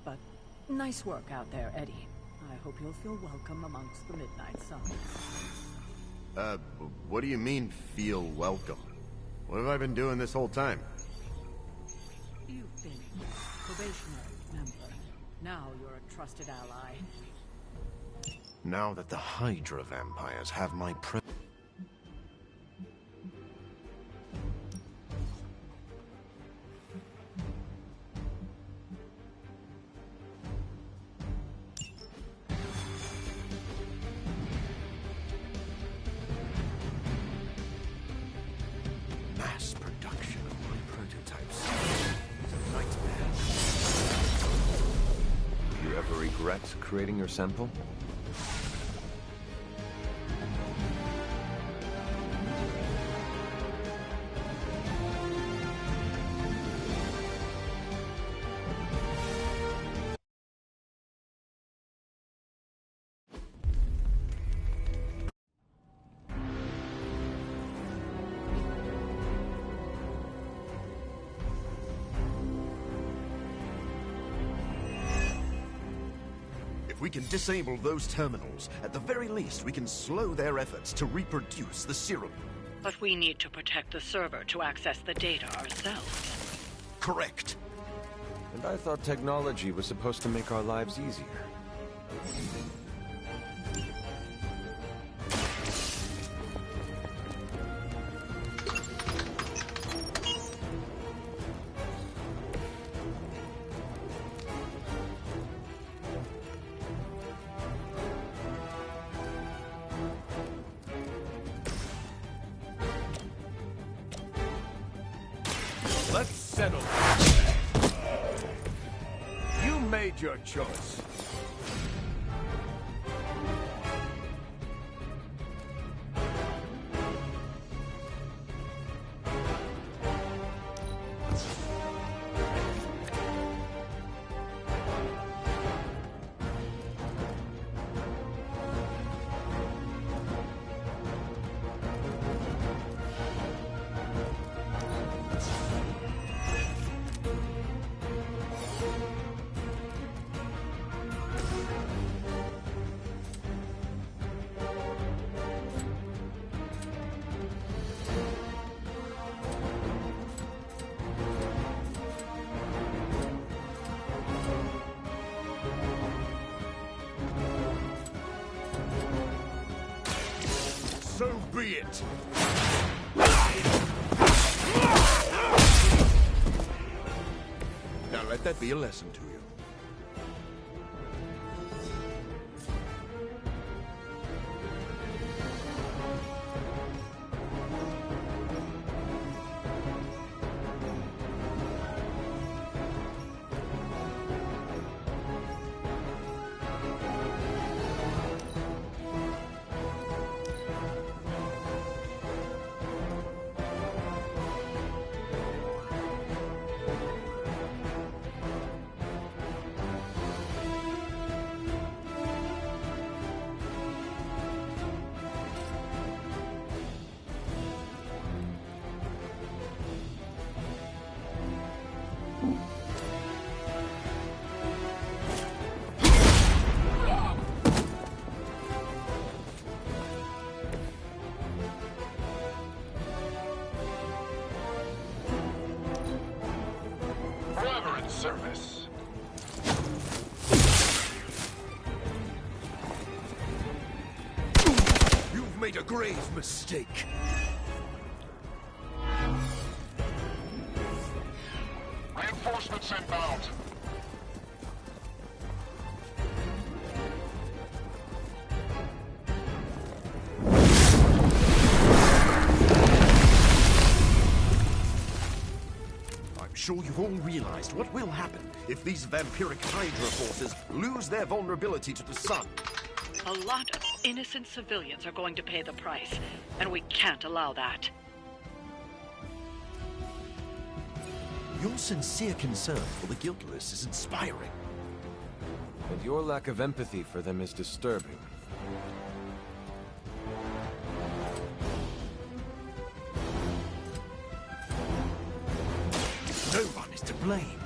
but nice work out there, Eddie. I hope you'll feel welcome amongst the Midnight Suns. What do you mean, feel welcome? What have I been doing this whole time? You've been probationary, remember? Now you're a trusted ally. Now that the Hydra vampires have my mass production of my prototypes is a nightmare. Do you ever regret creating your sample? If we can disable those terminals, at the very least we can slow their efforts to reproduce the serum. But we need to protect the server to access the data ourselves. Correct. And I thought technology was supposed to make our lives easier. Let's settle. You made your choice. So be it. Now let that be a lesson to you. Service. You've made a grave mistake. Reinforcements inbound. I'm sure you've all realized what will happen if these vampiric Hydra forces lose their vulnerability to the sun. A lot of innocent civilians are going to pay the price, and we can't allow that. Your sincere concern for the guiltless is inspiring. And your lack of empathy for them is disturbing. No one is to blame.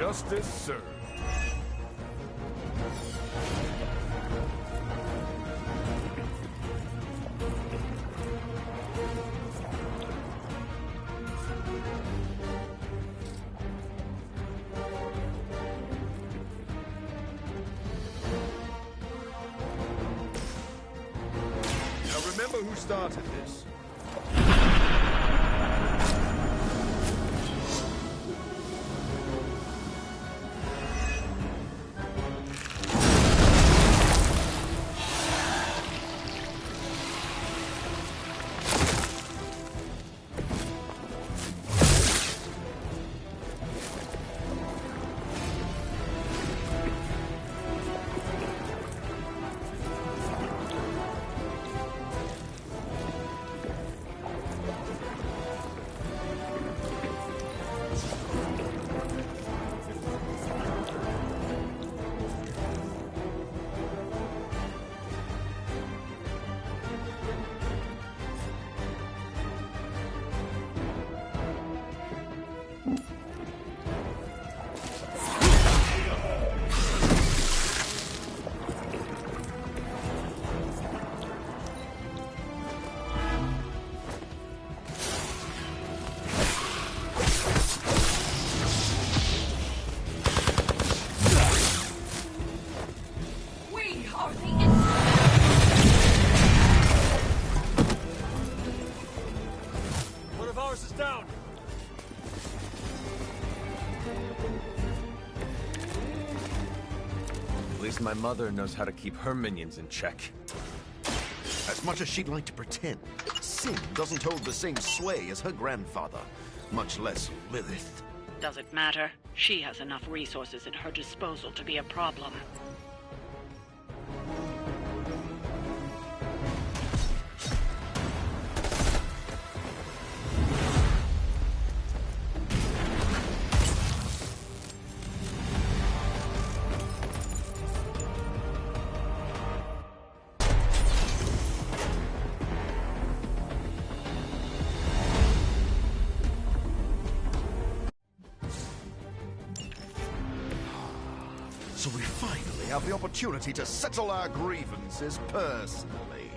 Justice served. Now remember who started this. One of ours is down. At least my mother knows how to keep her minions in check. As much as she'd like to pretend, Sin doesn't hold the same sway as her grandfather, much less Lilith. Doesn't matter. She has enough resources at her disposal to be a problem. So we finally have the opportunity to settle our grievances personally.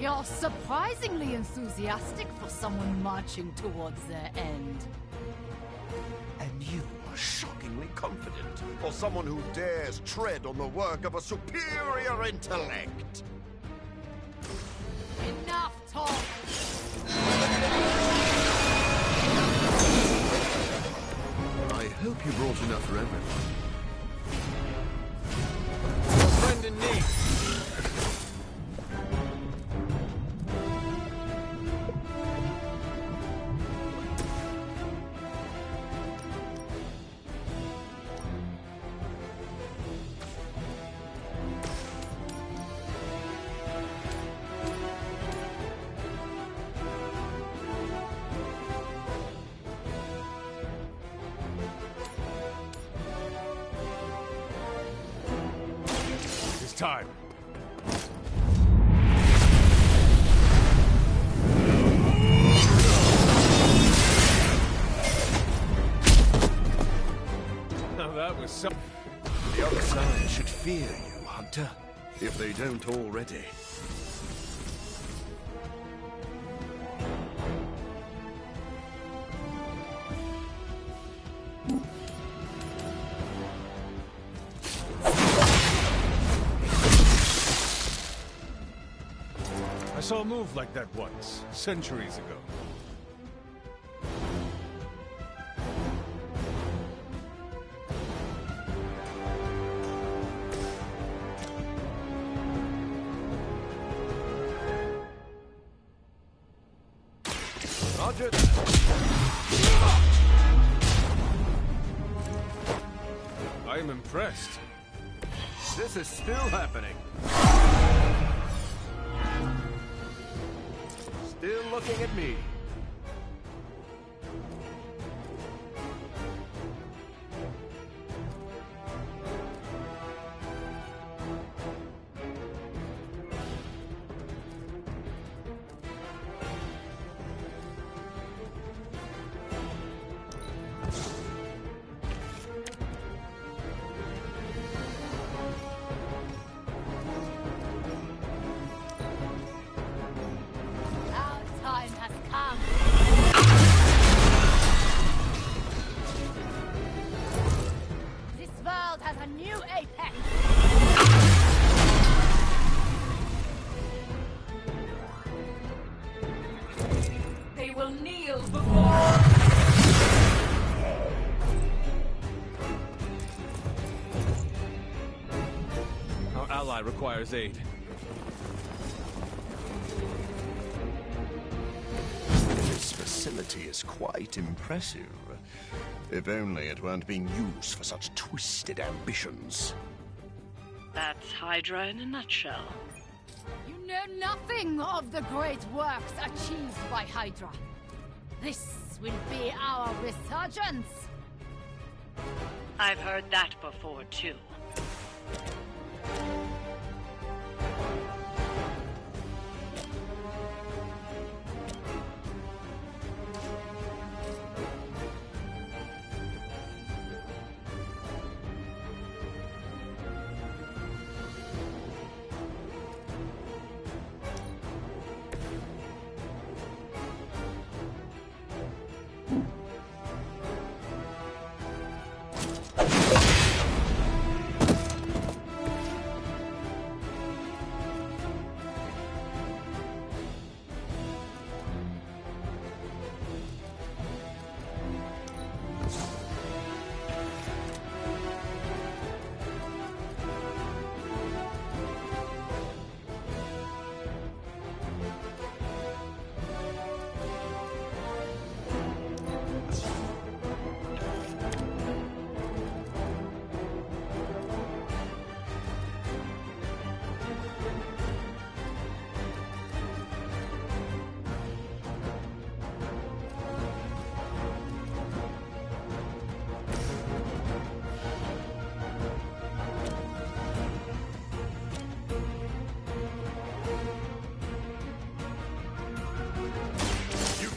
You're surprisingly enthusiastic for someone marching towards their end. And you are shockingly confident for someone who dares tread on the work of a superior intellect. Enough talk! I hope you brought enough for everyone. Friend in need. Time. Now that was some... The other side should fear you, Hunter, if they don't already. I saw a move like that once, centuries ago. Roger. I am impressed. This is still happening. Still looking at me. requires aid. This facility is quite impressive. If only it weren't being used for such twisted ambitions. That's Hydra in a nutshell. You know nothing of the great works achieved by Hydra. This will be our resurgence. I've heard that before, too.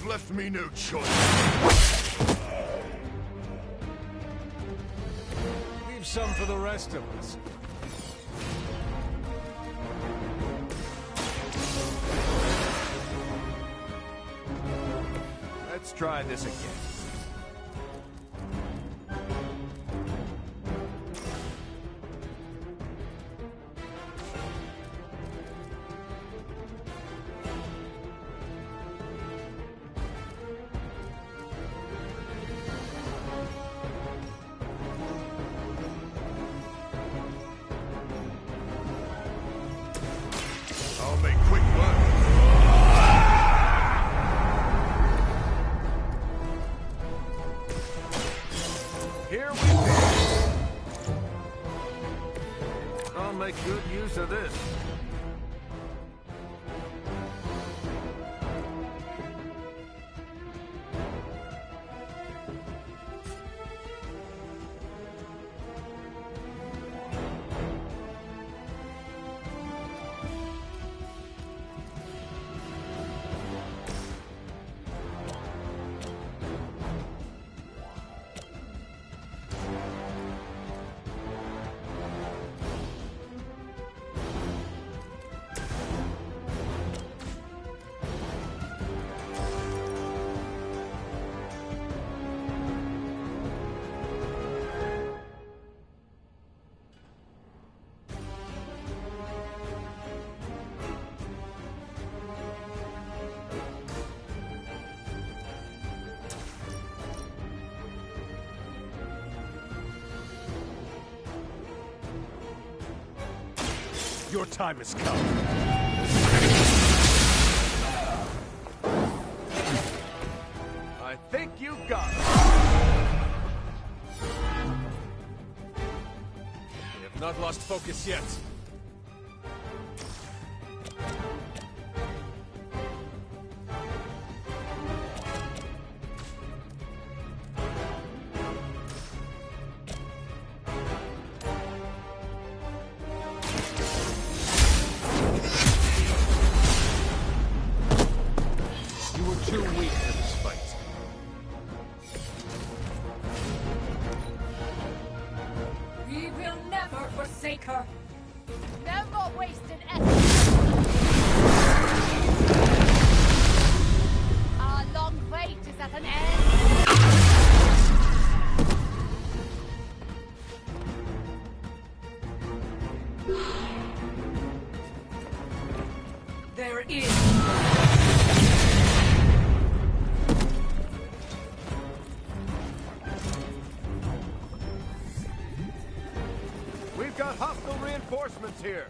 Left me no choice. Leave some for the rest of us. Let's try this again. I'll make quick work. Here we go. I'll make good use of this. Your time has come. I think you got it. We have not lost focus yet. Too weak for this fight. We will never forsake her. No more wasted efforts. Our long wait is at an end. There is. We've got hostile reinforcements here.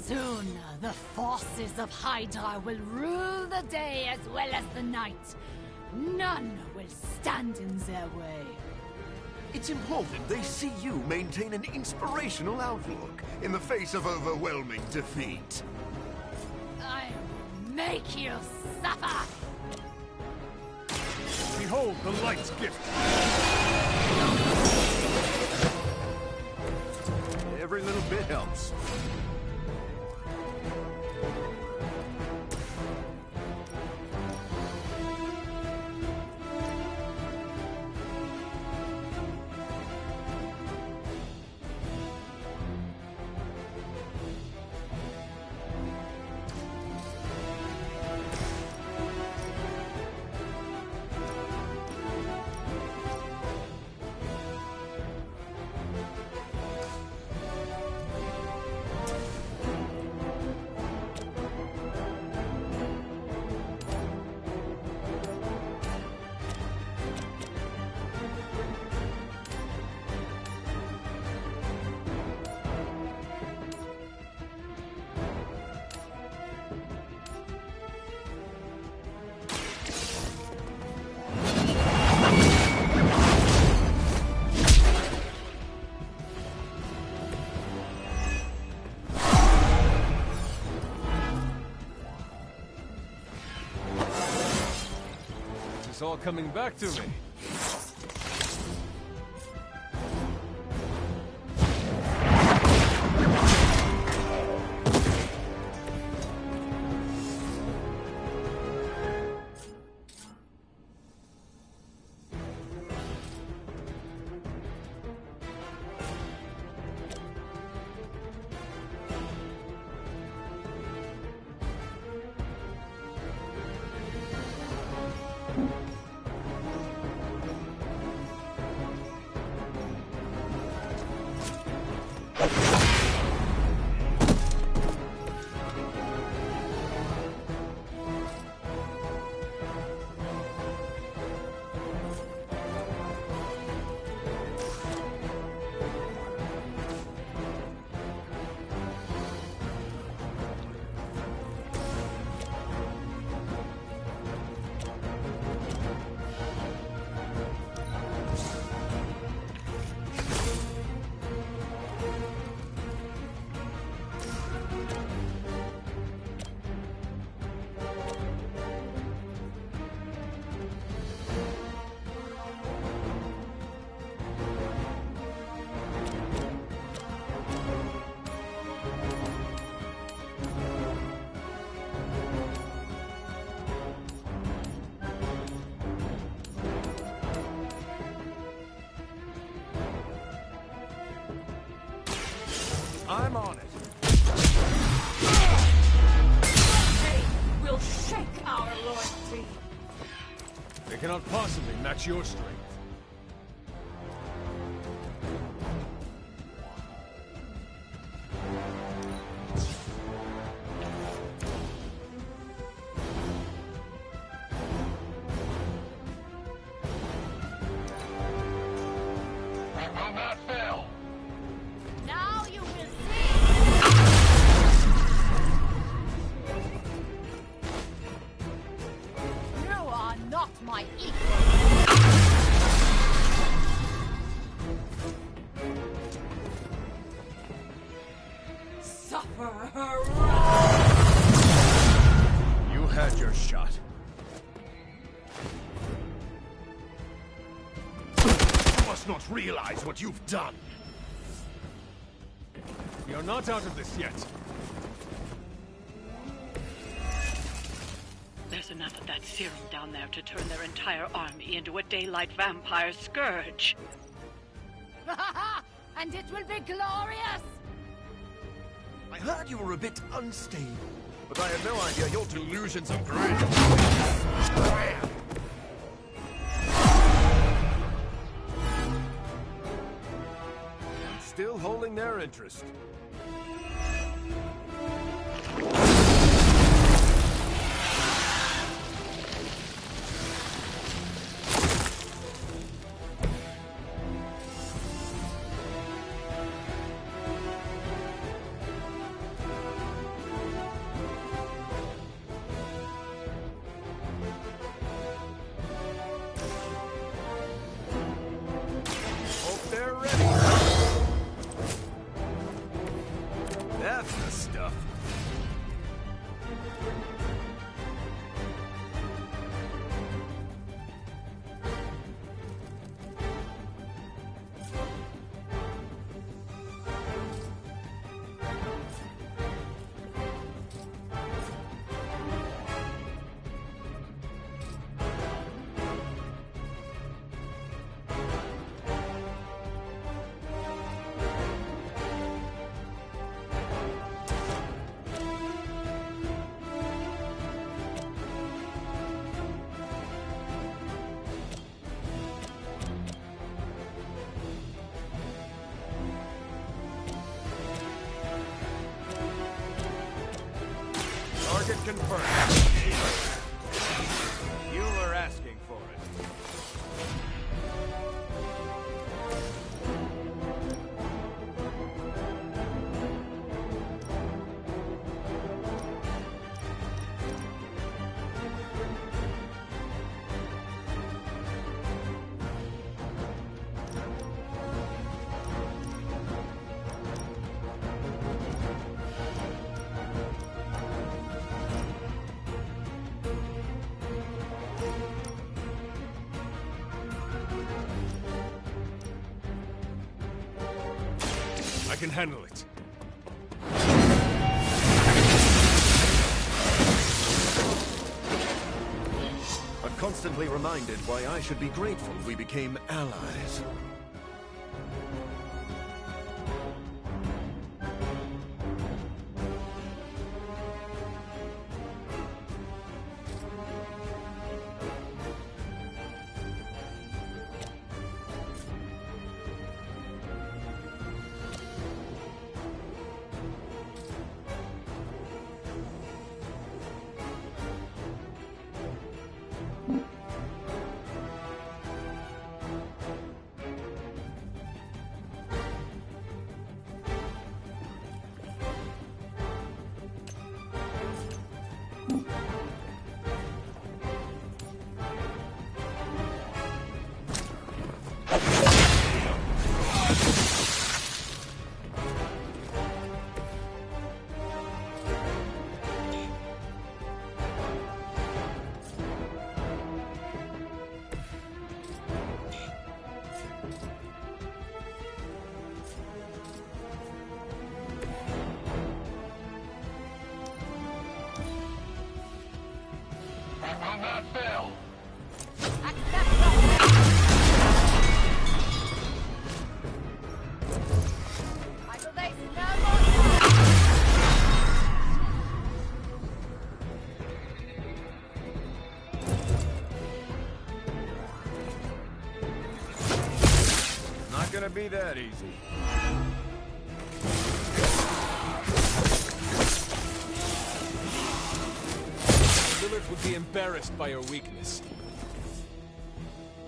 Soon, the forces of Hydra will rule the day as well as the night. None will stand in their way. It's important they see you maintain an inspirational outlook in the face of overwhelming defeat. I will make you suffer! Behold the light's gift. Every little bit helps. It's all coming back to me. I'm on it. They will shake our loyalty. They cannot possibly match your strength. Now you will see! You are not my equal! Suffer her wrath. You had your shot. You must not realize what you've done. You're not out of this yet. There's enough of that serum down there to turn their entire army into a daylight vampire scourge. And it will be glorious! I heard you were a bit unstable, but I had no idea your delusions of grandeur. Still holding their interest. confirmed. You were asking for it. I can handle it. I'm constantly reminded why I should be grateful we became allies. Not gonna be that easy. Lillard would be embarrassed by your weakness.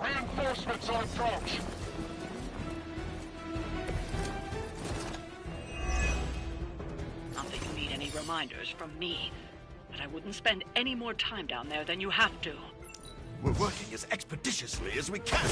Reinforcements on approach. Not that you need any reminders from me, but I wouldn't spend any more time down there than you have to. We're working as expeditiously as we can.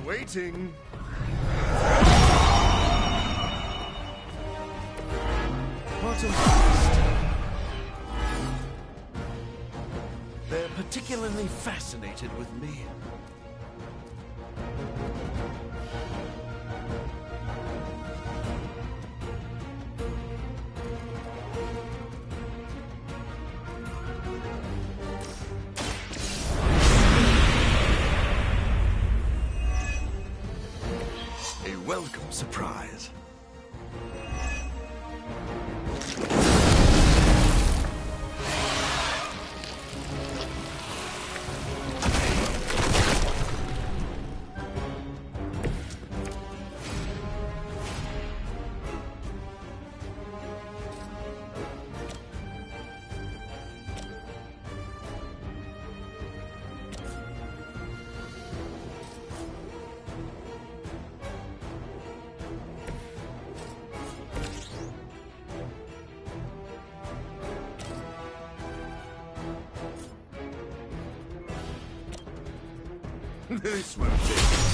waiting. Bottom first. They're particularly fascinated with me. A welcome surprise. This won't take.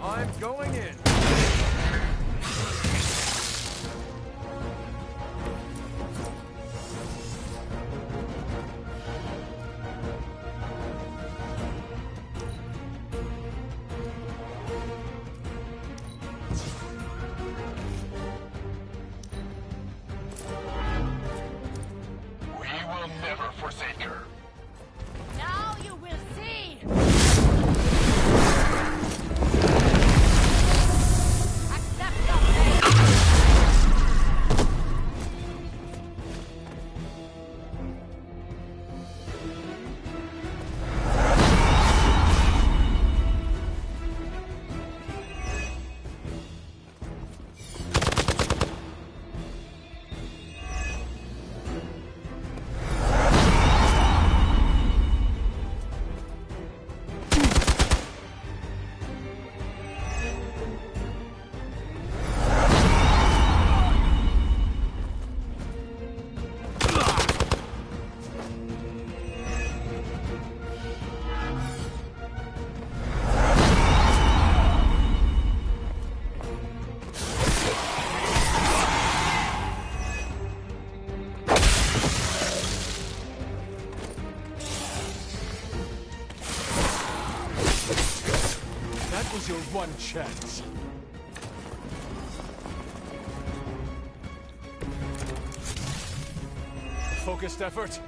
I'm going in. We will never forsake her. Now you will see! Accept your fate! That was your one chance. Focused effort.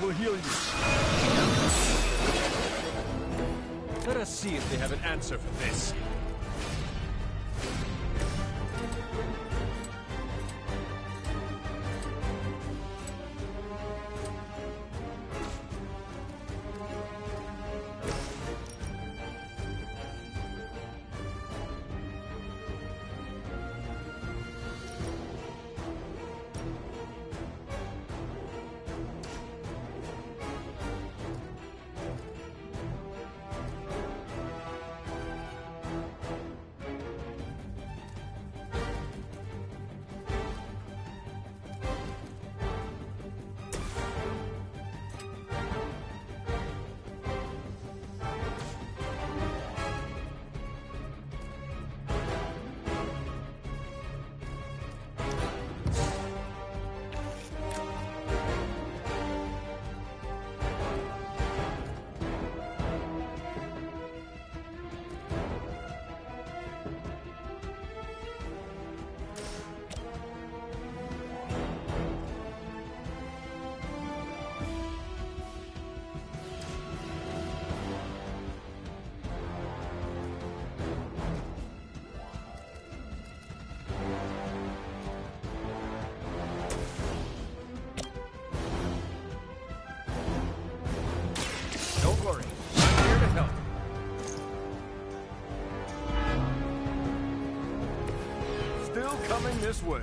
Will heal you. Let us see if they have an answer for this. worry. I'm here to help. Still coming this way.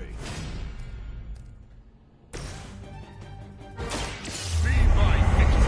Be my victim.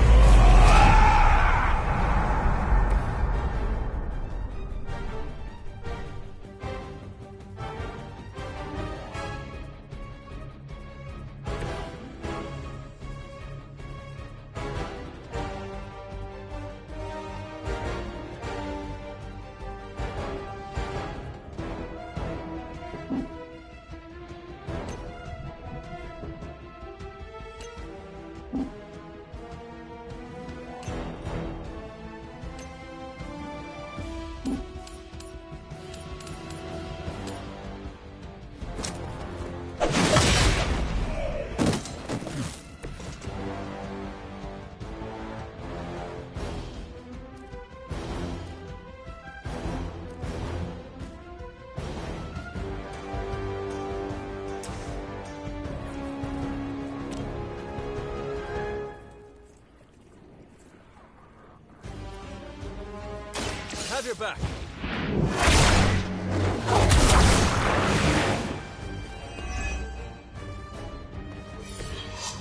Have your back.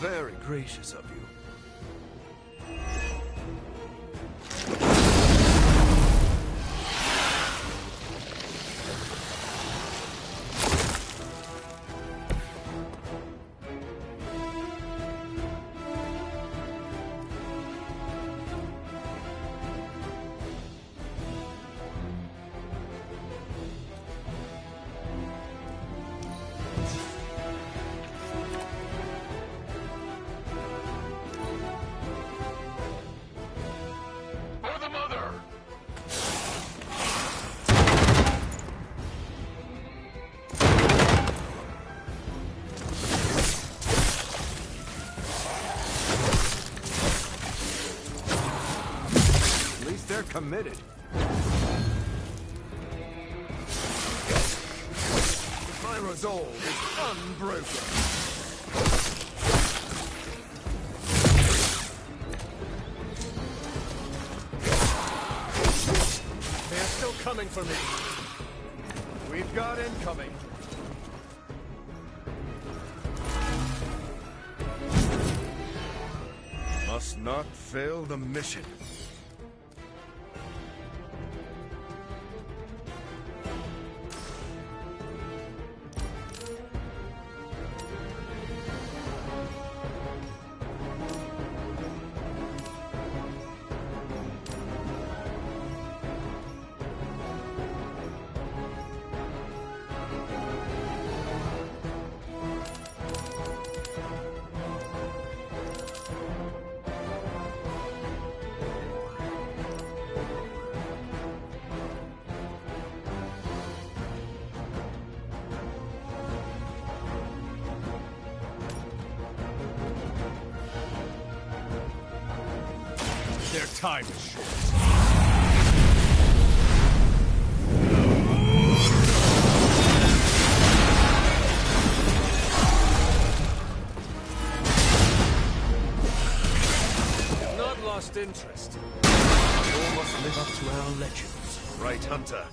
Very gracious of you. For the mother! At least they're committed. My resolve is unbroken. They are still coming for me. We've got incoming. Must not fail the mission. Their time is short. Not lost interest. All must live up to our legends. Right, Hunter?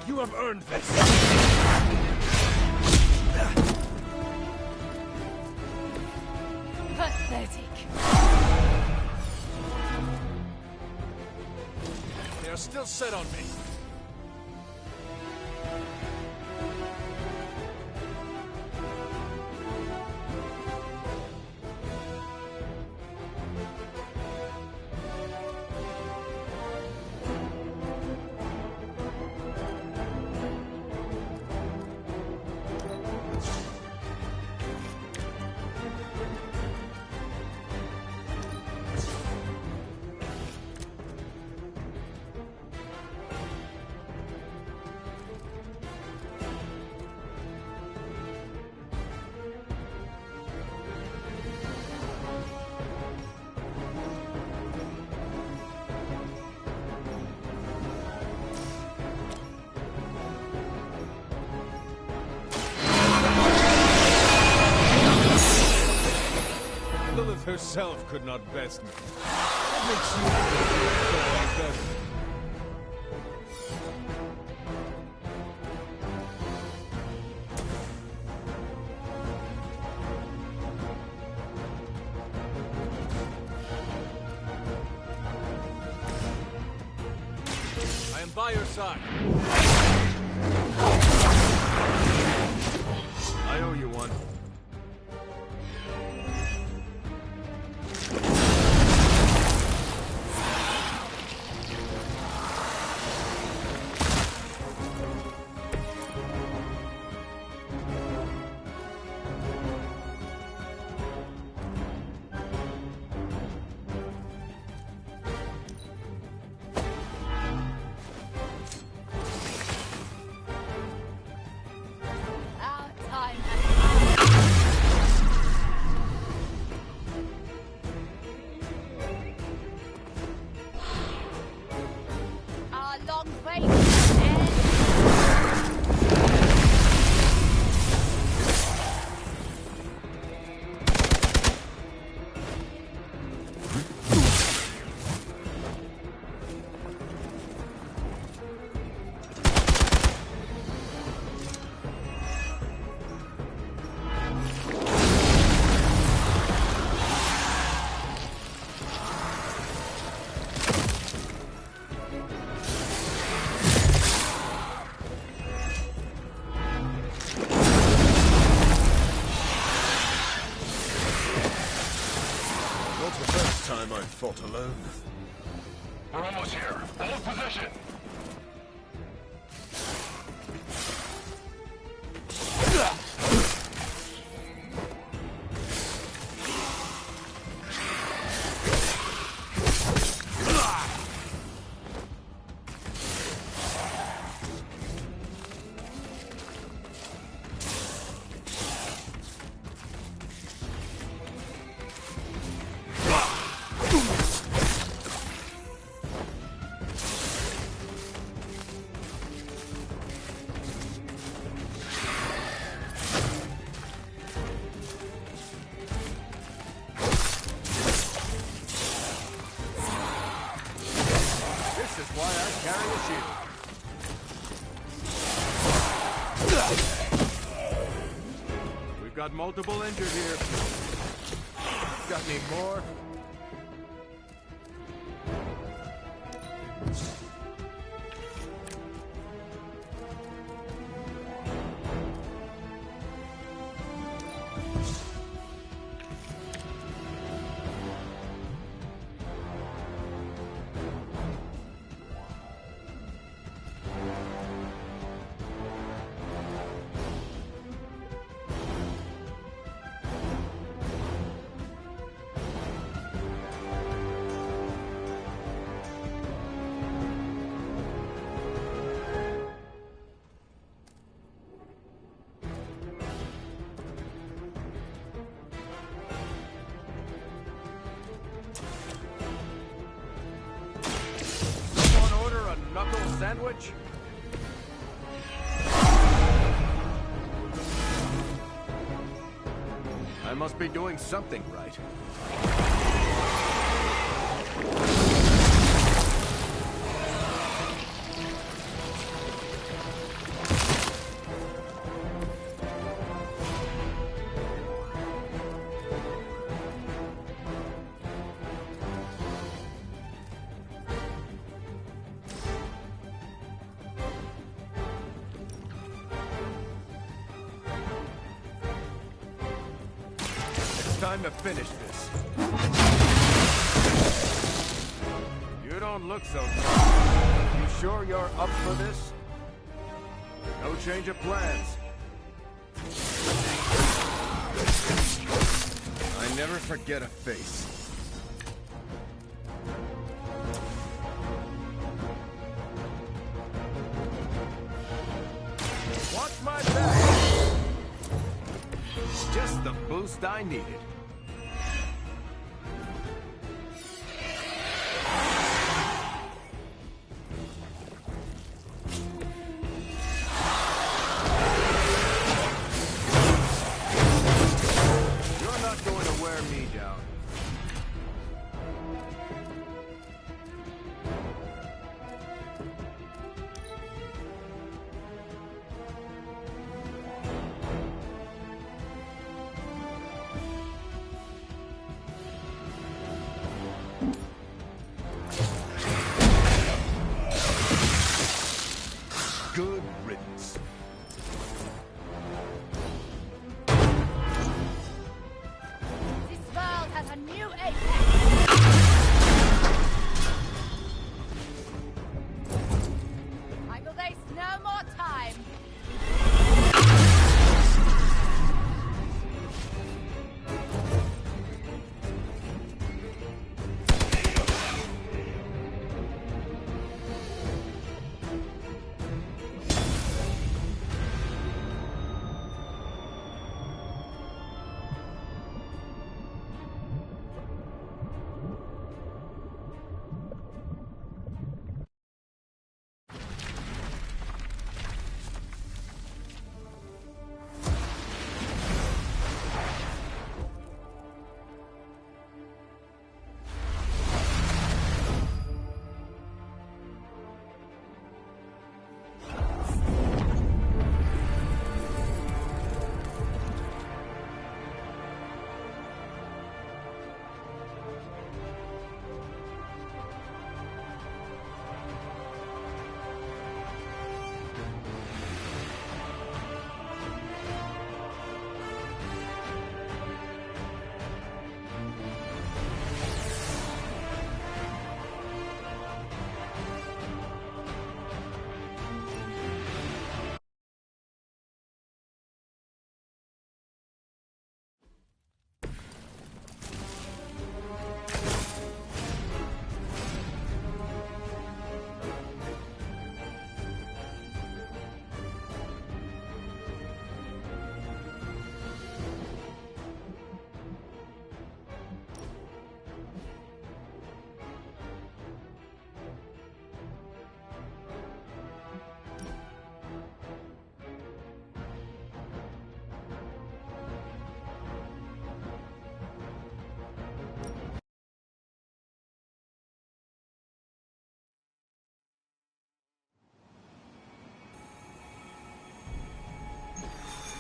You have earned this. Pathetic. They are still set on me. yourself could not best me. What makes you think like that? I am by your side. I owe you one. Our time has our long wait ends. Not the first time I've fought alone. We're almost here. Hold position. This is why I carry a shield. We've got multiple injured here. Got any more? Someone order a knuckle sandwich? I must be doing something right. It's time to finish this. You don't look so good. You sure you're up for this? No change of plans. I never forget a face. Watch my back. Just the boost I needed. You're not going to wear me down.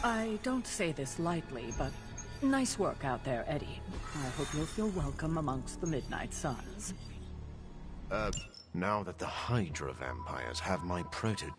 I don't say this lightly, but nice work out there, Eddie. I hope you'll feel welcome amongst the Midnight Suns. Now that the Hydra vampires have my proto...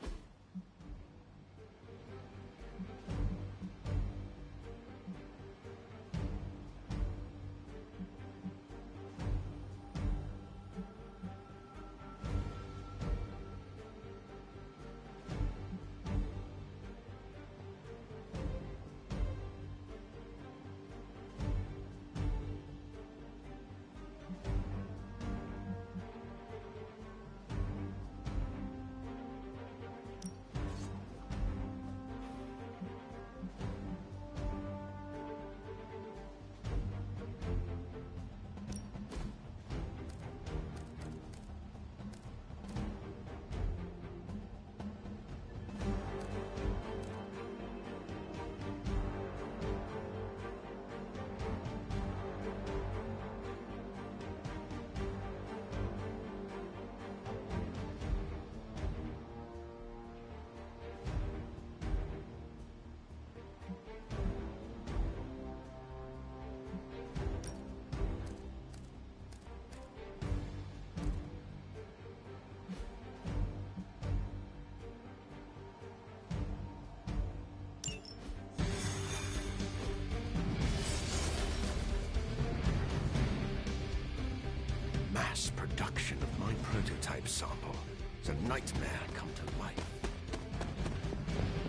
Mass production of my prototype sample. It's a nightmare come to life.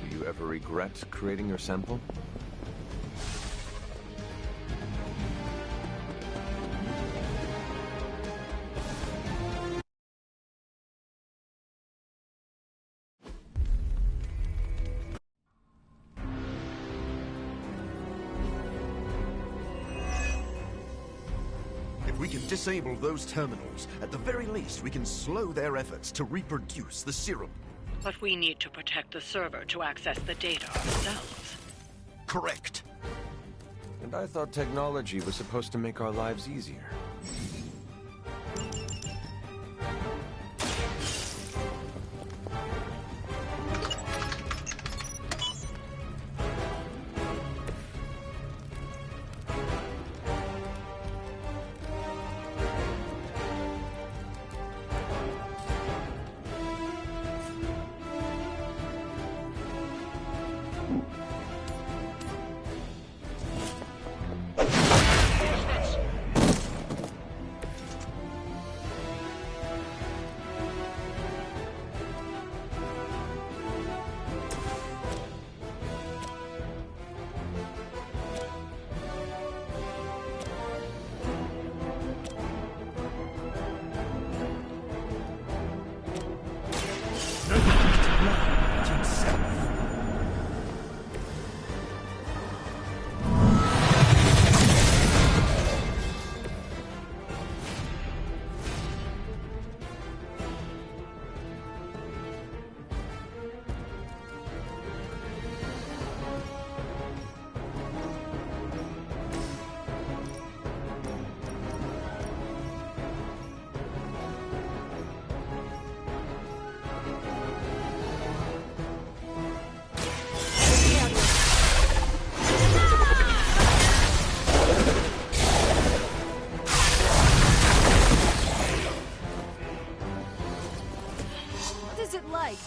Do you ever regret creating your sample? If we can disable those terminals, at the very least we can slow their efforts to reproduce the serum. But we need to protect the server to access the data ourselves. Correct. And I thought technology was supposed to make our lives easier.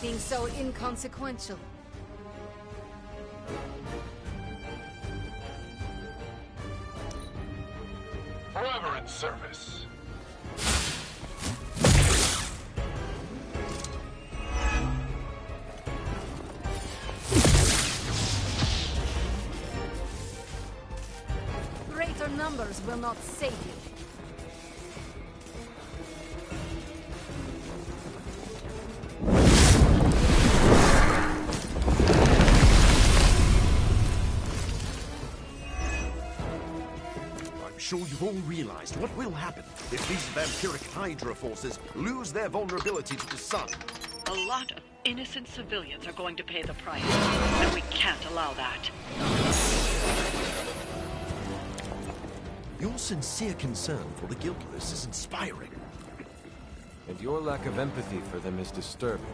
Being so inconsequential. Forever in service. Greater numbers will not save you. Sure you've all realized what will happen if these vampiric Hydra forces lose their vulnerability to the sun. A lot of innocent civilians are going to pay the price, and we can't allow that. Your sincere concern for the guiltless is inspiring. And your lack of empathy for them is disturbing.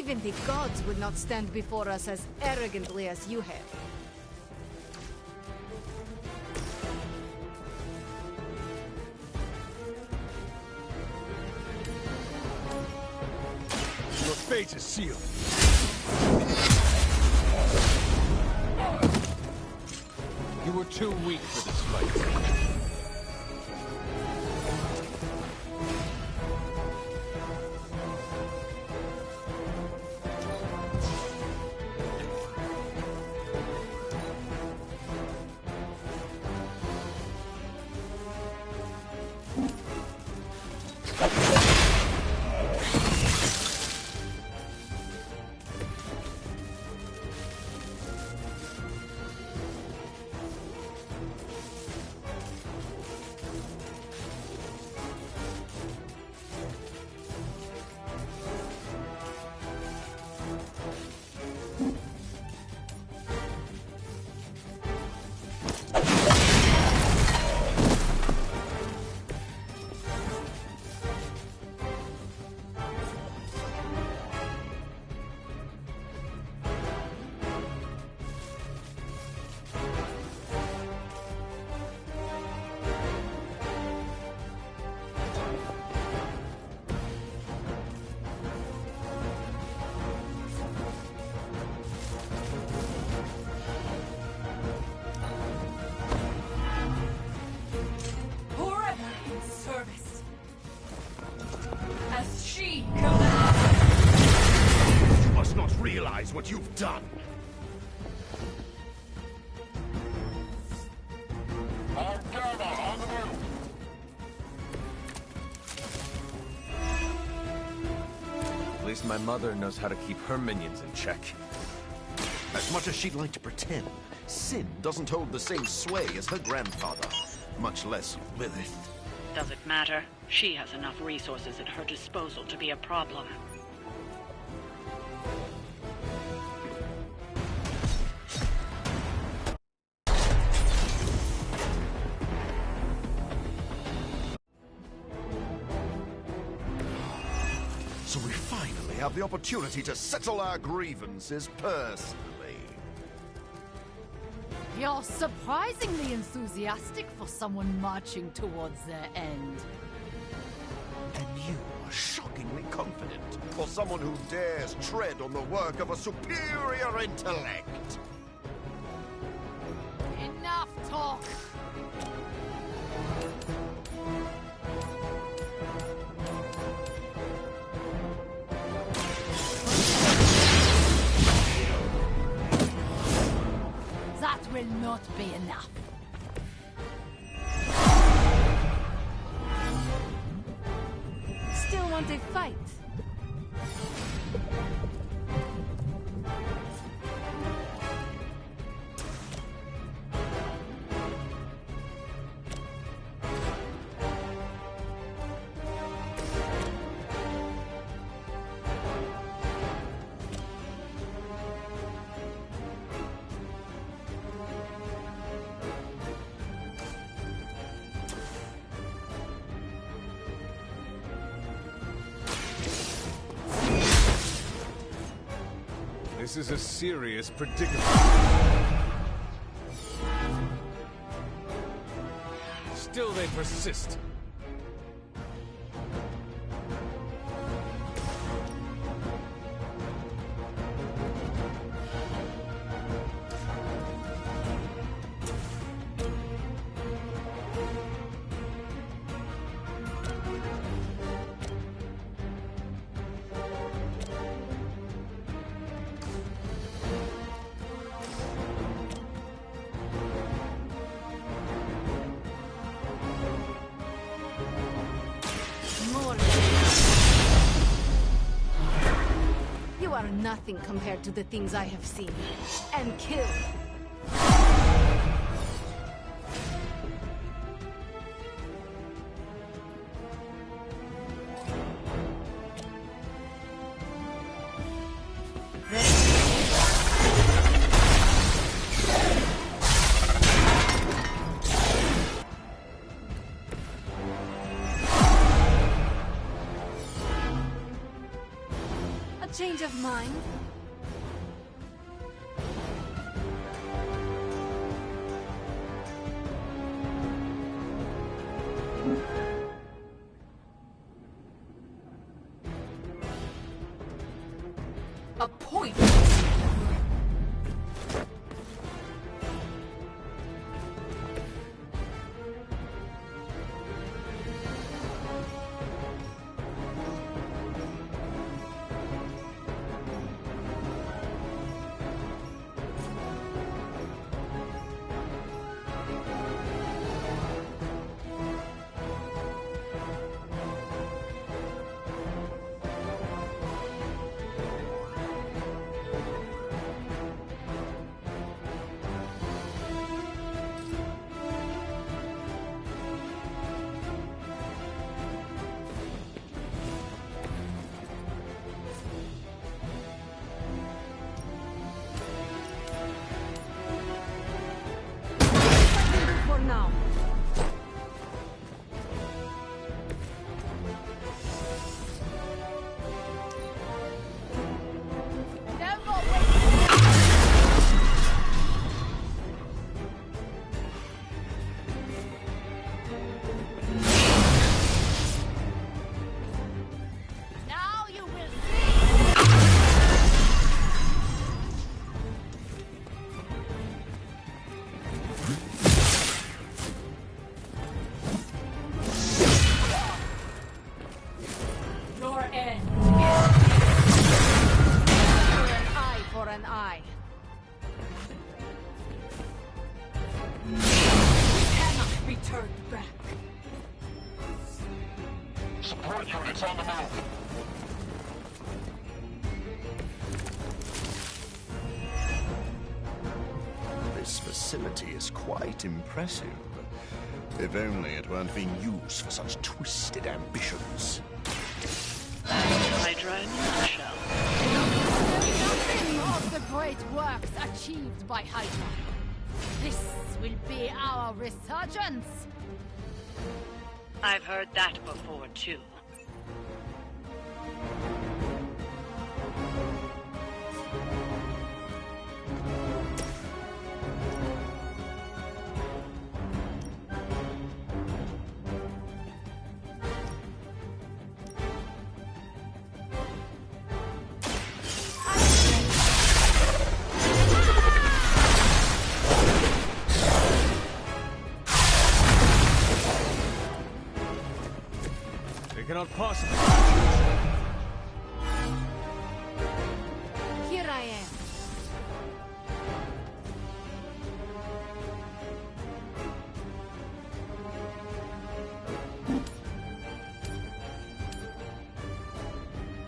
Even the gods would not stand before us as arrogantly as you have. Your fate is sealed. You were too weak for this fight. Forever in service. As she commands. You must not realize what you've done. Argama on the move. At least my mother knows how to keep her minions in check. As much as she'd like to pretend, Sin doesn't hold the same sway as her grandfather, much less Lilith. Does it matter? She has enough resources at her disposal to be a problem. So we finally have the opportunity to settle our grievances personally. You're surprisingly enthusiastic for someone marching towards their end. And you are shockingly confident for someone who dares tread on the work of a superior intellect. Enough talk! That will not be enough. Still want a fight? This is a serious predicament. Still they persist. You are nothing compared to the things I have seen and killed. change of mind? A point! For now. Never wait. Now you will see. Your end. An eye for an eye. Cannot be turned back. Support units on the move. This facility is quite impressive. If only it weren't being used for such twisted ambitions. Hydra in a nutshell. Nothing of the great works achieved by Hydra. This will be our resurgence. I've heard that before, too. They cannot possibly. Here I am.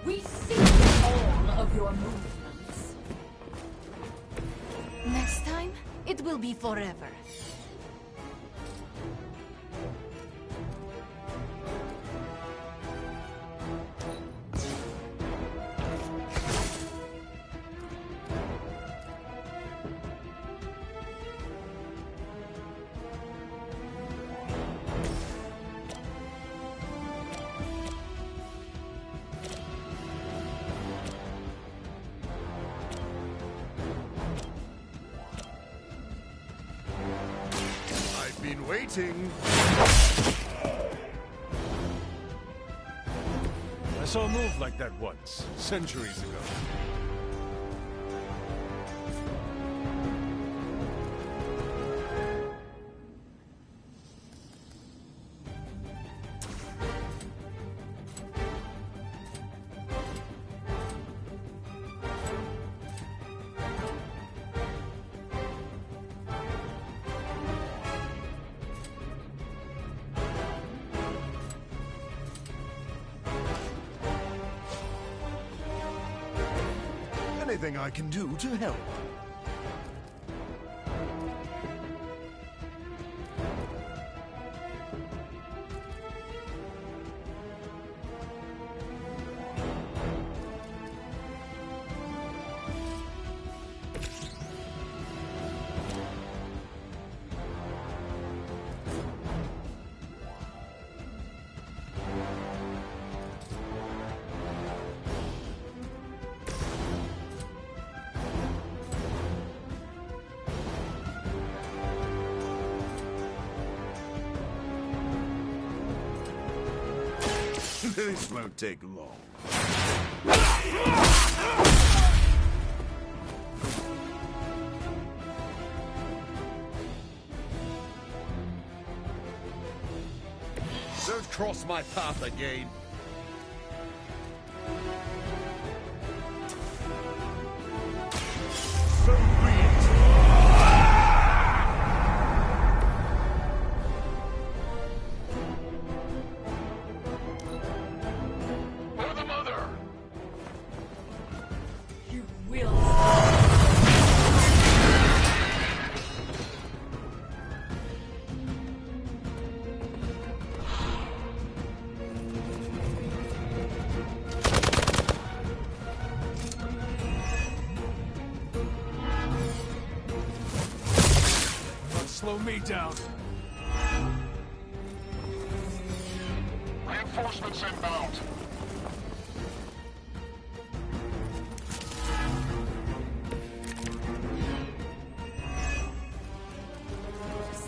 We see all of your movements. Next time, it will be forever. I've been waiting. I saw a move like that once, centuries ago. Anything I can do to help? This won't take long. Don't cross my path again. So be it. For the mother! You will. Don't slow me down. Reinforcements inbound.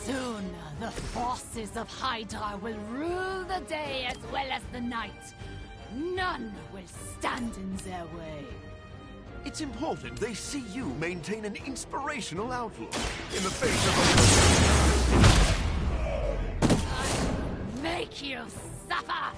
Soon, the forces of Hydra will rule the day as well as the night. None will stand in their way. It's important they see you maintain an inspirational outlook in the face of Make you suffer!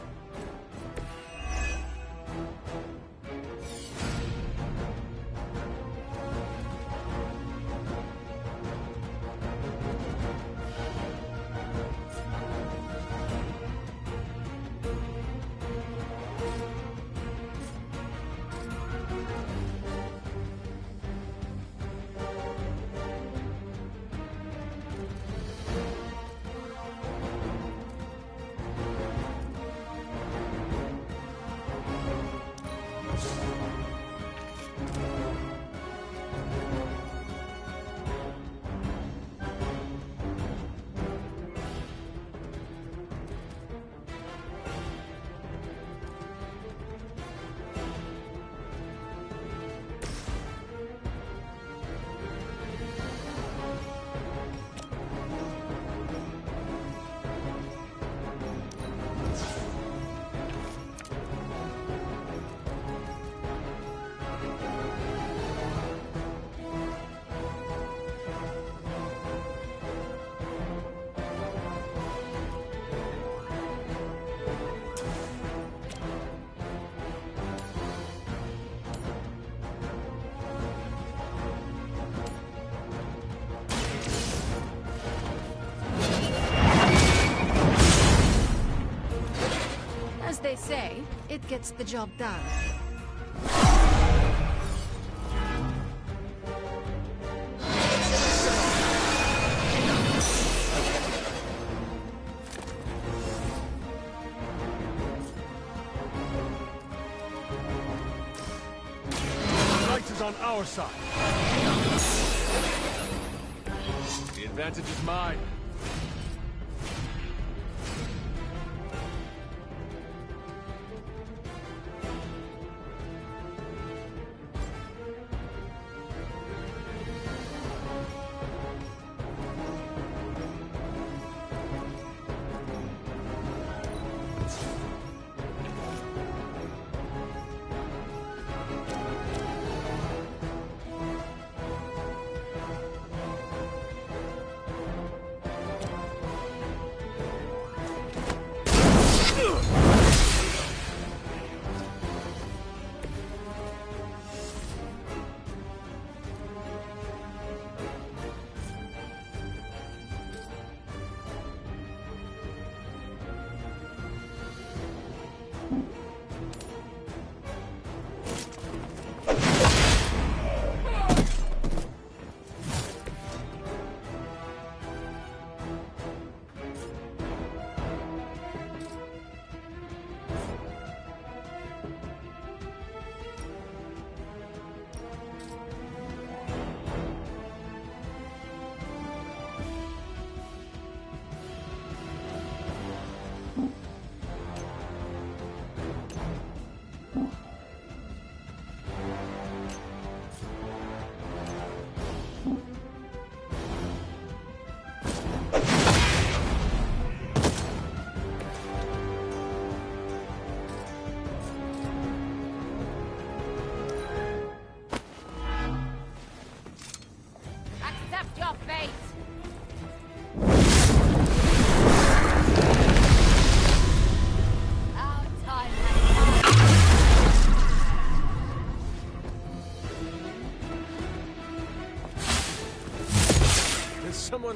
As they say, it gets the job done. Light is on our side. The advantage is mine.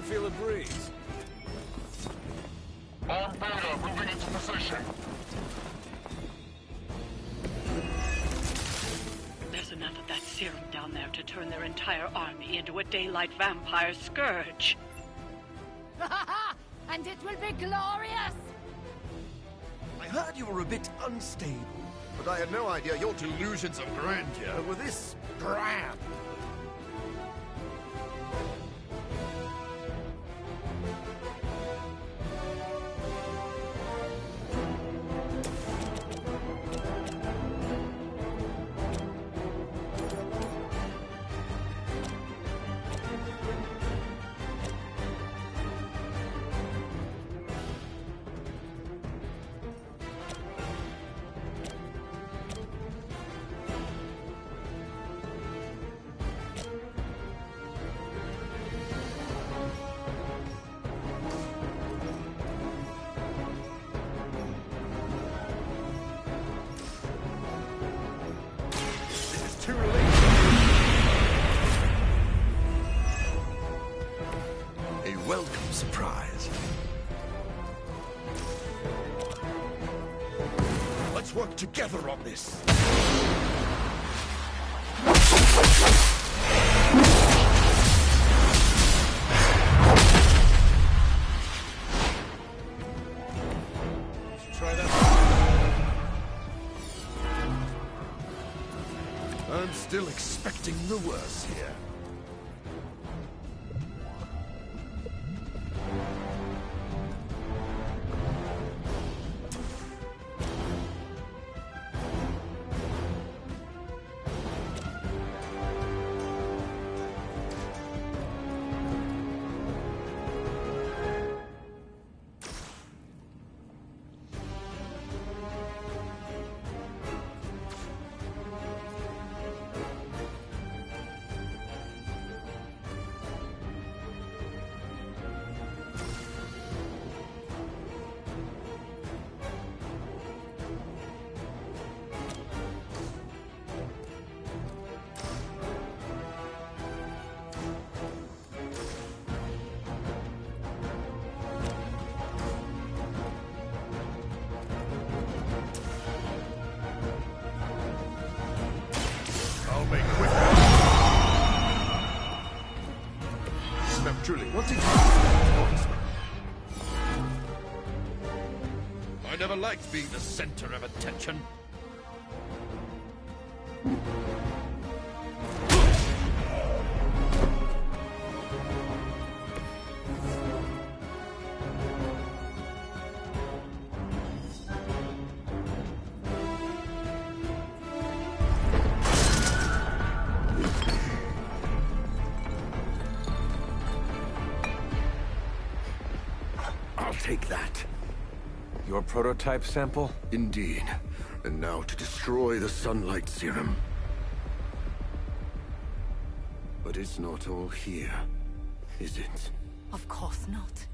feel a breeze. On Beta, moving into position. There's enough of that serum down there to turn their entire army into a daylight vampire scourge. And it will be glorious! I heard you were a bit unstable, but I had no idea your delusions of grandeur were this grand. Too late. A welcome surprise. Let's work together on this. Try that. I'm still expecting the worst here. Truly, what's it? I never liked being the center of attention. I'll take that. Your prototype sample? Indeed. And now to destroy the sunlight serum. But it's not all here, is it? Of course not.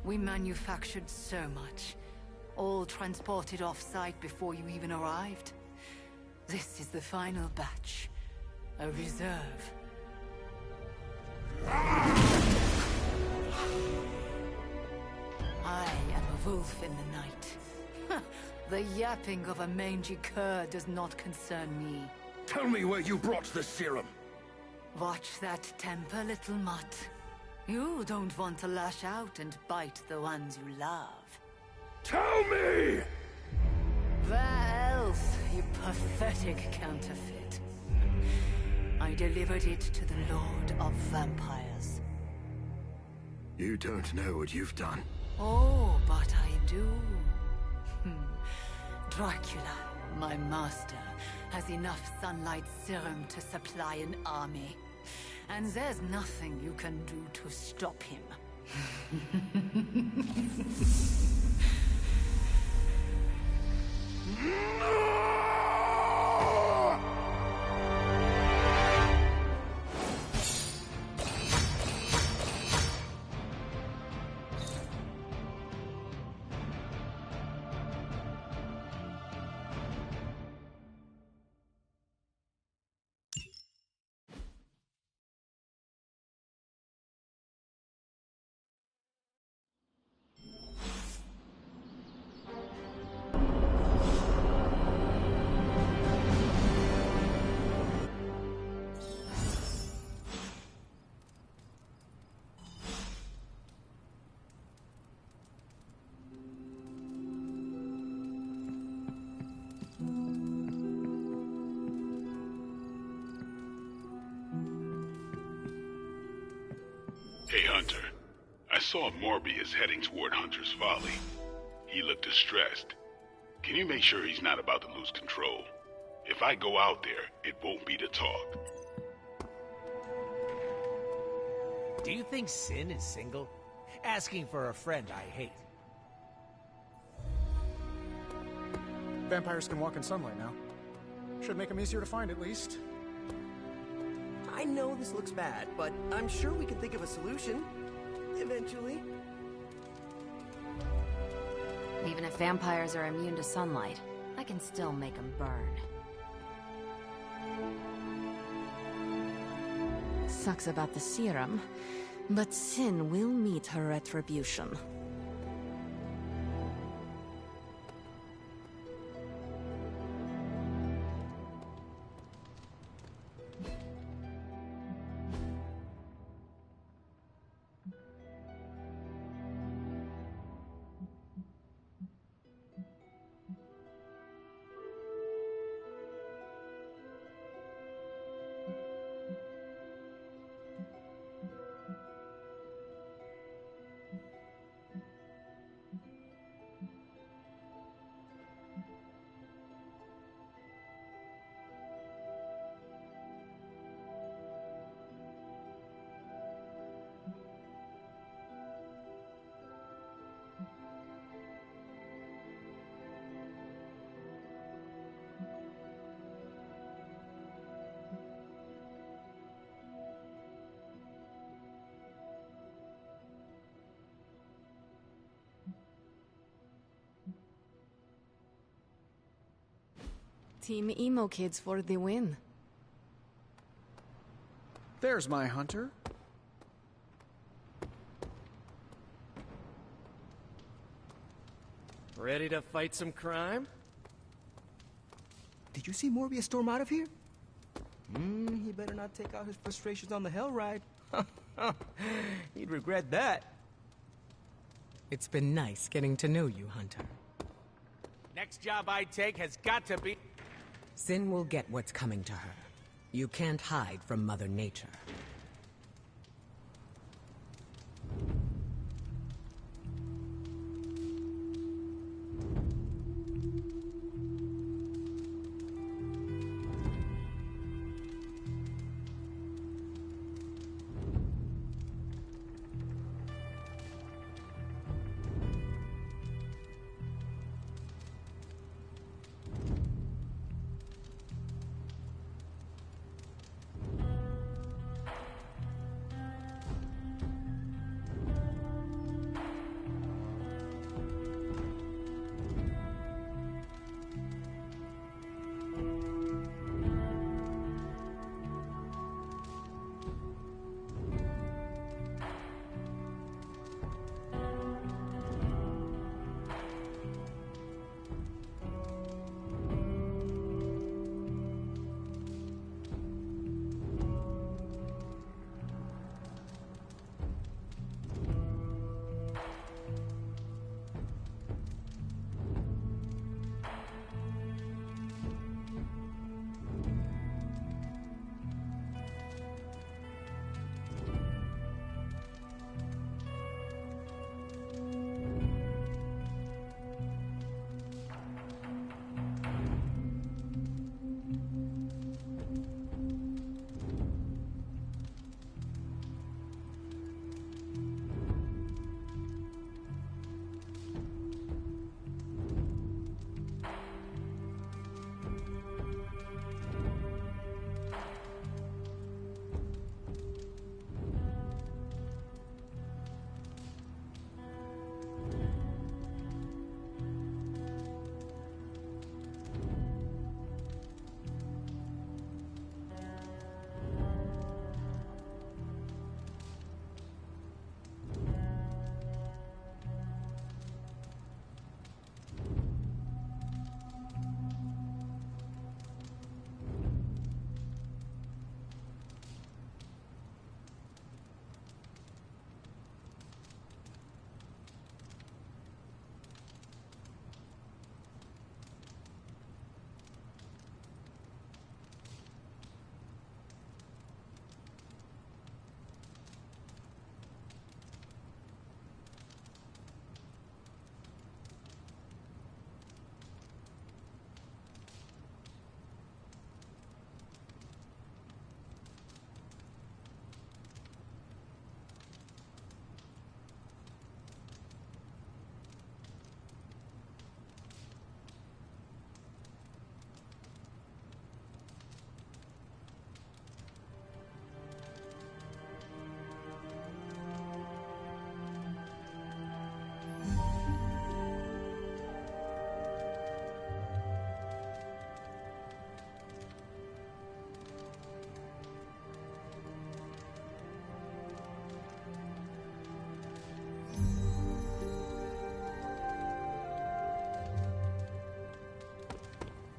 We manufactured so much. All transported off-site before you even arrived. This is the final batch. A reserve. I am a wolf in the night. The yapping of a mangy cur does not concern me. Tell me where you brought the serum. Watch that temper, little mutt. You don't want to lash out and bite the ones you love. Tell me! Where else, you pathetic counterfeit? I delivered it to the Lord of Vampires. You don't know what you've done. Oh, but I do. Dracula, my master, has enough sunlight serum to supply an army. And there's nothing you can do to stop him. saw Morbius heading toward Hunter's Folly. He looked distressed. Can you make sure he's not about to lose control? If I go out there, it won't be to talk. Do you think Sin is single? Asking for a friend I hate. Vampires can walk in sunlight now. Should make them easier to find, at least. I know this looks bad, but I'm sure we can think of a solution. Eventually. Even if vampires are immune to sunlight, I can still make them burn. Sucks about the serum, but Sin will meet her retribution. Team Emo Kids for the win. There's my hunter. Ready to fight some crime? Did you see Morbius storm out of here? He better not take out his frustrations on the Hell Ride. He'd regret that. It's been nice getting to know you, Hunter. Next job I take has got to be... Sin will get what's coming to her. You can't hide from Mother Nature.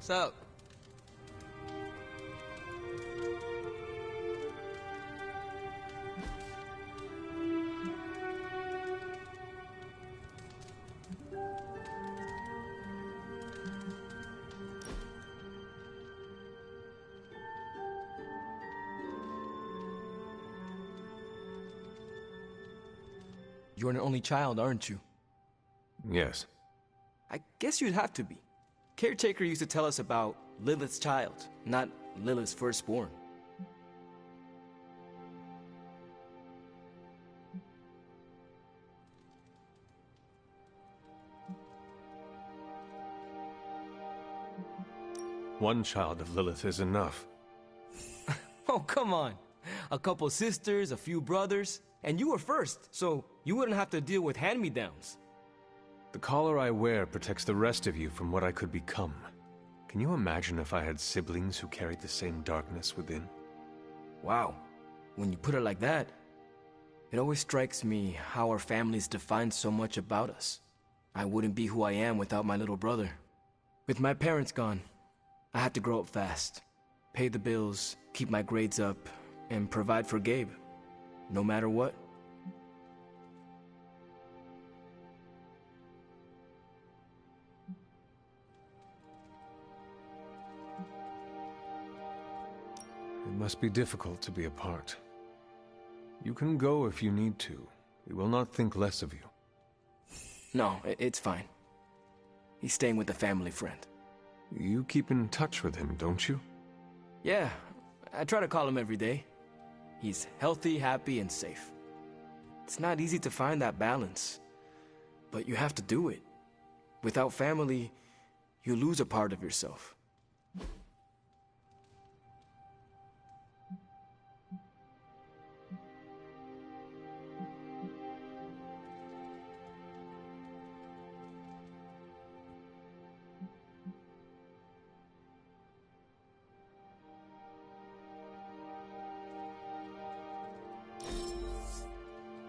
What's up? You're an only child, aren't you? Yes. I guess you'd have to be. Caretaker used to tell us about Lilith's child, not Lilith's firstborn. One child of Lilith is enough. Oh, come on. A couple sisters, a few brothers, and you were first, so you wouldn't have to deal with hand-me-downs. The collar I wear protects the rest of you from what I could become. Can you imagine if I had siblings who carried the same darkness within? Wow. When you put it like that, it always strikes me how our families define so much about us. I wouldn't be who I am without my little brother. With my parents gone, I had to grow up fast, pay the bills, keep my grades up, and provide for Gabe, no matter what. It must be difficult to be apart. You can go if you need to. We will not think less of you. No, it's fine. He's staying with a family friend. You keep in touch with him, don't you? Yeah, I try to call him every day. He's healthy, happy, and safe. It's not easy to find that balance, but you have to do it. Without family, you lose a part of yourself.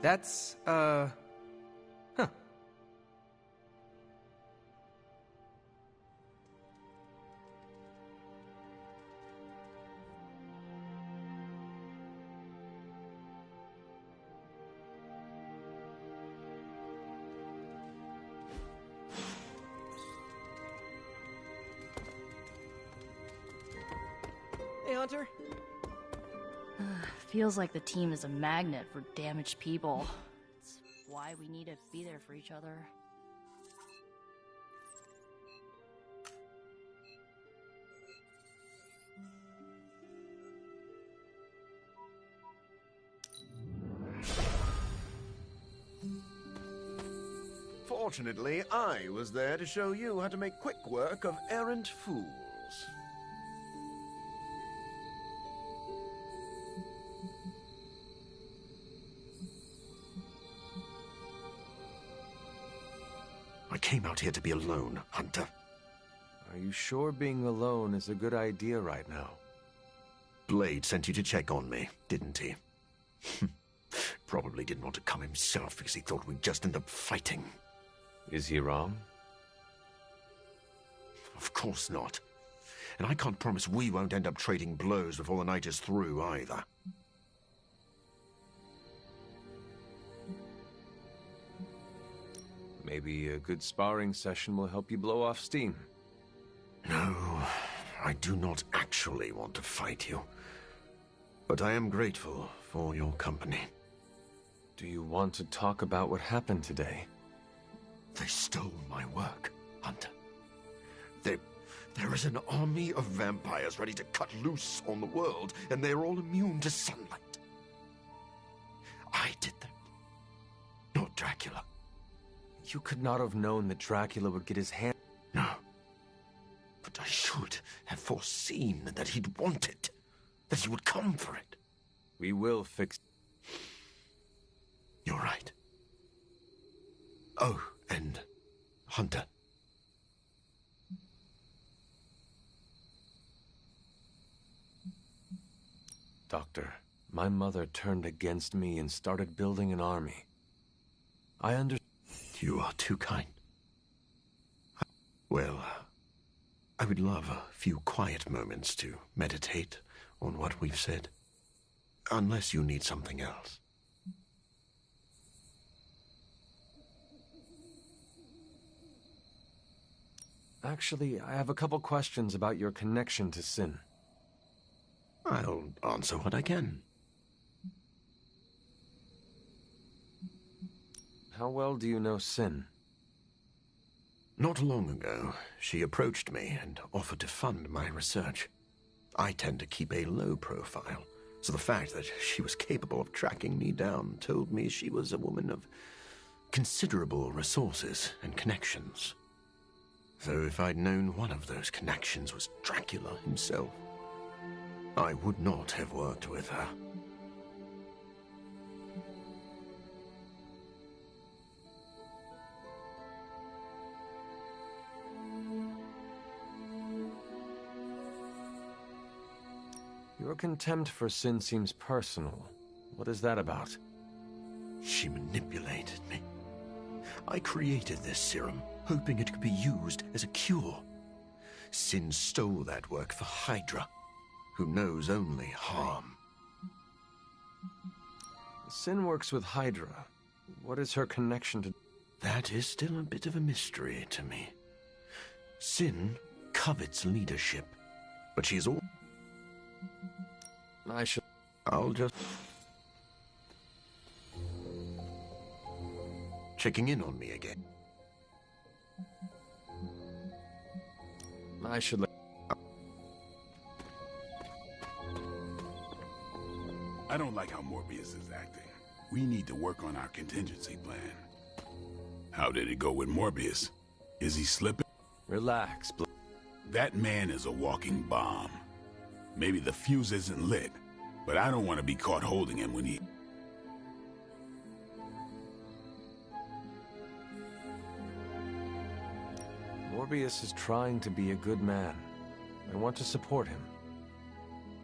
That's, huh. Hey, Hunter. Feels like the team is a magnet for damaged people. It's why we need to be there for each other. Fortunately, I was there to show you how to make quick work of errant fools. I came out here to be alone, Hunter. Are you sure being alone is a good idea right now? Blade sent you to check on me, didn't he? Probably didn't want to come himself because he thought we'd just end up fighting. Is he wrong? Of course not. And I can't promise we won't end up trading blows before the night is through, either. Maybe a good sparring session will help you blow off steam. No, I do not actually want to fight you. But I am grateful for your company. Do you want to talk about what happened today? They stole my work, Hunter. There is an army of vampires ready to cut loose on the world, and they're all immune to sunlight. I did that, not Dracula. You could not have known that Dracula would get his hand... No. But I should have foreseen that he'd want it. That he would come for it. We will fix... You're right. Oh, and... Hunter. Doctor, my mother turned against me and started building an army. I understand. You are too kind. Well, I would love a few quiet moments to meditate on what we've said. Unless you need something else. Actually, I have a couple questions about your connection to Sin. I'll answer what I can. How well do you know Sin? Not long ago, she approached me and offered to fund my research. I tend to keep a low profile, so the fact that she was capable of tracking me down told me she was a woman of considerable resources and connections. Though if I'd known one of those connections was Dracula himself, I would not have worked with her. Your contempt for Sin seems personal. What is that about? She manipulated me. I created this serum, hoping it could be used as a cure. Sin stole that work for Hydra, who knows only harm. Sin works with Hydra. What is her connection to... That is still a bit of a mystery to me. Sin covets leadership, but she is all... I'll just... Checking in on me again. I should let... I don't like how Morbius is acting. We need to work on our contingency plan. How did it go with Morbius? Is he slipping? Relax, That man is a walking bomb. Maybe the fuse isn't lit, but I don't want to be caught holding him when he... Morbius is trying to be a good man. I want to support him.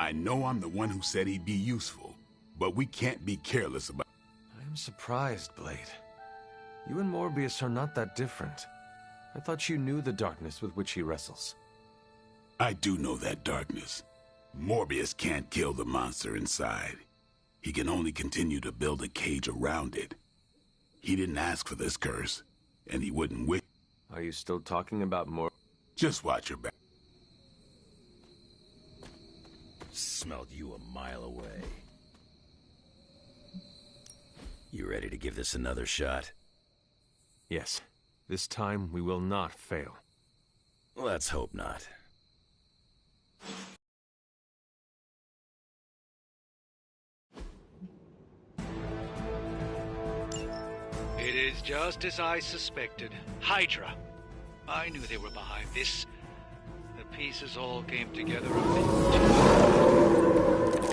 I know I'm the one who said he'd be useful, but we can't be careless about... I am surprised, Blade. You and Morbius are not that different. I thought you knew the darkness with which he wrestles. I do know that darkness. Morbius can't kill the monster inside. He can only continue to build a cage around it. He didn't ask for this curse, and he wouldn't wish... Are you still talking about more? Just watch your back. Smelled you a mile away. You ready to give this another shot? Yes. This time we will not fail. Let's hope not. It is just as I suspected. Hydra. I knew they were behind this. The pieces all came together a bit.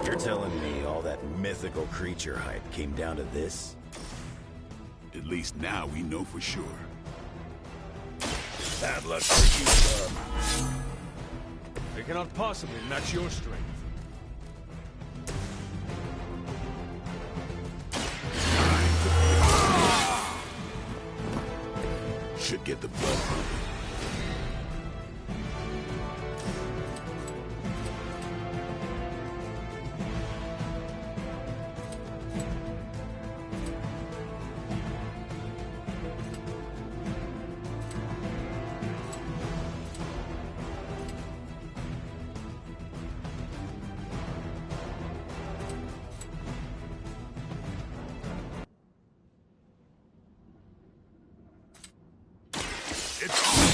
You're telling me all that mythical creature hype came down to this? At least now we know for sure. Bad luck for you, bub. They cannot possibly match your strength. Should get the blood pumping. It's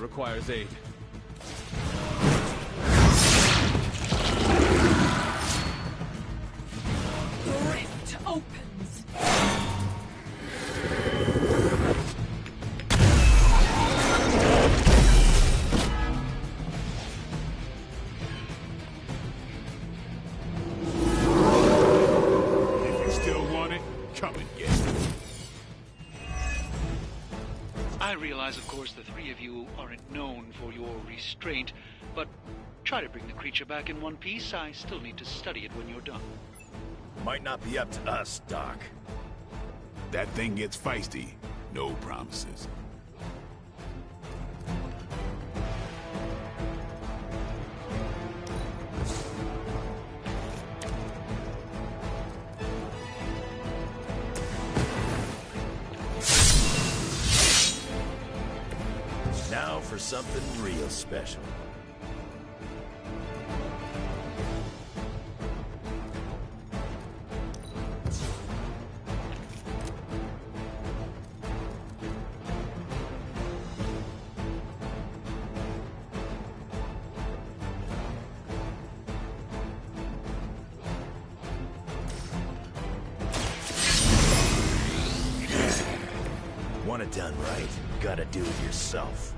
requires aid. The rift opens. If you still want it, come and get it. I realize, of course, the three of you aren't known for your restraint, but try to bring the creature back in one piece. I still need to study it when you're done. Might not be up to us, Doc. That thing gets feisty. No promises. Now for something real special. Want it done right, gotta do it yourself.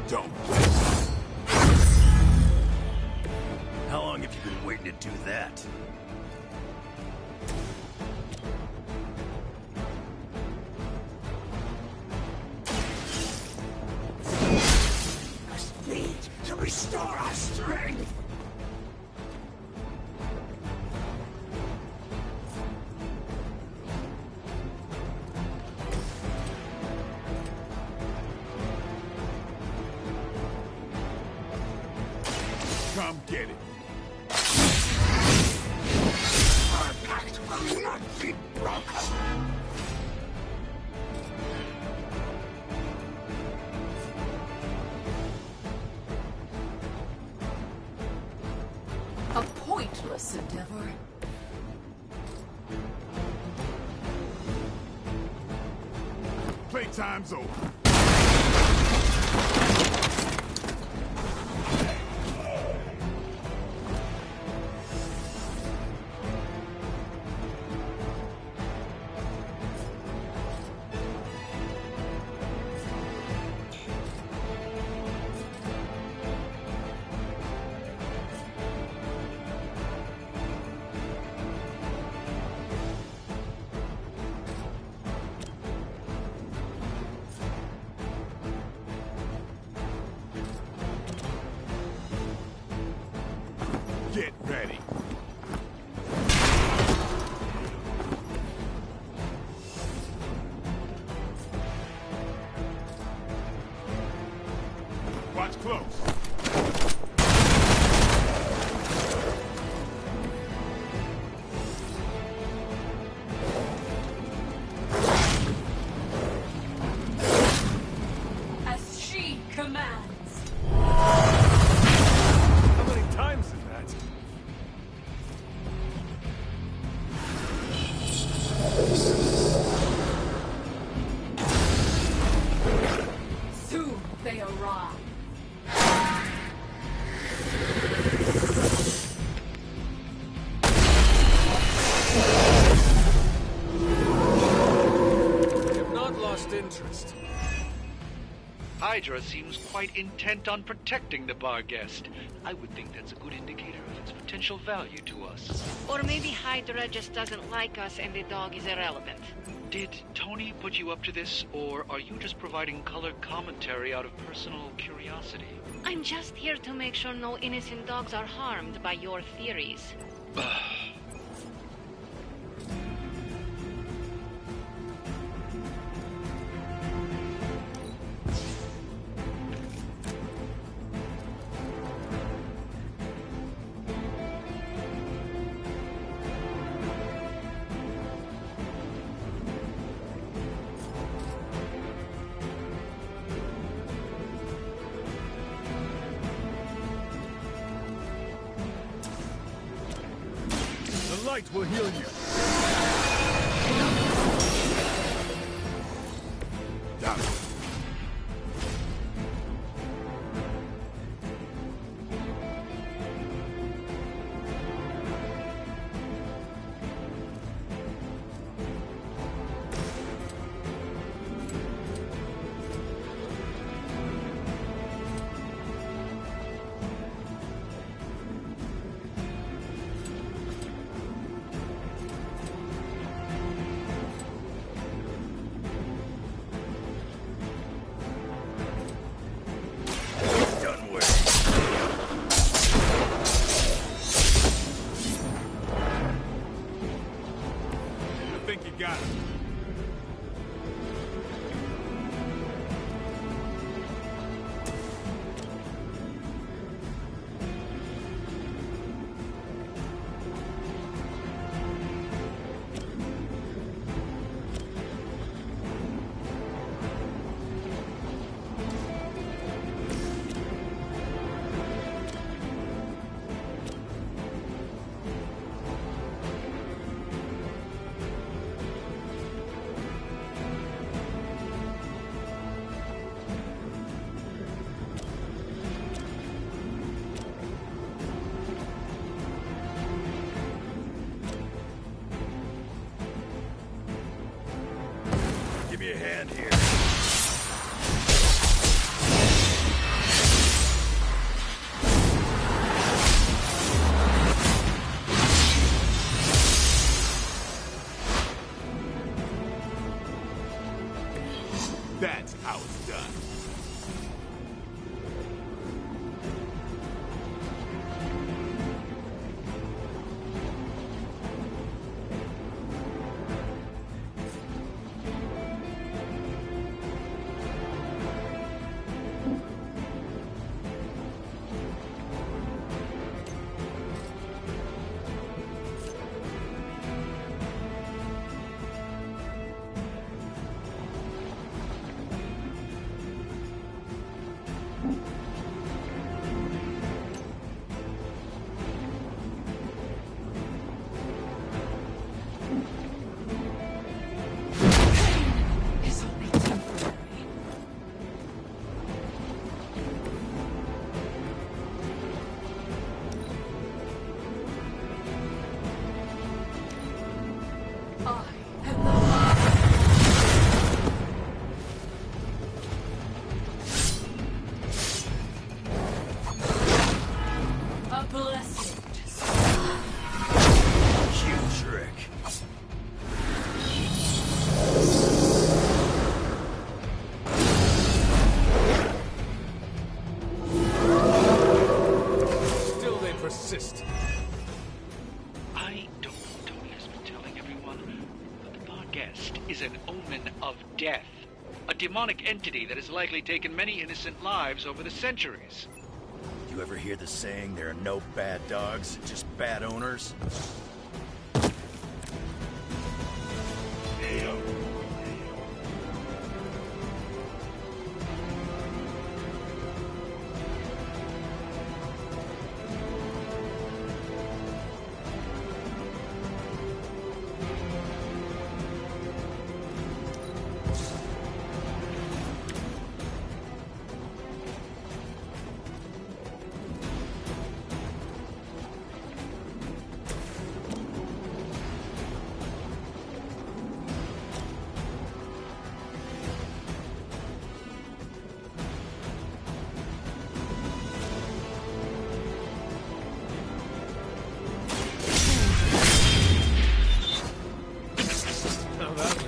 Don't. How long have you been waiting to do that? Must feed to restore our strength. Come get it. Our pact will not be broken. A pointless endeavor. Playtime's over. Get ready. Watch close. As she commands. How many times is that? Soon they arrive. I have not lost interest. Hydra seems quite intent on protecting the bar guest. I would think that's a good indicator of its potential value to us. Or maybe Hydra just doesn't like us and the dog is irrelevant. Did Tony put you up to this, or are you just providing color commentary out of personal curiosity? I'm just here to make sure no innocent dogs are harmed by your theories. The light will heal you. Down. Got it. Give me a hand here. That's how it's done. I don't know Tony has been telling everyone, but the Barghest is an omen of death. A demonic entity that has likely taken many innocent lives over the centuries. You ever hear the saying, there are no bad dogs, just bad owners?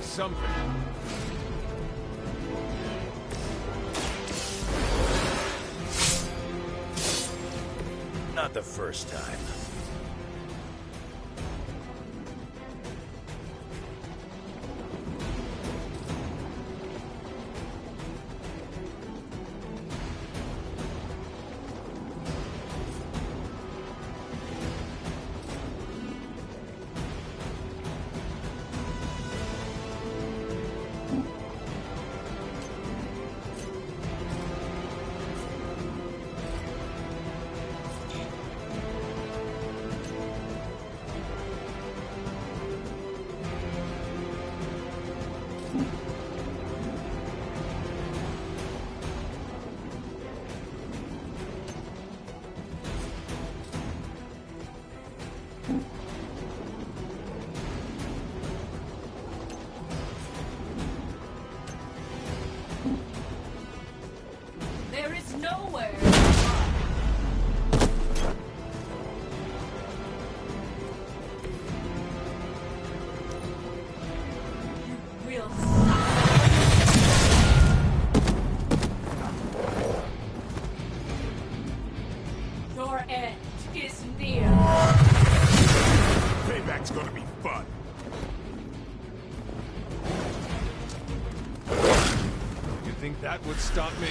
Something. the first time. There is nowhere. You will suffer. Your end is near. Payback's gonna be fun. You think that would stop me?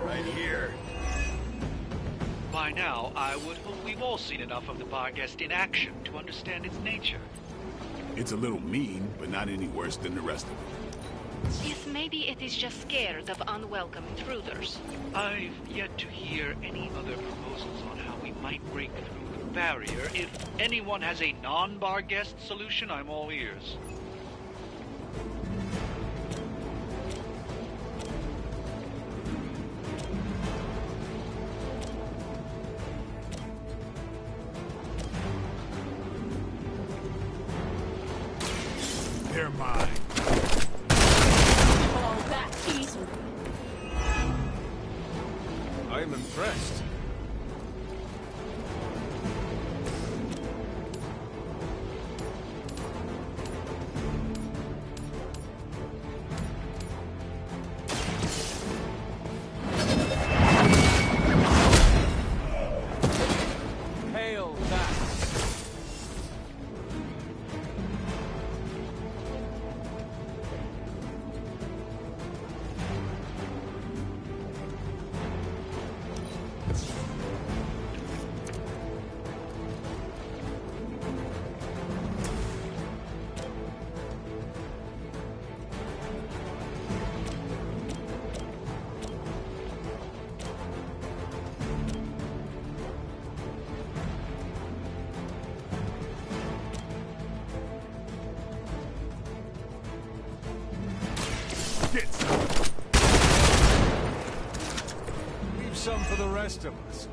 Right here. By now, I would hope we've all seen enough of the Barghest in action to understand its nature. It's a little mean, but not any worse than the rest of it. Yes, maybe it is just scared of unwelcome intruders. I've yet to hear any other proposals on how we might break through the barrier. If anyone has a non-Barghest solution, I'm all ears. They're mine. All that easily. I am impressed. Hail that! Get some. Leave some for the rest of us.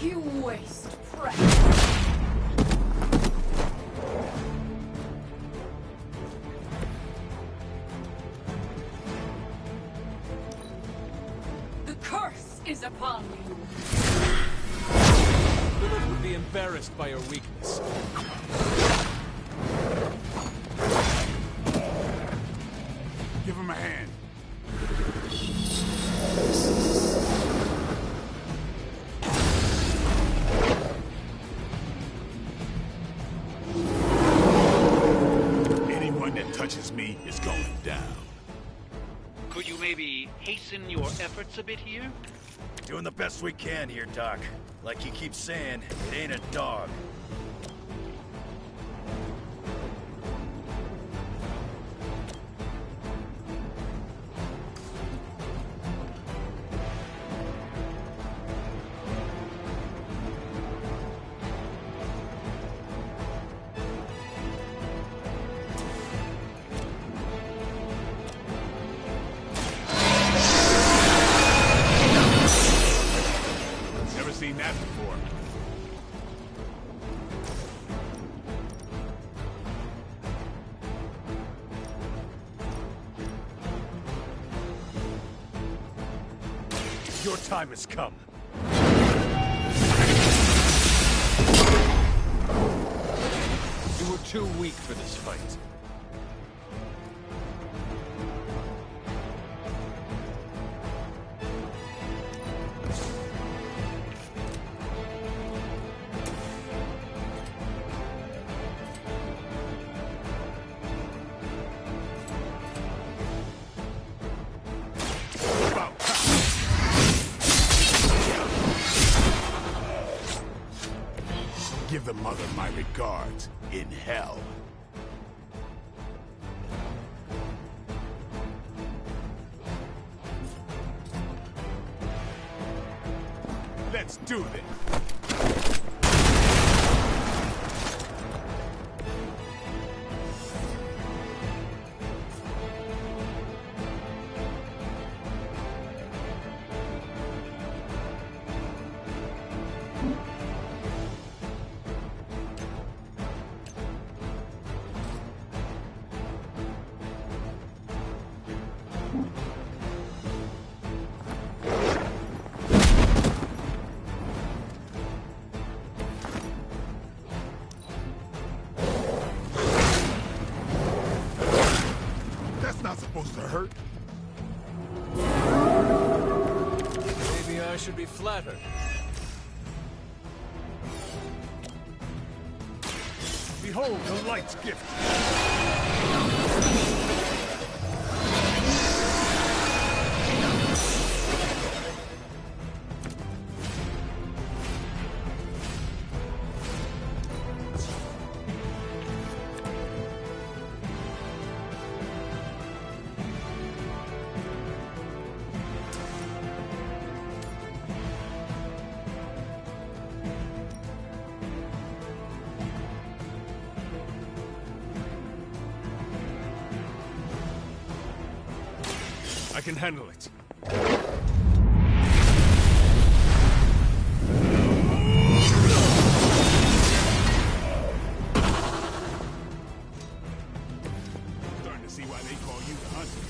You waste precious. The curse is upon you. Lilith would be embarrassed by your weakness. Give him a hand. Anyone that touches me is going down. Could you maybe hasten your efforts a bit here? Doing the best we can here, Doc. Like you keep saying, it ain't a dog. Your time has come. You were too weak for this fight. Give the mother my regards in hell. Let's do this. Not supposed to hurt. Maybe I should be flattered. Behold the light's gift. I can handle it. Starting to see why they call you the hunter.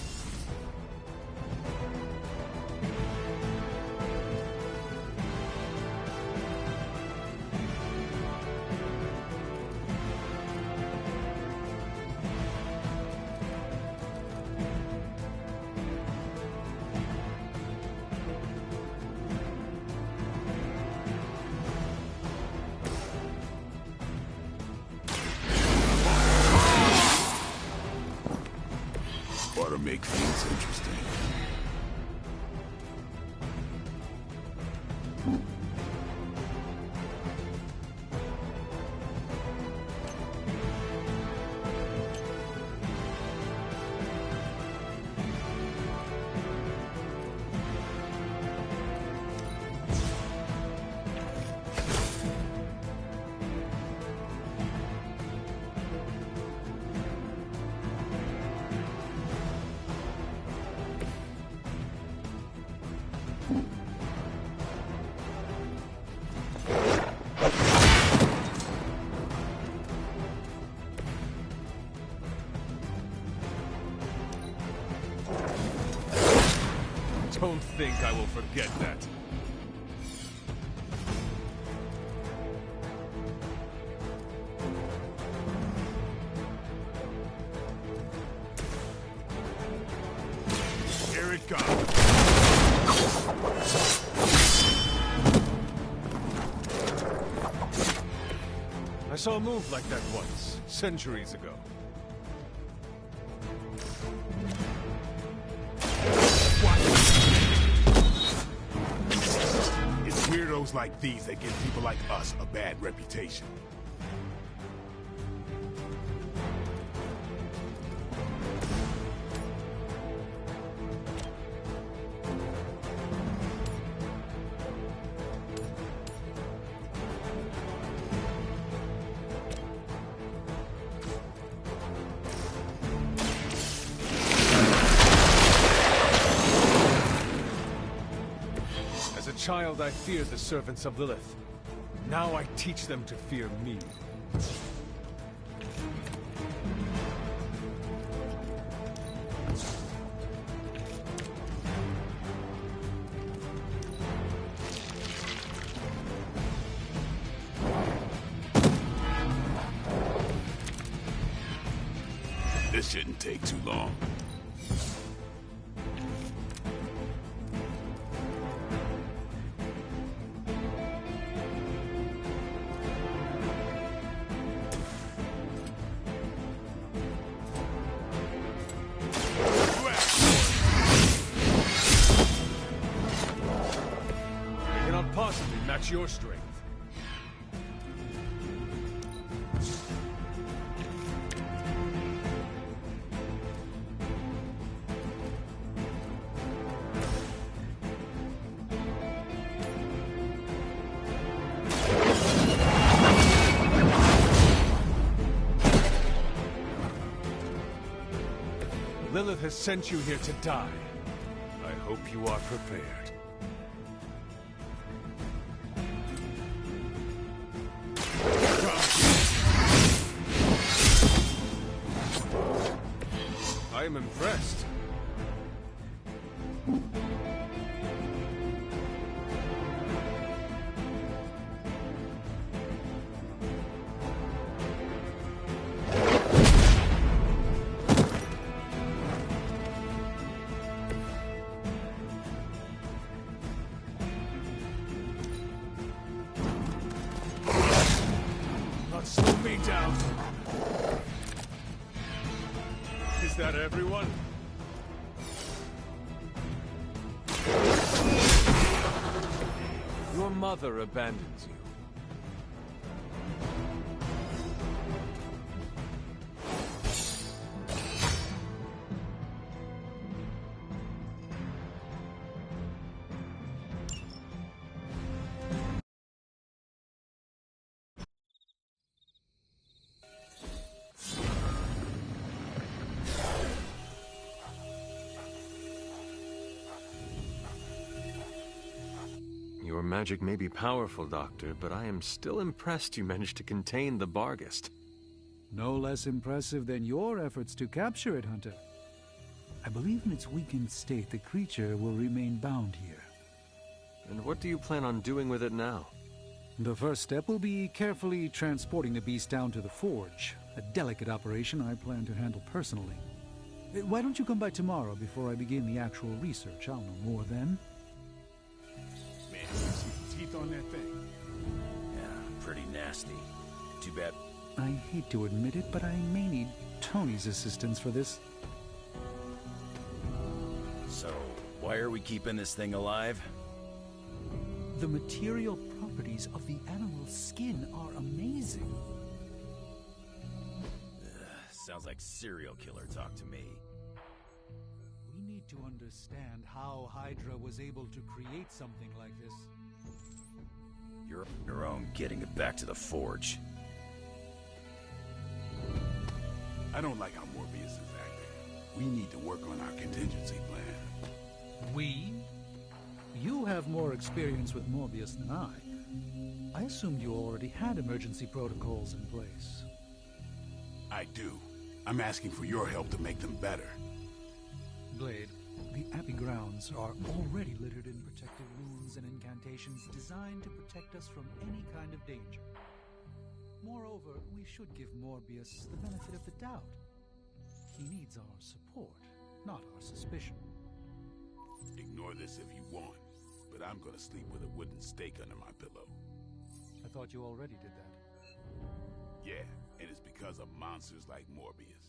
Ought to make things interesting. Don't think I will forget that. Here it comes. I saw a move like that once, centuries ago. It's weirdos like these that give people like us a bad reputation. Child, I feared the servants of Lilith. Now I teach them to fear me. This shouldn't take too long. They cannot possibly match your strength. Lilith has sent you here to die. I hope you are prepared. I am impressed. Not slow me down. Is that everyone? Your mother abandons you. Your magic may be powerful, Doctor, but I am still impressed you managed to contain the Barghest. No less impressive than your efforts to capture it, Hunter. I believe in its weakened state, the creature will remain bound here. And what do you plan on doing with it now? The first step will be carefully transporting the beast down to the forge. A delicate operation I plan to handle personally. Why don't you come by tomorrow before I begin the actual research? I'll know more then. Man, you see the teeth on that thing. Yeah, pretty nasty. Too bad. I hate to admit it, but I may need Tony's assistance for this. So, why are we keeping this thing alive? The material properties of the animal's skin are amazing. Sounds like serial killer talk to me. We need to understand how Hydra was able to create something like this. You're on your own getting it back to the forge. I don't like how Morbius is acting. We need to work on our contingency plan. We? You have more experience with Morbius than I. I assumed you already had emergency protocols in place. I do. I'm asking for your help to make them better. Blade, the Abbey grounds are already littered in protective runes and incantations designed to protect us from any kind of danger. Moreover, we should give Morbius the benefit of the doubt. He needs our support, not our suspicion. Ignore this if you want, but I'm gonna sleep with a wooden stake under my pillow. I thought you already did that. Yeah, and it's because of monsters like Morbius.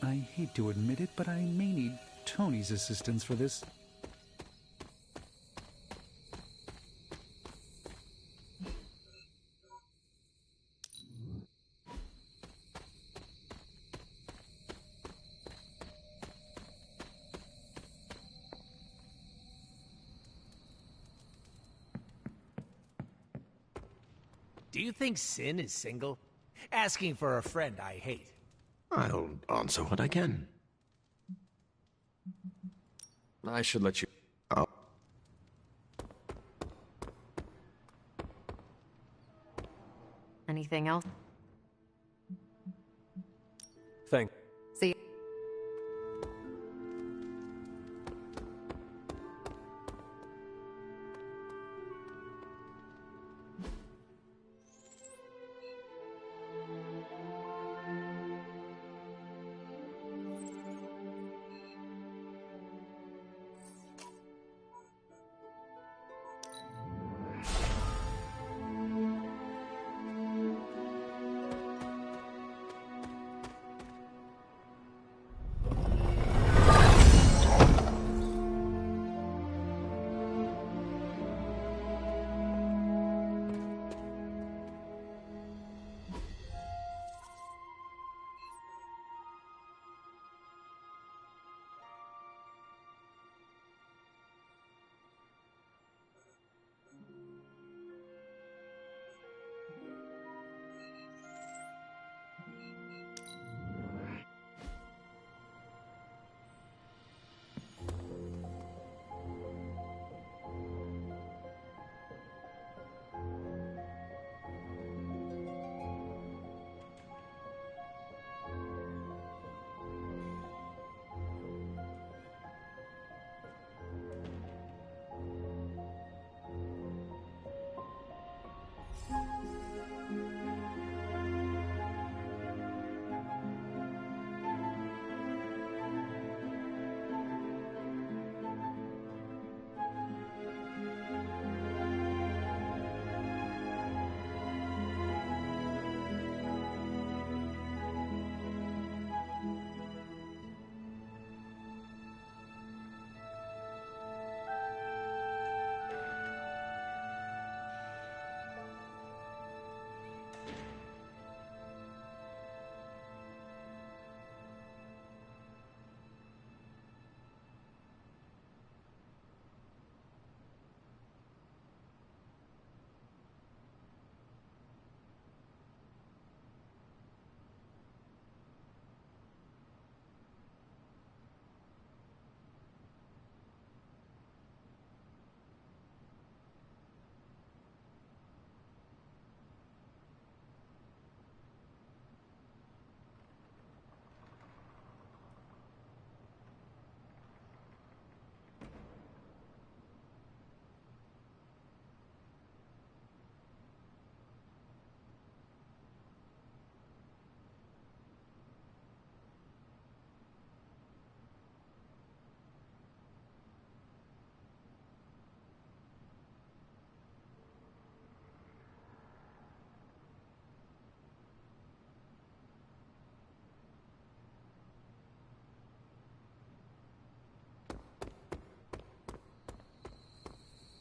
I hate to admit it, but I may need Tony's assistance for this. Do you think Sin is single? Asking for a friend I hate. I'll answer what I can. I should let you... Oh. Anything else? Thank. See.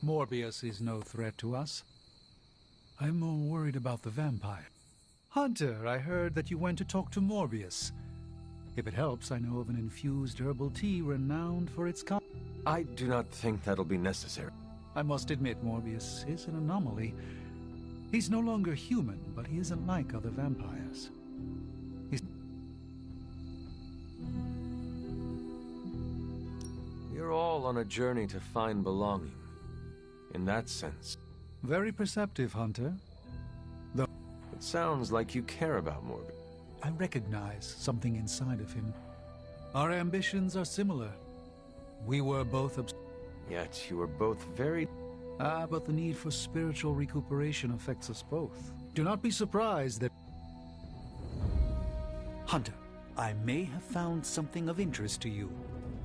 Morbius is no threat to us. I'm more worried about the vampire. Hunter, I heard that you went to talk to Morbius. If it helps, I know of an infused herbal tea renowned for its I do not think that'll be necessary. I must admit, Morbius is an anomaly. He's no longer human, but he isn't like other vampires. We're all on a journey to find belonging. In that sense. Very perceptive, Hunter. Though it sounds like you care about Morbius. I recognize something inside of him. Our ambitions are similar. We were both Yet you were both very... but the need for spiritual recuperation affects us both. Do not be surprised that... Hunter, I may have found something of interest to you.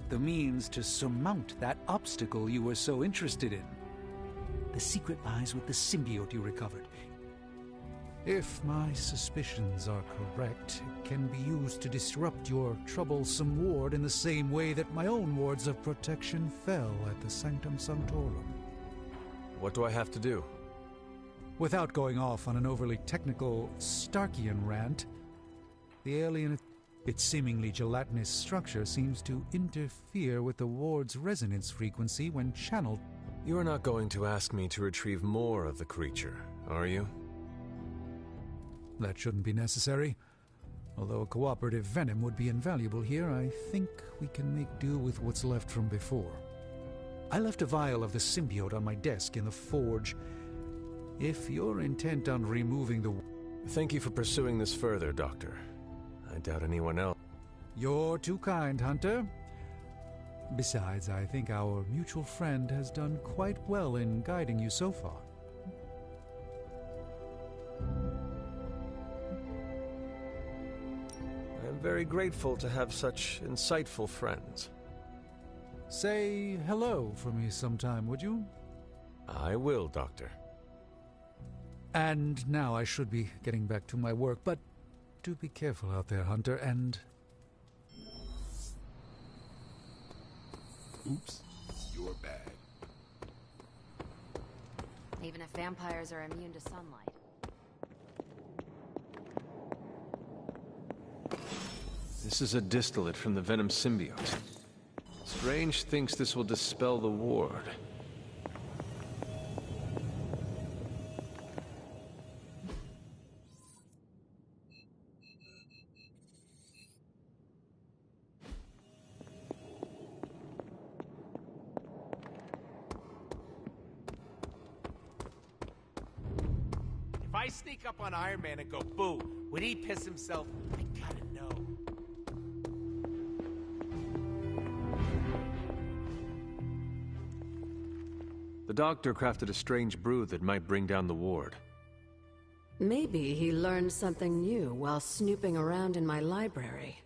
The means to surmount that obstacle you were so interested in. The secret lies with the symbiote you recovered. If my suspicions are correct, it can be used to disrupt your troublesome ward in the same way that my own wards of protection fell at the Sanctum Sanctorum. What do I have to do? Without going off on an overly technical Starkian rant, the alien, its seemingly gelatinous structure seems to interfere with the ward's resonance frequency when channeled. You're not going to ask me to retrieve more of the creature, are you? That shouldn't be necessary. Although a cooperative venom would be invaluable here, I think we can make do with what's left from before. I left a vial of the symbiote on my desk in the forge. If you're intent on removing the... Thank you for pursuing this further, Doctor. I doubt anyone else. You're too kind, Hunter. Besides, I think our mutual friend has done quite well in guiding you so far. I am very grateful to have such insightful friends. Say hello for me sometime, would you? I will, Doctor. And now I should be getting back to my work, but do be careful out there, Hunter, and... Oops, you're bad. Even if vampires are immune to sunlight. This is a distillate from the Venom symbiote. Strange thinks this will dispel the ward. If I sneak up on Iron Man and go boo, would he piss himself? I gotta know. The doctor crafted a strange brew that might bring down the ward. Maybe he learned something new while snooping around in my library.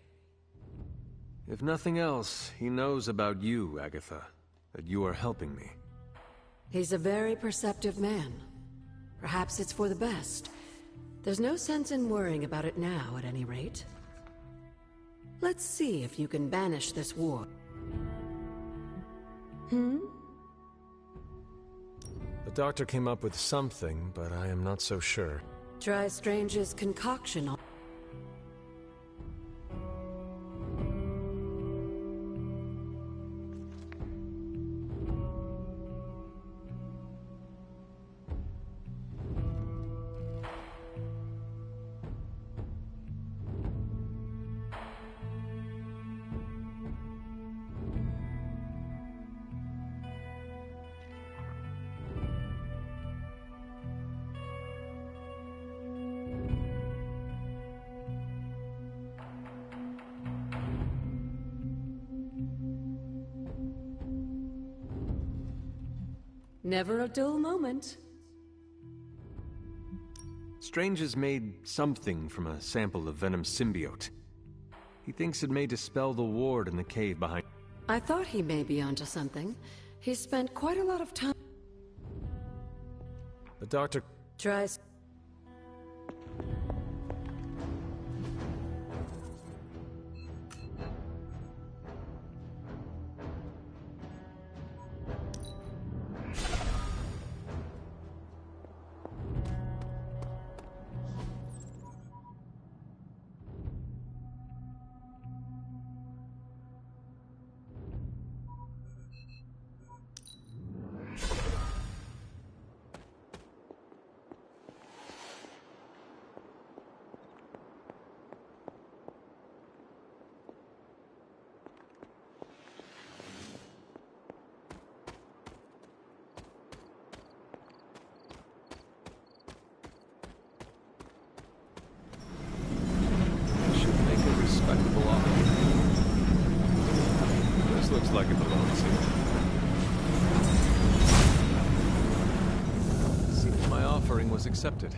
If nothing else, he knows about you, Agatha. That you are helping me. He's a very perceptive man. Perhaps it's for the best. There's no sense in worrying about it now, at any rate. Let's see if you can banish this war. The doctor came up with something, but I am not so sure. Try Strange's concoction. Never a dull moment. Strange has made something from a sample of Venom's symbiote. He thinks it may dispel the ward in the cave behind... I thought he may be onto something. He spent quite a lot of time... The doctor... Try... Looks like it belongs here. Seems my offering was accepted.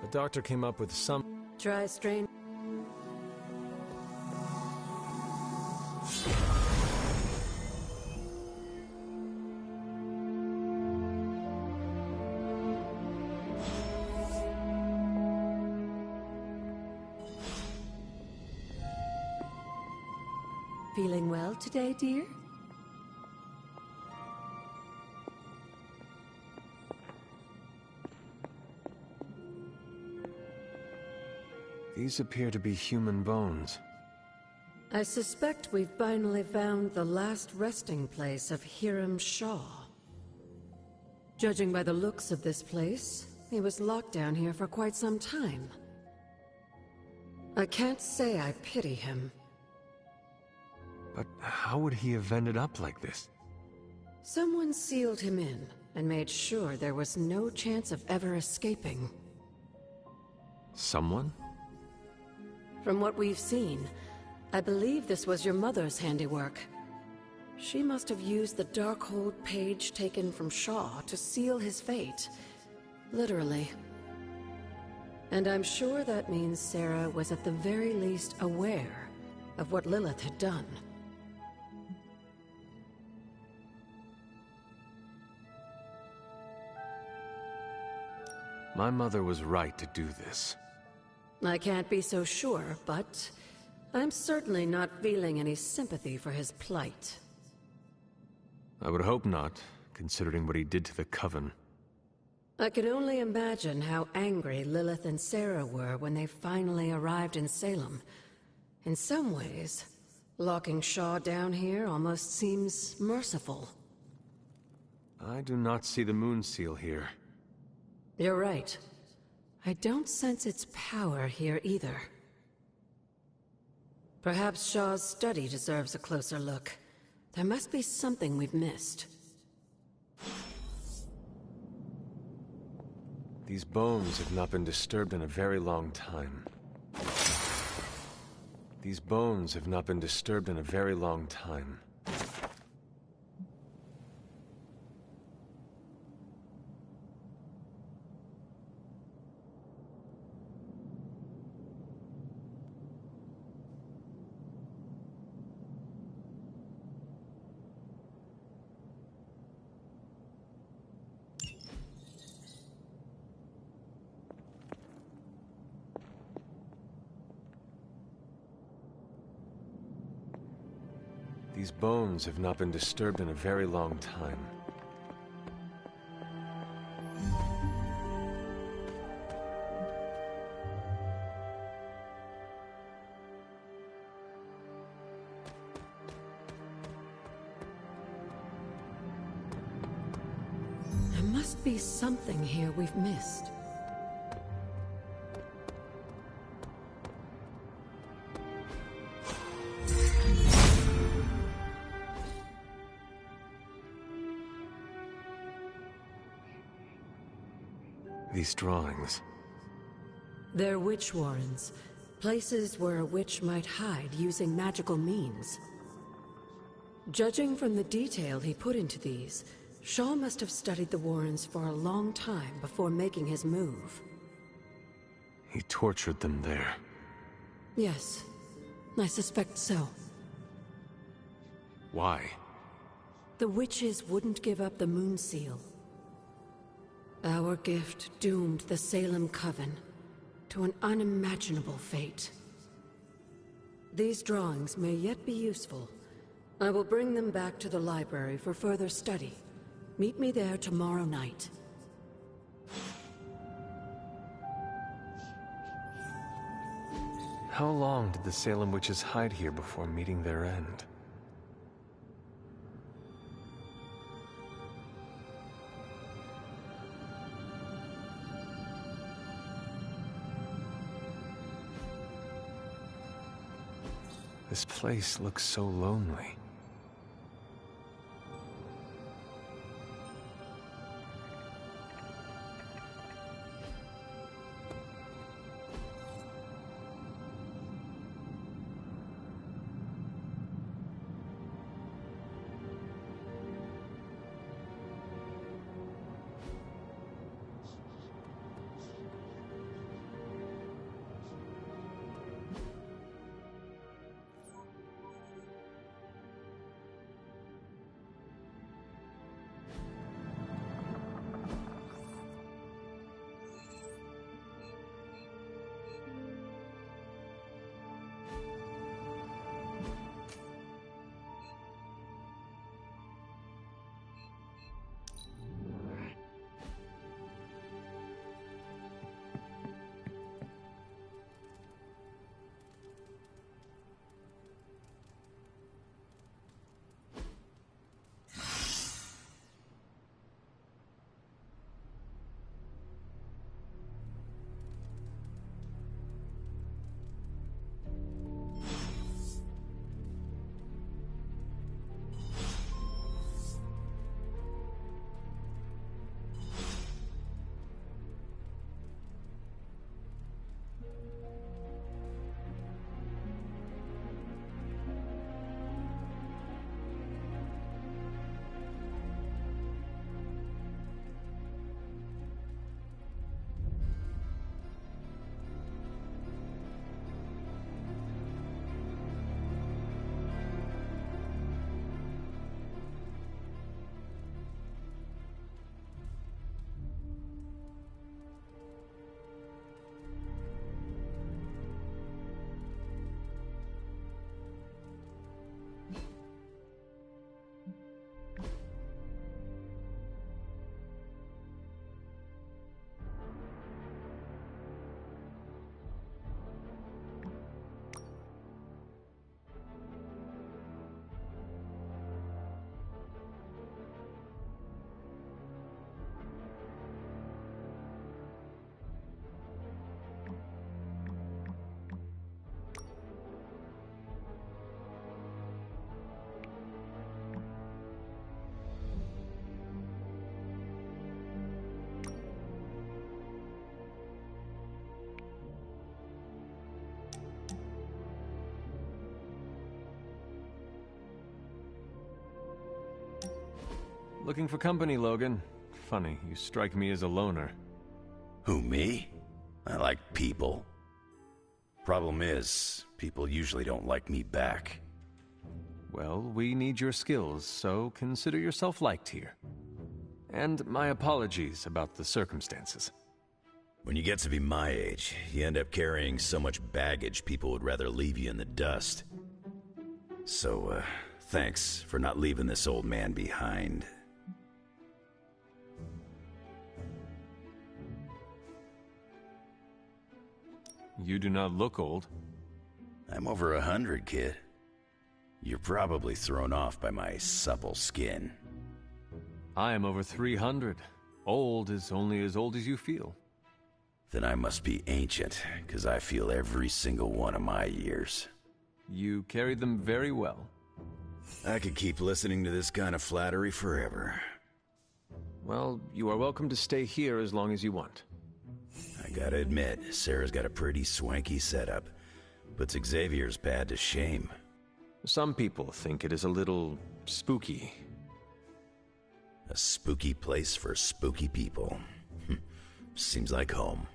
The doctor came up with some... Try Strange... Feeling well today, dear? These appear to be human bones. I suspect we've finally found the last resting place of Hiram Shaw. Judging by the looks of this place, he was locked down here for quite some time. I can't say I pity him. But how would he have ended up like this? Someone sealed him in and made sure there was no chance of ever escaping. Someone? From what we've seen, I believe this was your mother's handiwork. She must have used the Darkhold page taken from Shaw to seal his fate. Literally. And I'm sure that means Sarah was at the very least aware of what Lilith had done. My mother was right to do this. I can't be so sure, but I'm certainly not feeling any sympathy for his plight. I would hope not, considering what he did to the Coven. I can only imagine how angry Lilith and Sarah were when they finally arrived in Salem. In some ways, locking Shaw down here almost seems merciful. I do not see the moon seal here. You're right. I don't sense its power here either. Perhaps Shaw's study deserves a closer look. There must be something we've missed. These bones have not been disturbed in a very long time. These bones have not been disturbed in a very long time. These bones have not been disturbed in a very long time. There must be something here we've missed. These drawings. They're witch warrens, places where a witch might hide using magical means. Judging from the detail he put into these, Shaw must have studied the warrens for a long time before making his move. He tortured them there. Yes, I suspect so. Why? The witches wouldn't give up the moon seal. Our gift doomed the Salem Coven to an unimaginable fate. These drawings may yet be useful. I will bring them back to the library for further study. Meet me there tomorrow night. How long did the Salem witches hide here before meeting their end? This place looks so lonely. Looking for company, Logan. Funny, you strike me as a loner. Who, me? I like people. Problem is, people usually don't like me back. Well, we need your skills, so consider yourself liked here. And my apologies about the circumstances. When you get to be my age, you end up carrying so much baggage people would rather leave you in the dust. So, thanks for not leaving this old man behind. You do not look old. I'm over 100, kid. You're probably thrown off by my supple skin. I am over 300. Old is only as old as you feel. Then I must be ancient, because I feel every single one of my years. You carried them very well. I could keep listening to this kind of flattery forever. Well, you are welcome to stay here as long as you want. I gotta admit, Sarah's got a pretty swanky setup. Puts Xavier's bad to shame. Some people think it is a little spooky. A spooky place for spooky people. Seems like home.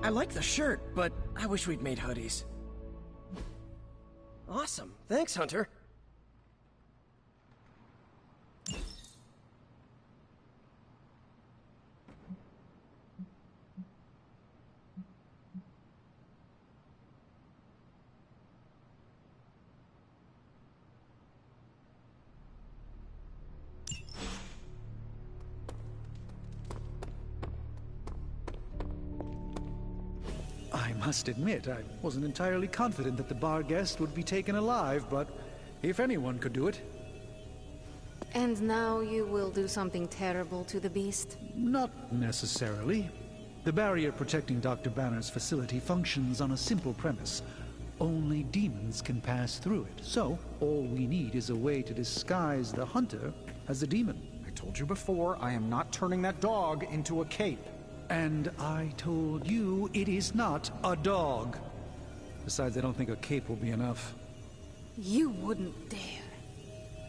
I like the shirt, but I wish we'd made hoodies. Awesome. Thanks, Hunter. I must admit, I wasn't entirely confident that the bar guest would be taken alive, but if anyone could do it... And now you will do something terrible to the beast? Not necessarily. The barrier protecting Dr. Banner's facility functions on a simple premise. Only demons can pass through it, so all we need is a way to disguise the hunter as a demon. I told you before, I am not turning that dog into a cape. And I told you it is not a dog. Besides, I don't think a cape will be enough. You wouldn't dare.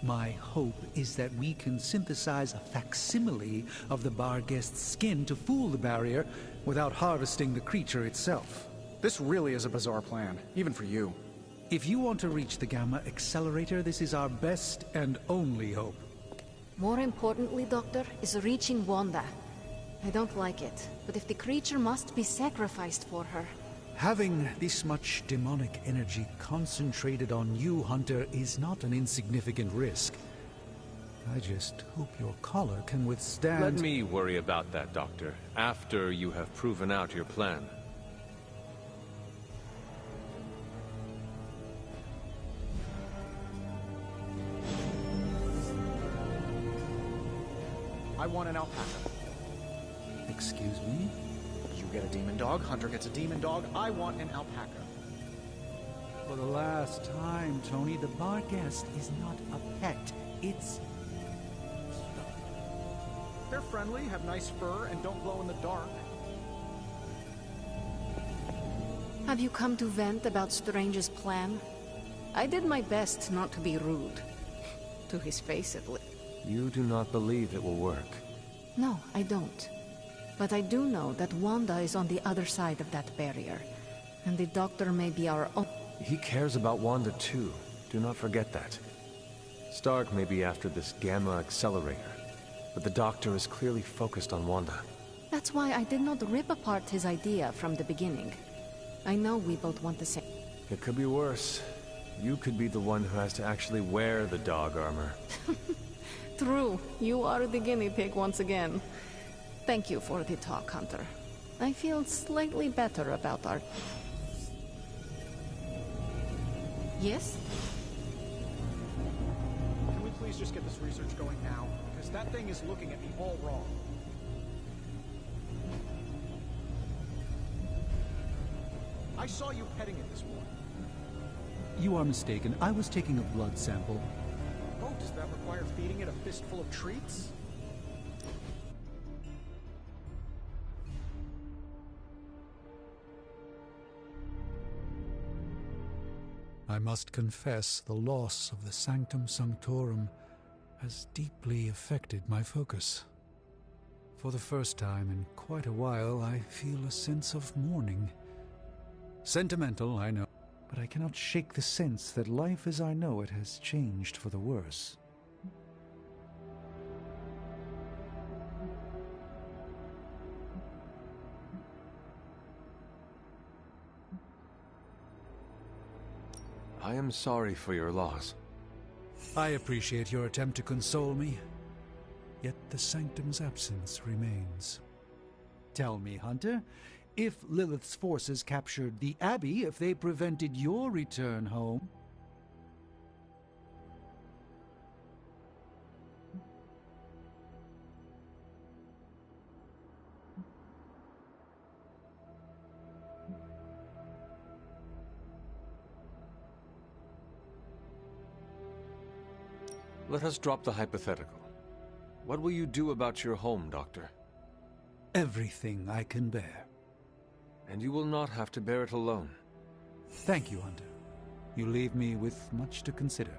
My hope is that we can synthesize a facsimile of the bar guest's skin to fool the barrier without harvesting the creature itself. This really is a bizarre plan, even for you. If you want to reach the Gamma Accelerator, this is our best and only hope. More importantly, Doctor, is reaching Wanda. I don't like it, but if the creature must be sacrificed for her... Having this much demonic energy concentrated on you, Hunter, is not an insignificant risk. I just hope your collar can withstand... Let me worry about that, Doctor, after you have proven out your plan. I want an alpaca. Excuse me? You get a demon dog, Hunter gets a demon dog, I want an alpaca. For the last time, Tony, the bar guest is not a pet. It's... They're friendly, have nice fur, and don't glow in the dark. Have you come to vent about Strange's plan? I did my best not to be rude. To his face, at least. You do not believe it will work. No, I don't. But I do know that Wanda is on the other side of that barrier. And the Doctor may be our own... He cares about Wanda too. Do not forget that. Stark may be after this Gamma Accelerator, but the Doctor is clearly focused on Wanda. That's why I did not rip apart his idea from the beginning. I know we both want the same... It could be worse. You could be the one who has to actually wear the dog armor. True. You are the guinea pig once again. Thank you for the talk, Hunter. I feel slightly better about our... Yes? Can we please just get this research going now? Because that thing is looking at me all wrong. I saw you petting it this morning. You are mistaken. I was taking a blood sample. Oh, does that require feeding it a fistful of treats? I must confess the loss of the Sanctum Sanctorum has deeply affected my focus. For the first time in quite a while, I feel a sense of mourning. Sentimental, I know, but I cannot shake the sense that life as I know it has changed for the worse. I am sorry for your loss. I appreciate your attempt to console me, yet the Sanctum's absence remains. Tell me, Hunter, if Lilith's forces captured the Abbey, if they prevented your return home... Let us drop the hypothetical. What will you do about your home, Doctor? Everything I can bear. And you will not have to bear it alone. Thank you, Hunter. You leave me with much to consider.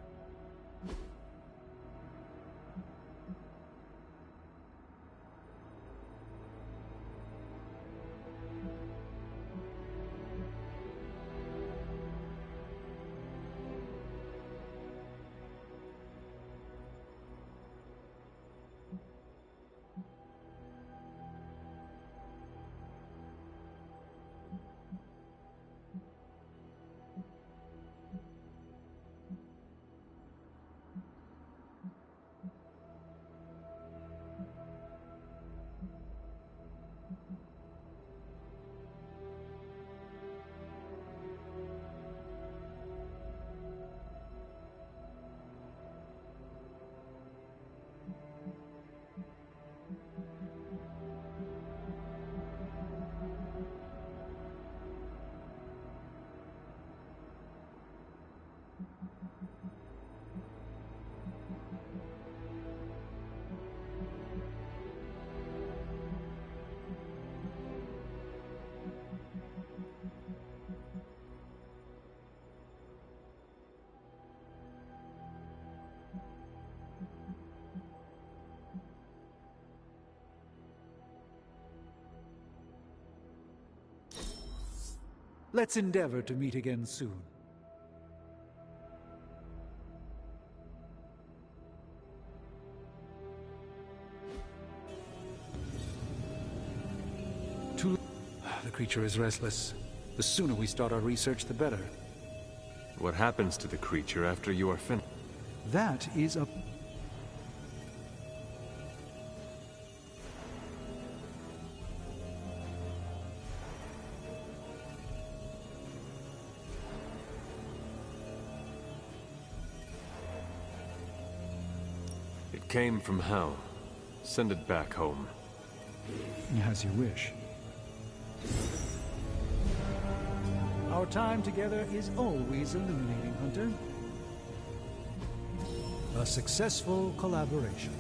Let's endeavor to meet again soon. The creature is restless. The sooner we start our research, the better. What happens to the creature after you are finished? That is a... It came from hell. Send it back home. As you wish. Our time together is always illuminating, Hunter. A successful collaboration.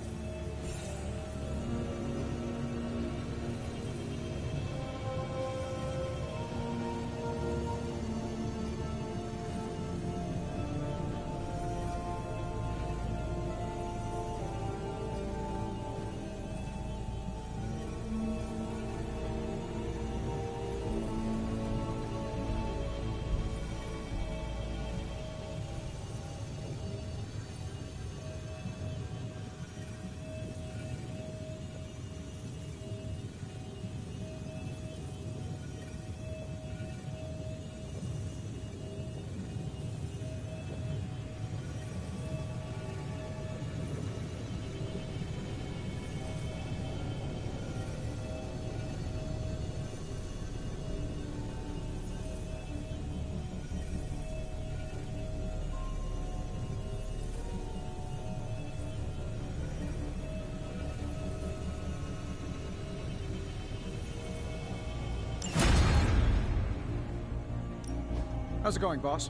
How's it going, boss?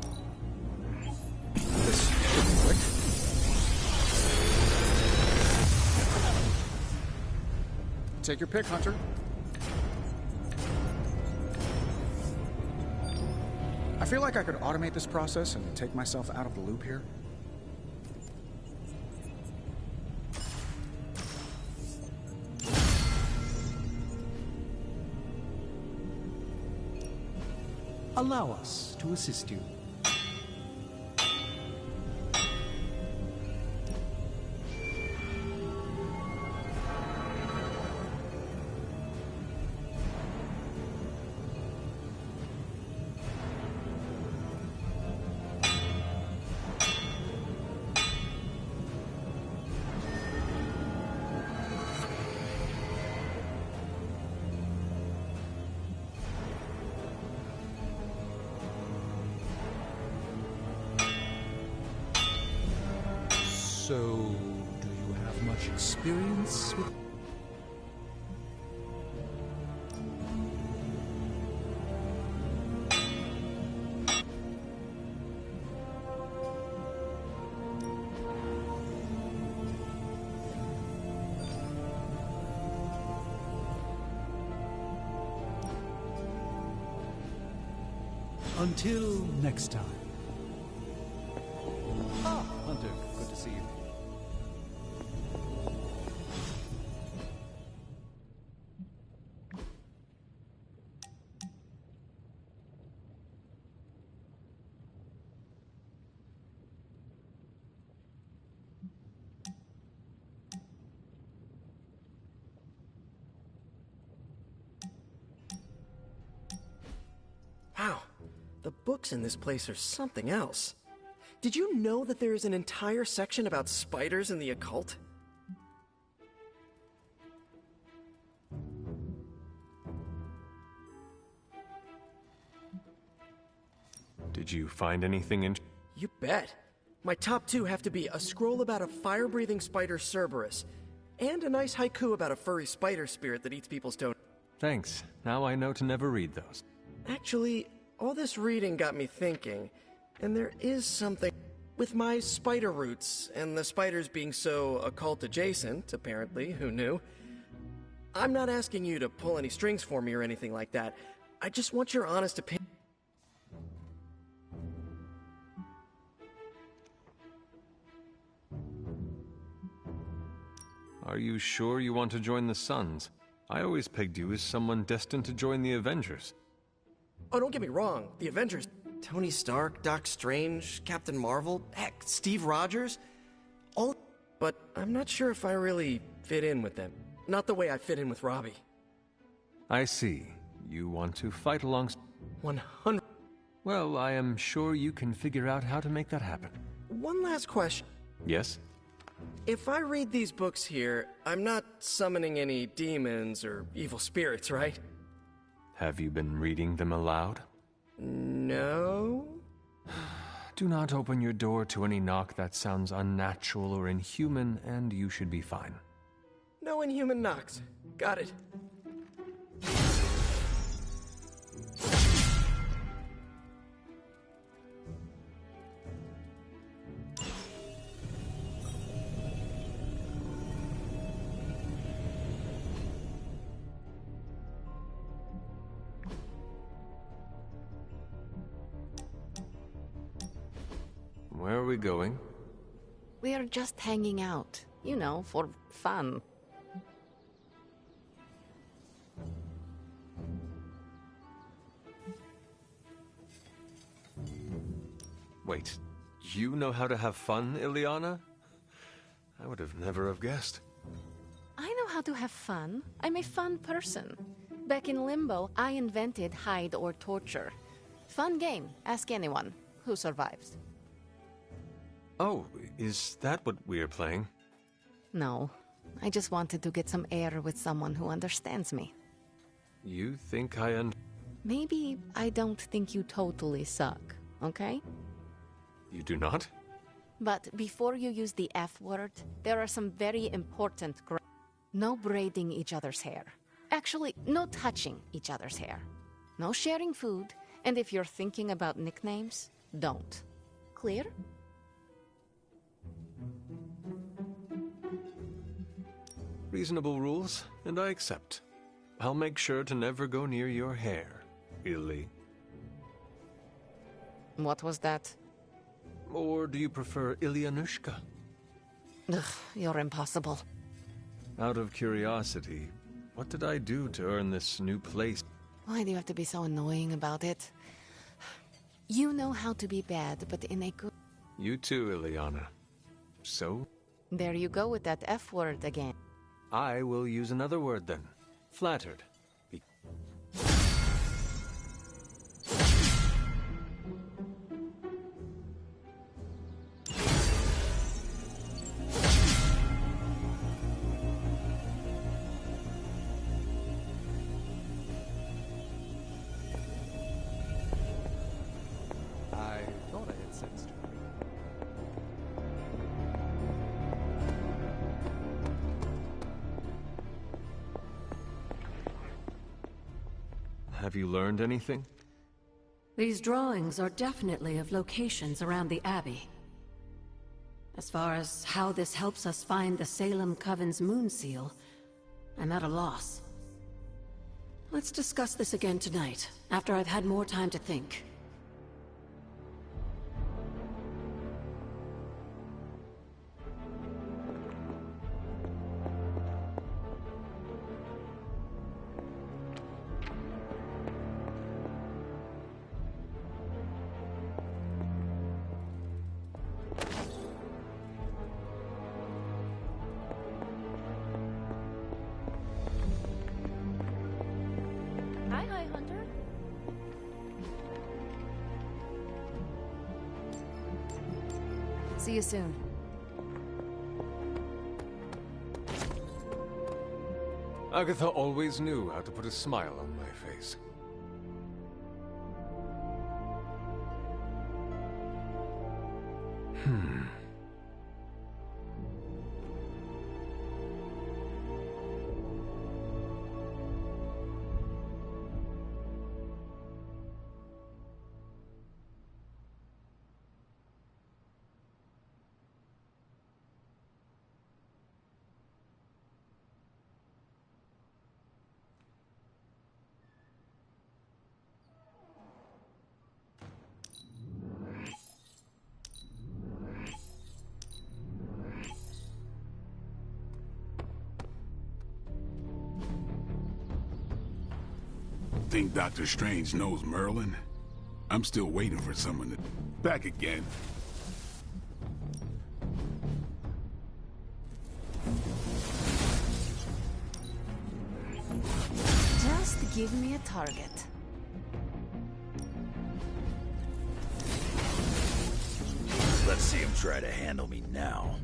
Take your pick, Hunter. I feel like I could automate this process and take myself out of the loop here. Allow us to assist you. So, do you have much experience with... Until next time. Ah, Hunter, good to see you. Wow, the books in this place are something else. Did you know that there is an entire section about spiders and the occult? Did you find anything in... You bet. My top two have to be a scroll about a fire-breathing spider Cerberus, and a nice haiku about a furry spider spirit that eats people's toes. Thanks. Now I know to never read those. Actually, all this reading got me thinking, and there is something... With my spider roots, and the spiders being so occult-adjacent, apparently, who knew? I'm not asking you to pull any strings for me or anything like that. I just want your honest opinion. Are you sure you want to join the Suns? I always pegged you as someone destined to join the Avengers. Oh, don't get me wrong. The Avengers... Tony Stark, Doc Strange, Captain Marvel, heck, Steve Rogers. All... But I'm not sure if I really fit in with them. Not the way I fit in with Robbie. I see. You want to fight alongside... 100... Well, I am sure you can figure out how to make that happen. One last question. Yes? If I read these books here, I'm not summoning any demons or evil spirits, right? Have you been reading them aloud? No? Do not open your door to any knock that sounds unnatural or inhuman, and you should be fine. No inhuman knocks. Got it. Where are we going? We are just hanging out, you know, for fun. Wait, you know how to have fun, Ileana? I would have never have guessed. I know how to have fun. I'm a fun person. Back in Limbo, I invented hide or torture. Fun game. Ask anyone who survives. Oh, is that what we are playing? No. I just wanted to get some air with someone who understands me. You think Maybe I don't think you totally suck, okay? You do not? But before you use the F word, there are some very important no braiding each other's hair. Actually, no touching each other's hair. No sharing food, and if you're thinking about nicknames, don't. Clear? Reasonable rules, and I accept. I'll make sure to never go near your hair, Illy. What was that? Or do you prefer Ilyanushka? Ugh, you're impossible. Out of curiosity, what did I do to earn this new place? Why do you have to be so annoying about it? You know how to be bad, but in a good... You too, Ilyana. So? There you go with that F word again. I will use another word then. Flattered. I thought I had sensed her. Have you learned anything? These drawings are definitely of locations around the Abbey. As far as how this helps us find the Salem Coven's moon seal, I'm at a loss. Let's discuss this again tonight, after I've had more time to think. Hi, Hunter. See you soon. Agatha always knew how to put a smile on my face. Think Dr. Strange knows Merlin? I'm still waiting for someone to... Back again. Just give me a target. Let's see him try to handle me now.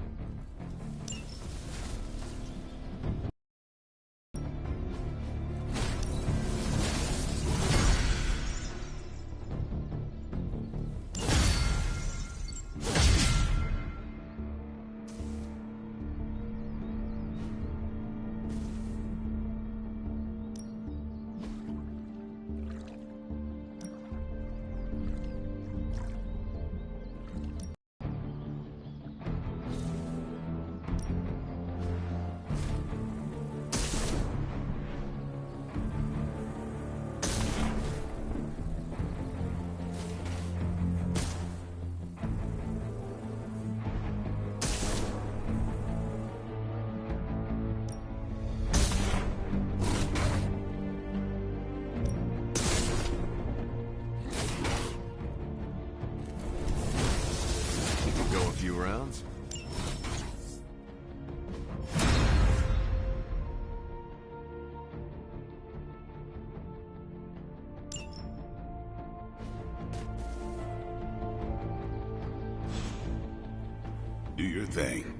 Rounds? Do your thing.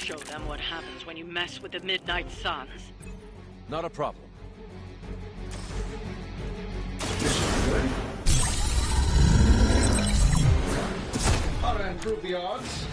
show them what happens when you mess with the Midnight Suns. Not a problem. How to improve the odds?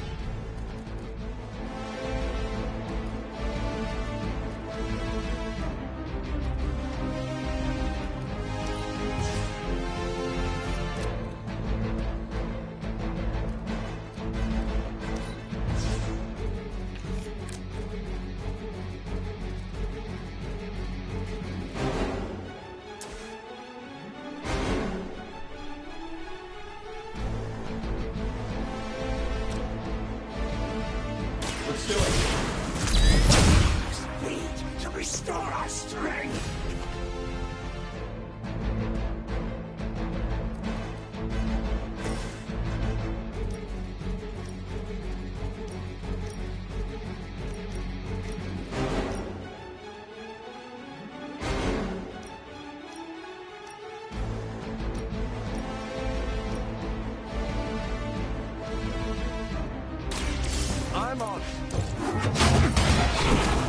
I'm on.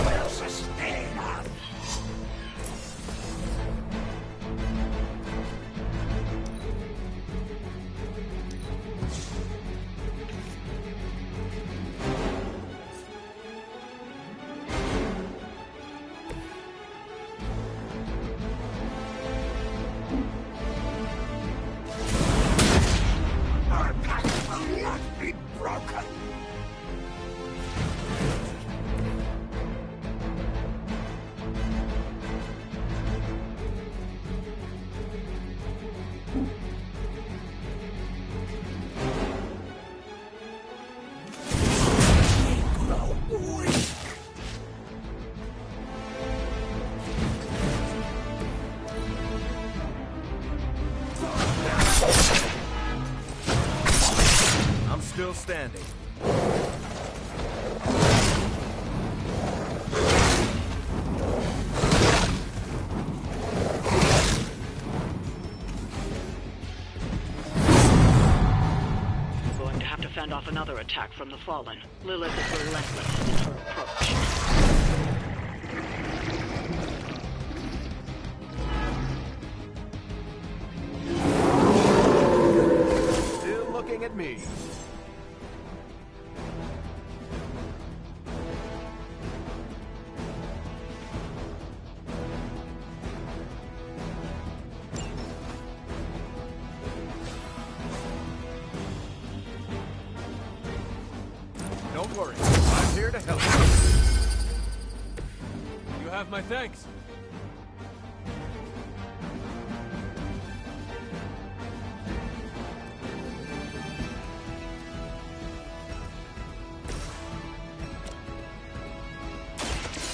Will sustain us. Our pact will not be broken. I'm still standing. You're going to have to fend off another attack from the Fallen. Lilith is relentless in her approach. Still looking at me. Don't worry, I'm here to help. You have my thanks.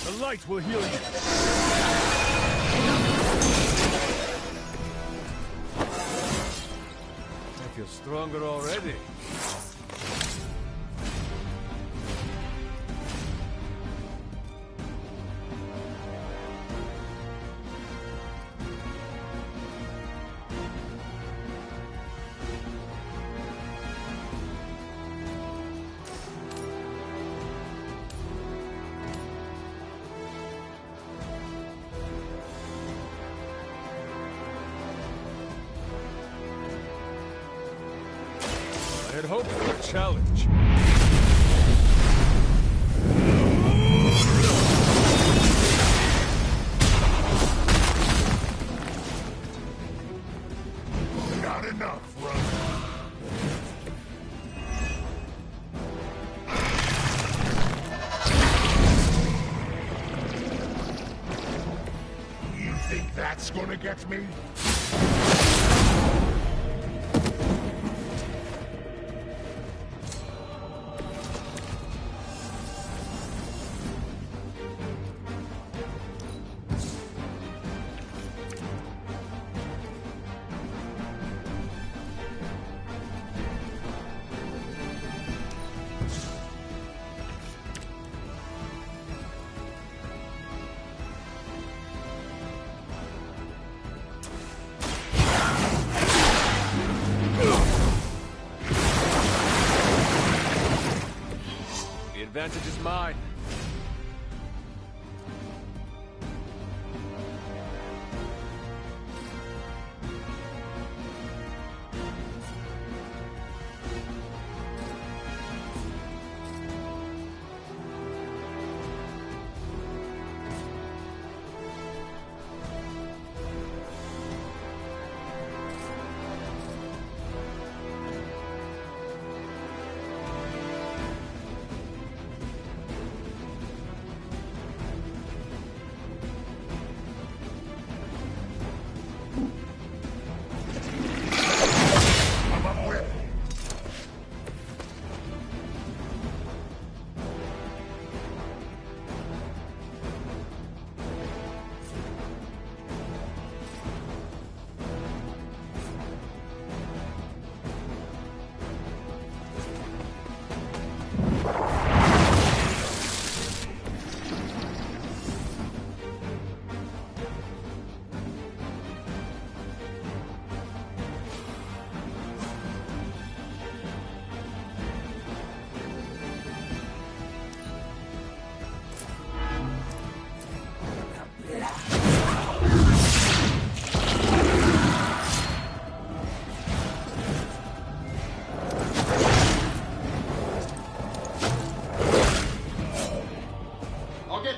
The light will heal you. I feel stronger already. I had hoped for a challenge. Not enough, brother. You think that's gonna get me? advantage is mine.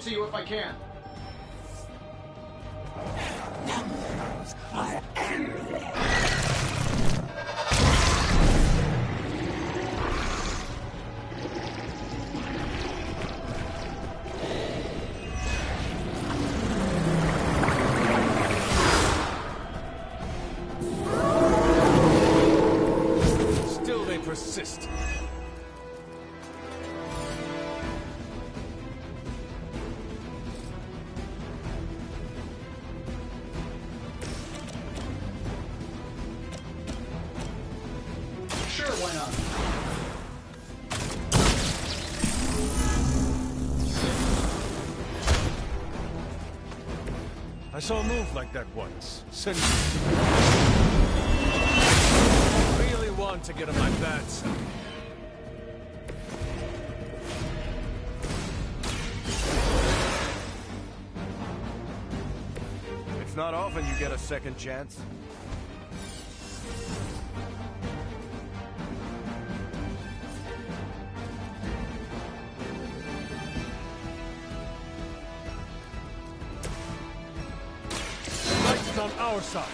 To you if I can. Still they persist. Sure, why not? I saw a move like that once. Send really want to get on my bad side. It's not often you get a second chance. On our side.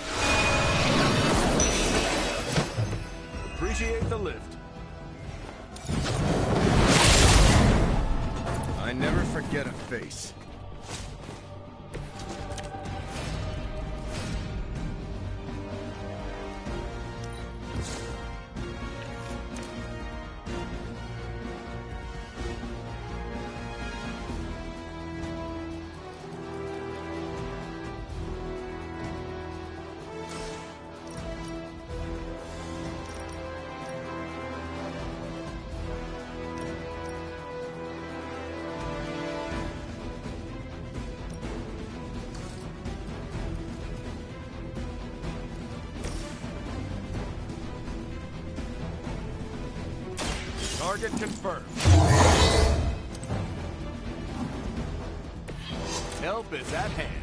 Appreciate the lift. I never forget a face. Target confirmed. Help is at hand.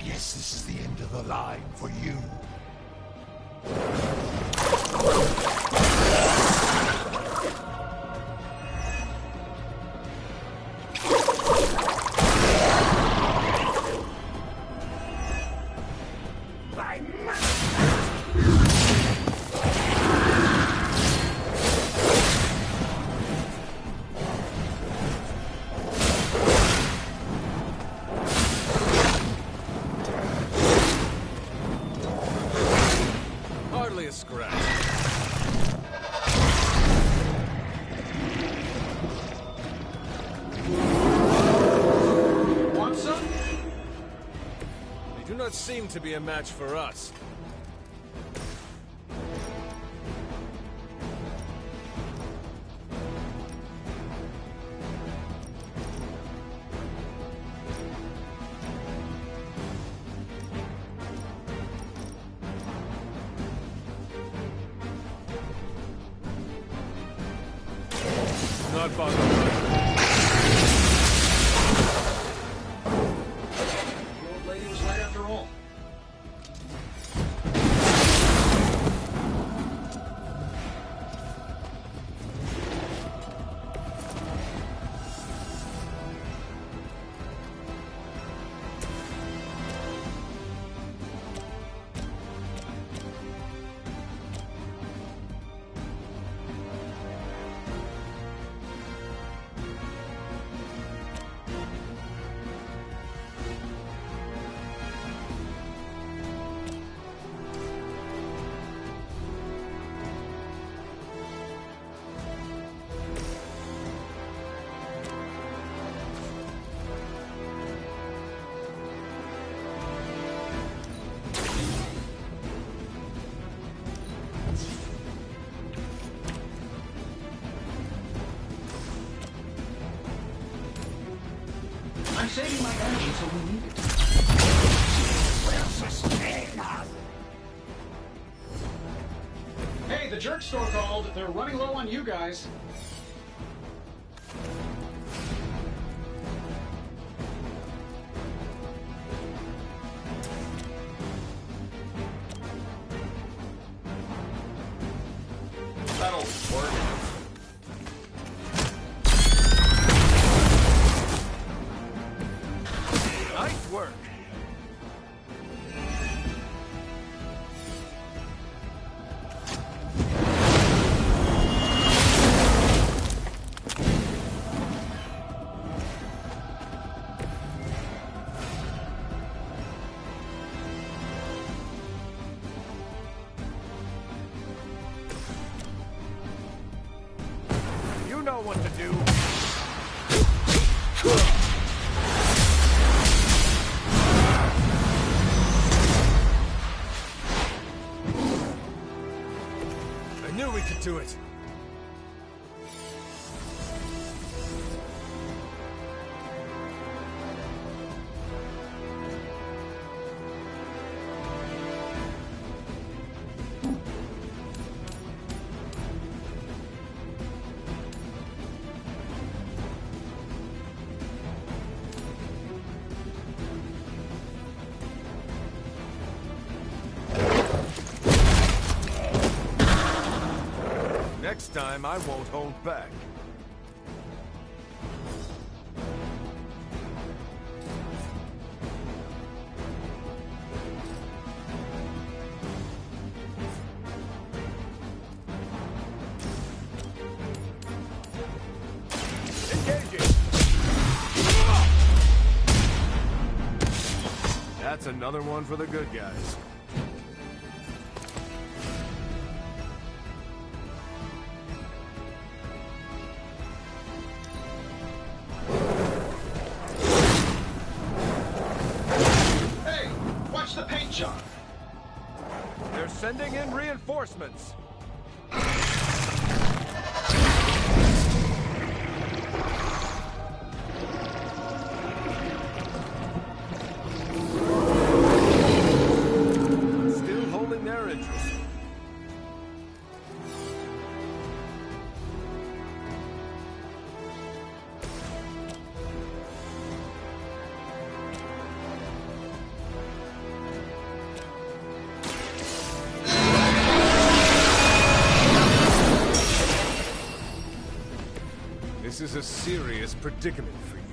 Guess this is the end of the line for you. seem to be a match for us. Not far from The old lady was right after all. I'm saving my energy so we need it. Will sustain us. Hey, the jerk store called. They're running low on you guys. That'll work. Nice work. You know what to do. I knew we could do it. Next time, I won't hold back. Engaging! That's another one for the good guys. Watch the paint job. They're sending in reinforcements. Still holding their interest. This is a serious predicament for you.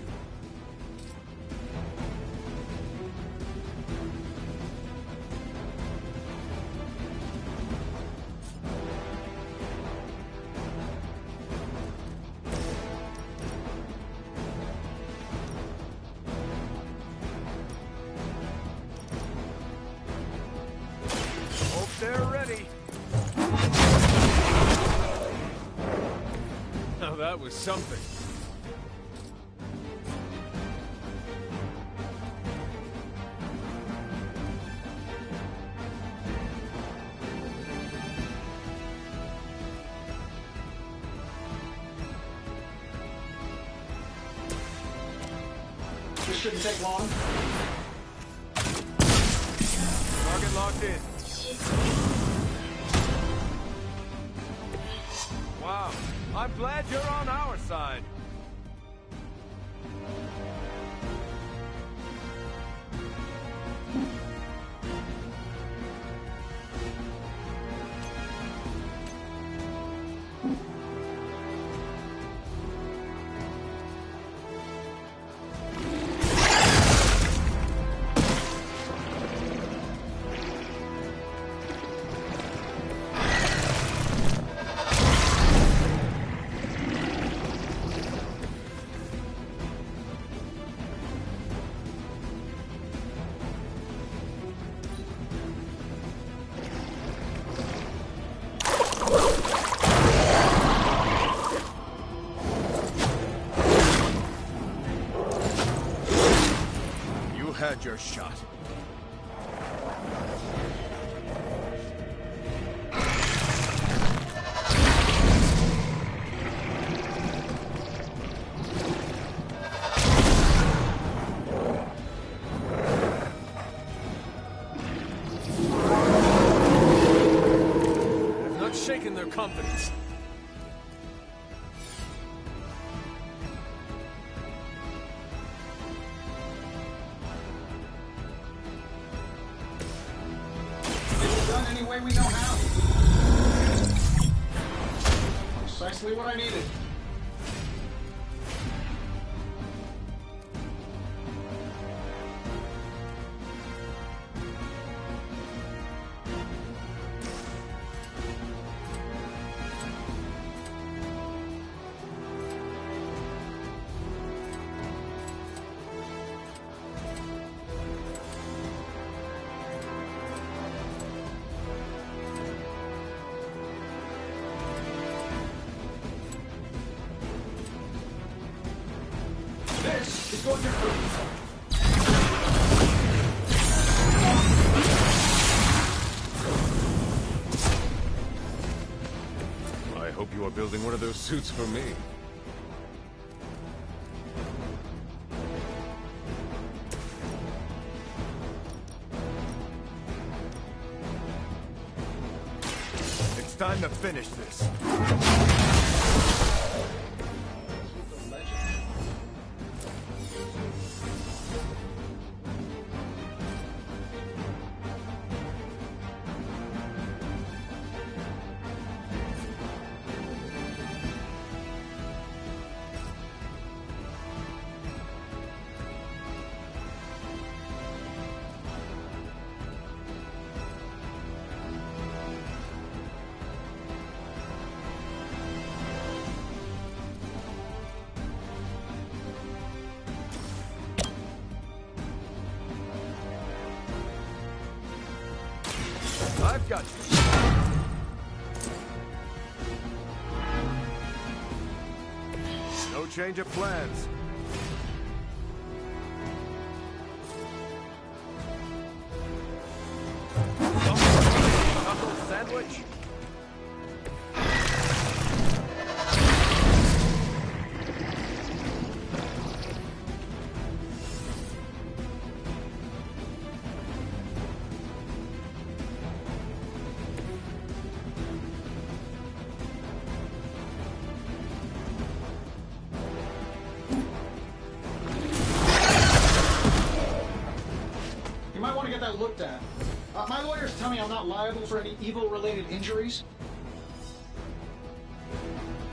Hope they're ready. Now that was something. shouldn't take long. Target locked in. Wow, I'm glad you're on our side. Had your shot. I've not shaken their confidence. Any way we know how. Precisely what I needed. This is going to prove. I hope you are building one of those suits for me. It's time to finish this. I've got you. No change of plans. Knuckle sandwich? Get that looked at. My lawyers tell me I'm not liable for any evil-related injuries.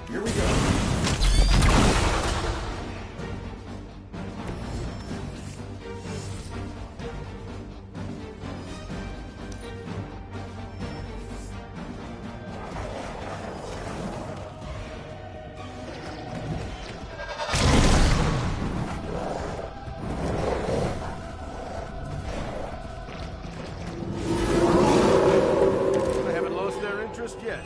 Here we go. Yet.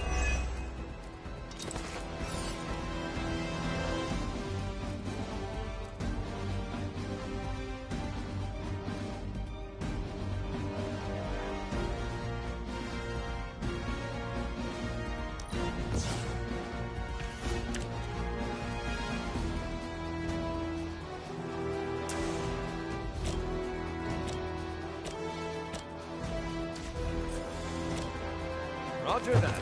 Roger that.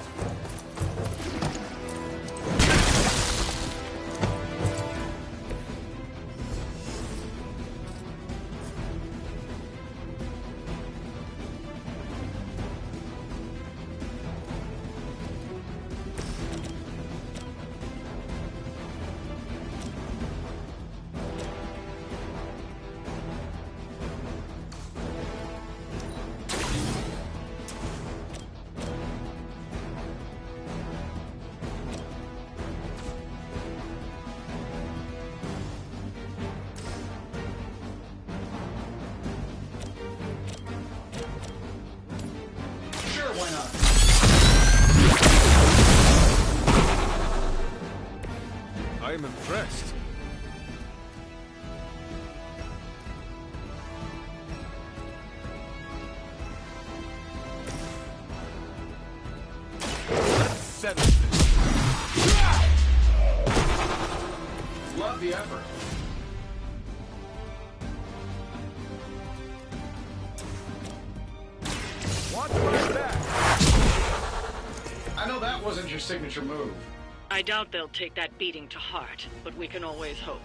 I am impressed. Let's settle this. Love the effort. Watch my back. I know that wasn't your signature move. I doubt they'll take that beating to heart, but we can always hope.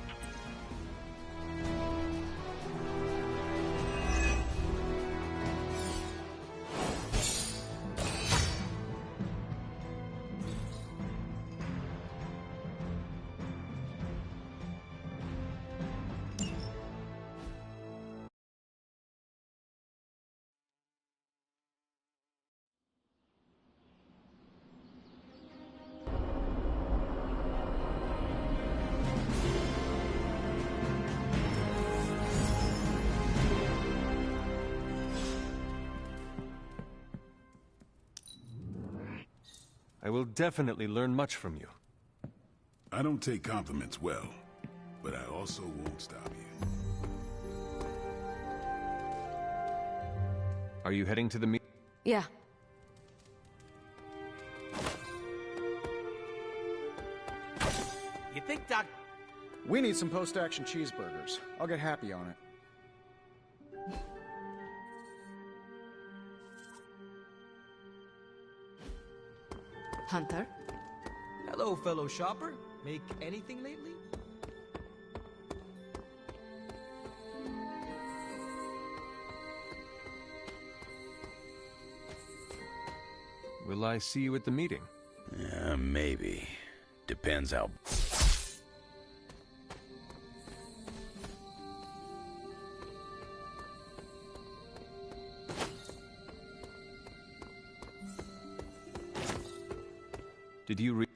I will definitely learn much from you. I don't take compliments well, but I also won't stop you. Are you heading to the meet? Yeah. You think Doc... We need some post-action cheeseburgers. I'll get Happy on it. Hunter? Hello, fellow shopper. Make anything lately? Will I see you at the meeting? Maybe. Depends how... Did you read?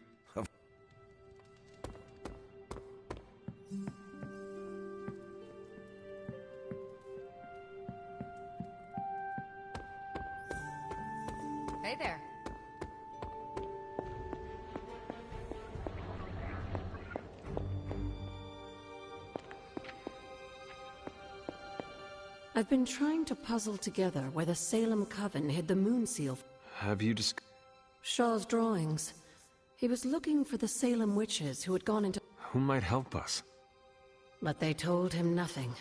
Hey there. I've been trying to puzzle together where the Salem Coven hid the moon seal. Have you just... Shaw's drawings. He was looking for the Salem witches who had gone into... Who might help us? But they told him nothing.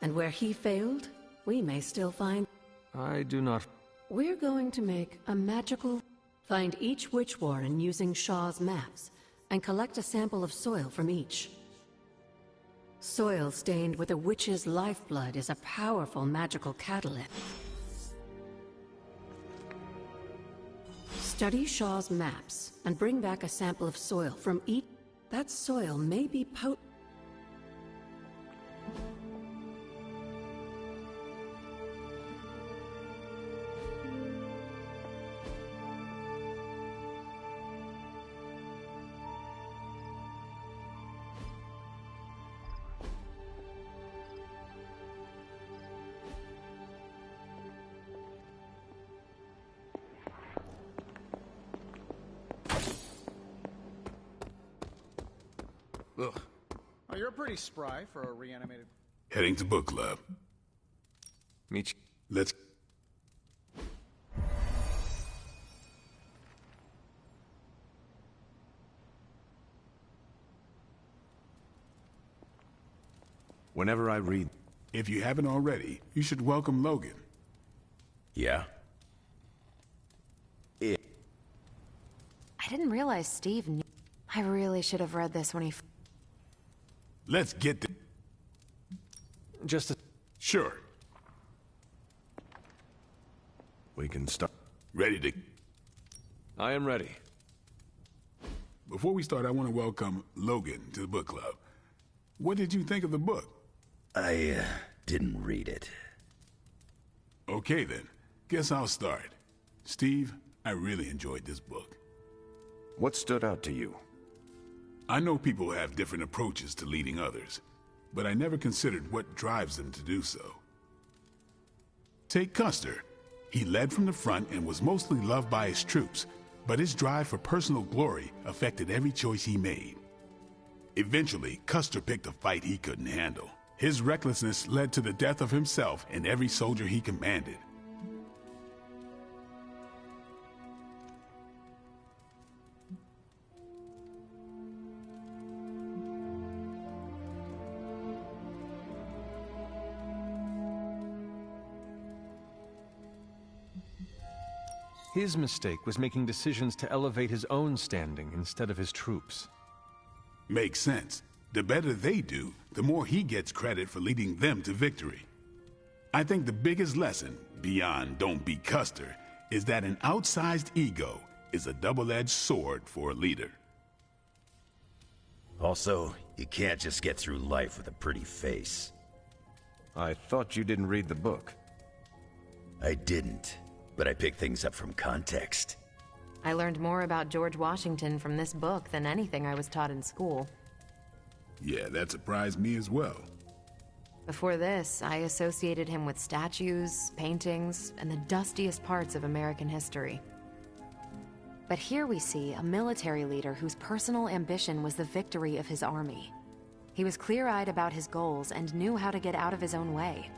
And where he failed, we may still find... I do not... We're going to make a magical... Find each witch warren using Shaw's maps, and collect a sample of soil from each. Soil stained with a witch's lifeblood is a powerful magical catalyst. Study Shaw's maps, and bring back a sample of soil from each... That soil may be potent. Ugh. Oh, you're pretty spry for a reanimated... Heading to book club. Meet you. Let's... Whenever I read... If you haven't already, you should welcome Logan. Yeah? I didn't realize Steve knew. I really should have read this when he... Let's get the... Just a... Sure. We can start. Ready to... I am ready. Before we start, I want to welcome Logan to the book club. What did you think of the book? I didn't read it. Okay then, guess I'll start. Steve, I really enjoyed this book. What stood out to you? I know people have different approaches to leading others, but I never considered what drives them to do so. Take Custer. He led from the front and was mostly loved by his troops, but his drive for personal glory affected every choice he made. Eventually, Custer picked a fight he couldn't handle. His recklessness led to the death of himself and every soldier he commanded. His mistake was making decisions to elevate his own standing instead of his troops. Makes sense. The better they do, the more he gets credit for leading them to victory. I think the biggest lesson, beyond don't be Custer, is that an outsized ego is a double-edged sword for a leader. Also, you can't just get through life with a pretty face. I thought you didn't read the book. I didn't, but I picked things up from context. I learned more about George Washington from this book than anything I was taught in school. Yeah, that surprised me as well. Before this, I associated him with statues, paintings, and the dustiest parts of American history. But here we see a military leader whose personal ambition was the victory of his army. He was clear-eyed about his goals and knew how to get out of his own way.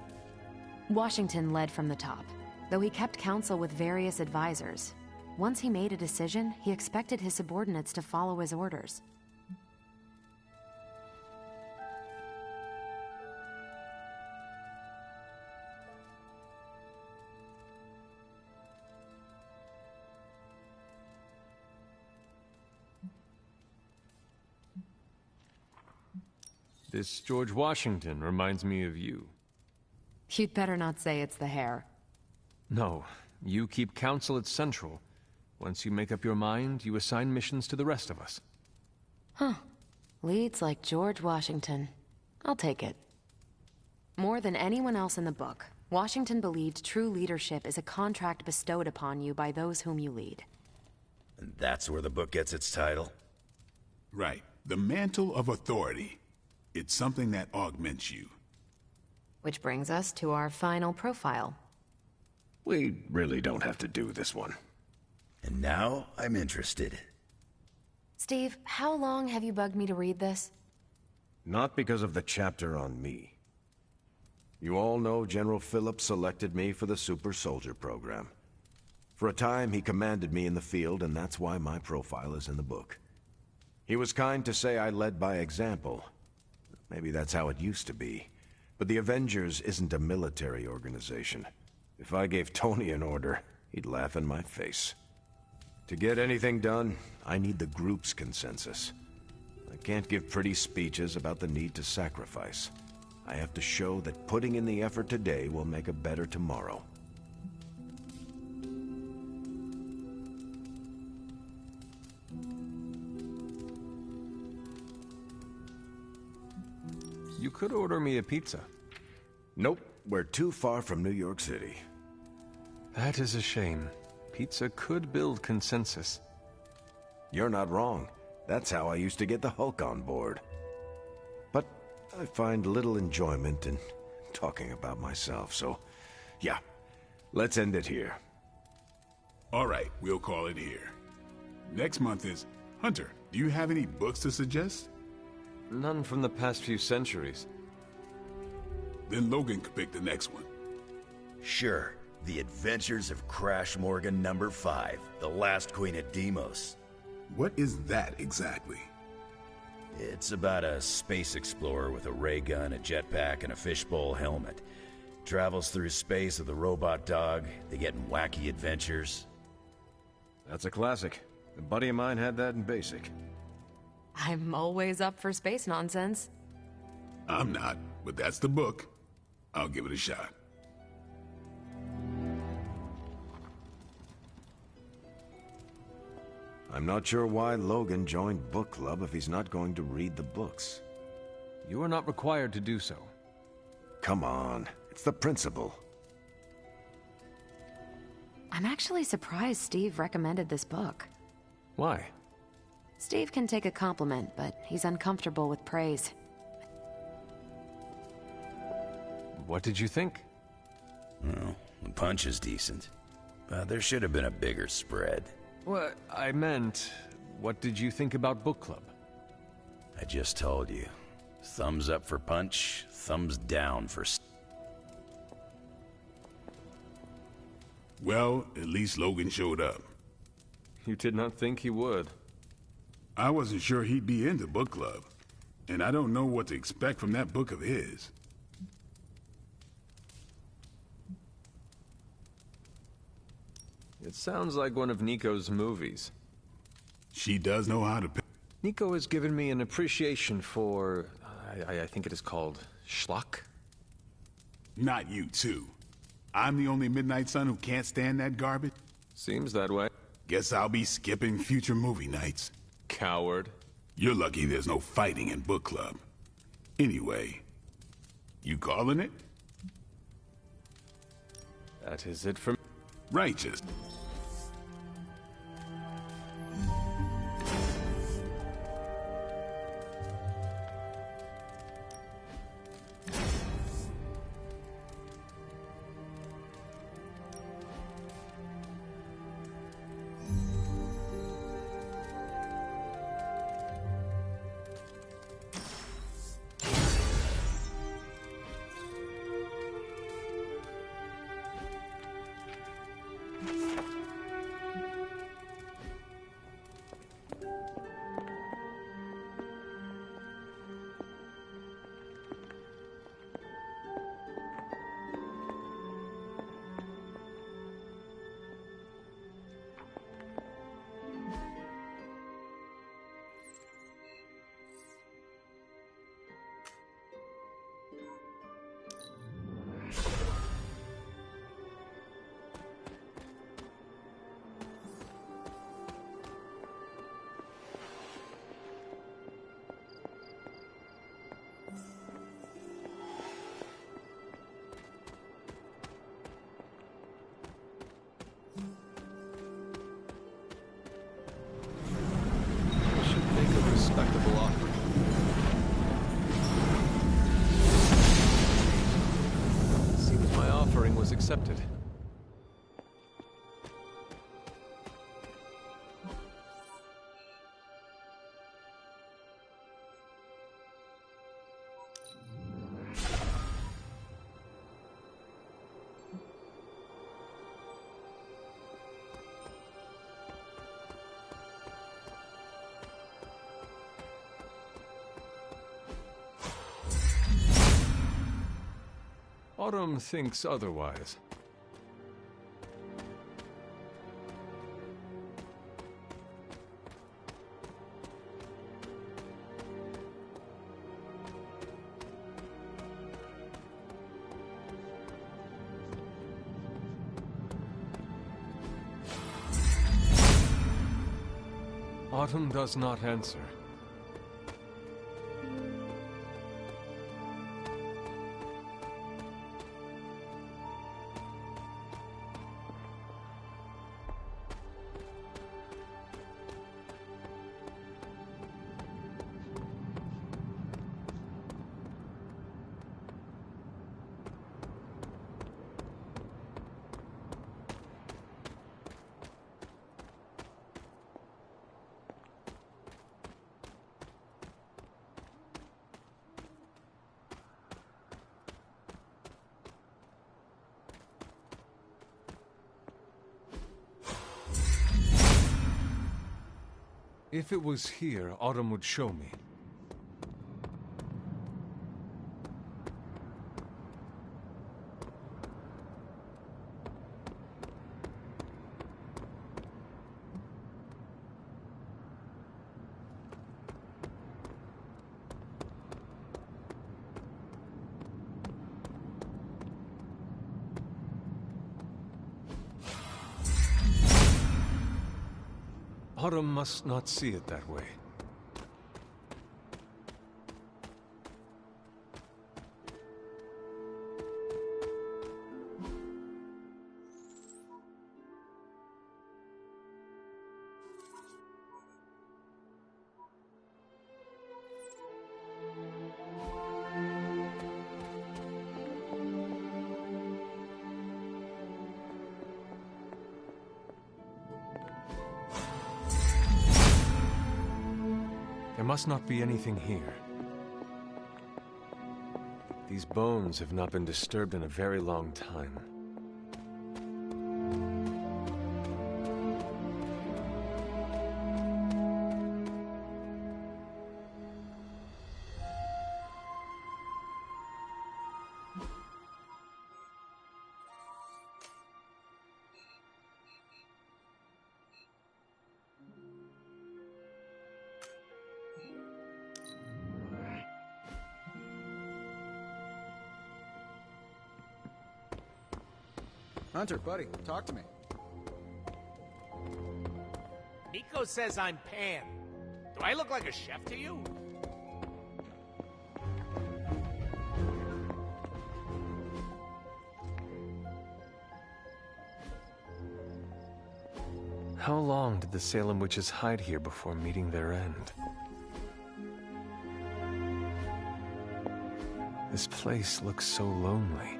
Washington led from the top, though he kept counsel with various advisors. Once he made a decision, he expected his subordinates to follow his orders. This George Washington reminds me of you. You'd better not say it's the hair. No, you keep counsel at Central. Once you make up your mind, you assign missions to the rest of us. Huh. Leads like George Washington. I'll take it. More than anyone else in the book, Washington believed true leadership is a contract bestowed upon you by those whom you lead. And that's where the book gets its title? Right. The mantle of authority. It's something that augments you. Which brings us to our final profile. We really don't have to do this one. And now I'm interested. Steve, how long have you bugged me to read this? Not because of the chapter on me. You all know General Phillips selected me for the Super Soldier program. For a time, he commanded me in the field, and that's why my profile is in the book. He was kind to say I led by example. Maybe that's how it used to be. But the Avengers isn't a military organization. If I gave Tony an order, he'd laugh in my face. To get anything done, I need the group's consensus. I can't give pretty speeches about the need to sacrifice. I have to show that putting in the effort today will make a better tomorrow. You could order me a pizza. Nope, we're too far from New York City. That is a shame. Pizza could build consensus. You're not wrong. That's how I used to get the Hulk on board. But I find little enjoyment in talking about myself, so yeah, let's end it here. All right, we'll call it here. Next month is... Hunter, do you have any books to suggest? None from the past few centuries. Then Logan could pick the next one. Sure. The Adventures of Crash Morgan #5, The Last Queen of Deimos. What is that exactly? It's about a space explorer with a ray gun, a jetpack, and a fishbowl helmet. Travels through space with a robot dog. They get in wacky adventures. That's a classic. A buddy of mine had that in basic. I'm always up for space nonsense. I'm not, but that's the book. I'll give it a shot. I'm not sure why Logan joined book club if he's not going to read the books. You are not required to do so. Come on, it's the principle. I'm actually surprised Steve recommended this book. Why? Steve can take a compliment, but he's uncomfortable with praise. What did you think? Well, the punch is decent. But there should have been a bigger spread. What I meant, what did you think about book club? I just told you. Thumbs up for Punch, thumbs down for... Well, at least Logan showed up. You did not think he would? I wasn't sure he'd be into book club. And I don't know what to expect from that book of his. It sounds like one of Nico's movies. She does know how to... Nico has given me an appreciation for... I think it is called schlock? Not you, too. I'm the only Midnight Sun who can't stand that garbage? Seems that way. Guess I'll be skipping future movie nights. Coward. You're lucky there's no fighting in book club. Anyway, you calling it? That is it for me. Righteous. Respectable offer. Seems my offering was accepted. Autumn thinks otherwise. Autumn does not answer. If it was here, Autumn would show me. Autumn must not see it that way. There must not be anything here. These bones have not been disturbed in a very long time. Hunter, buddy, talk to me. Nico says I'm Pan. Do I look like a chef to you? How long did the Salem witches hide here before meeting their end? This place looks so lonely.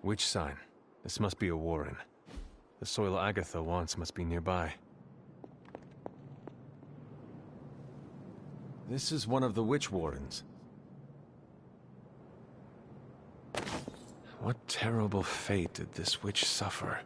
Witch sign. This must be a warren. The soil Agatha wants must be nearby. This is one of the witch wardens. What terrible fate did this witch suffer?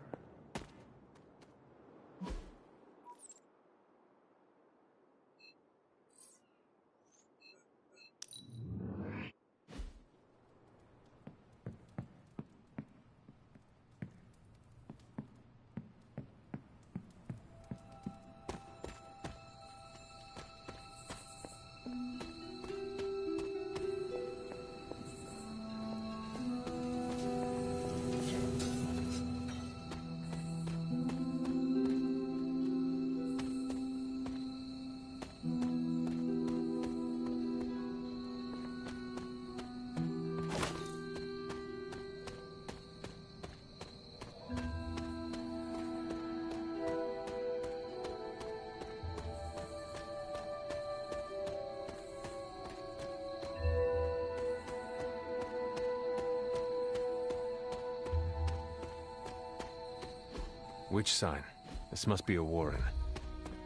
Witch sign. This must be a warren.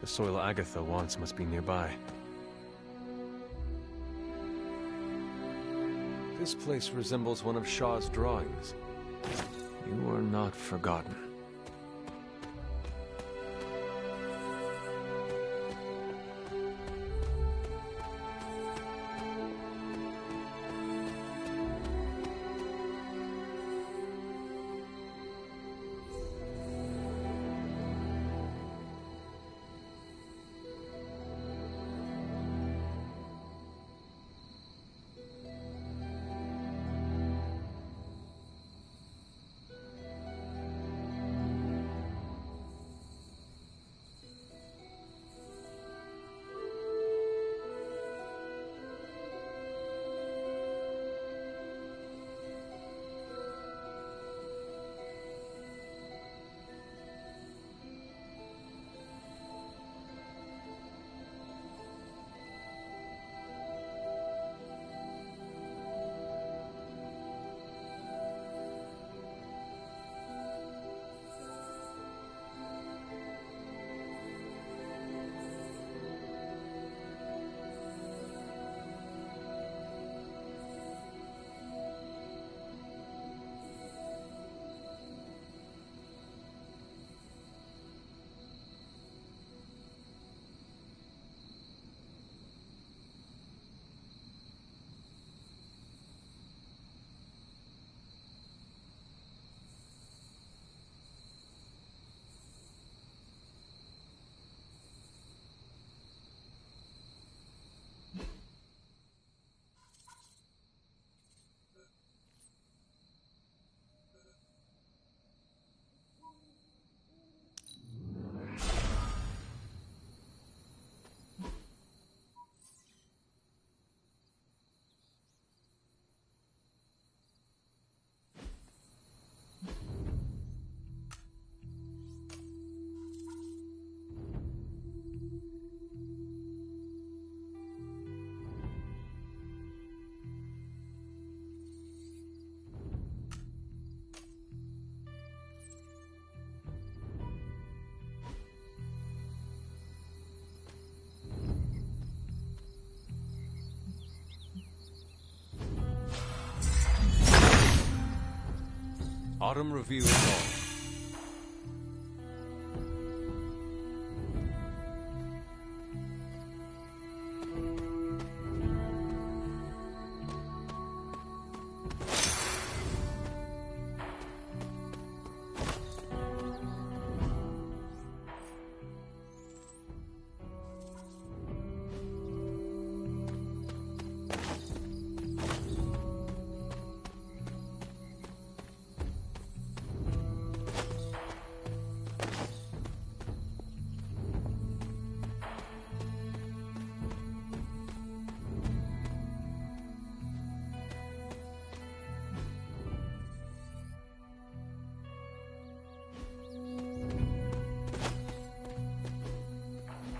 The soil Agatha wants must be nearby. This place resembles one of Shaw's drawings. You are not forgotten. Autumn reveals all.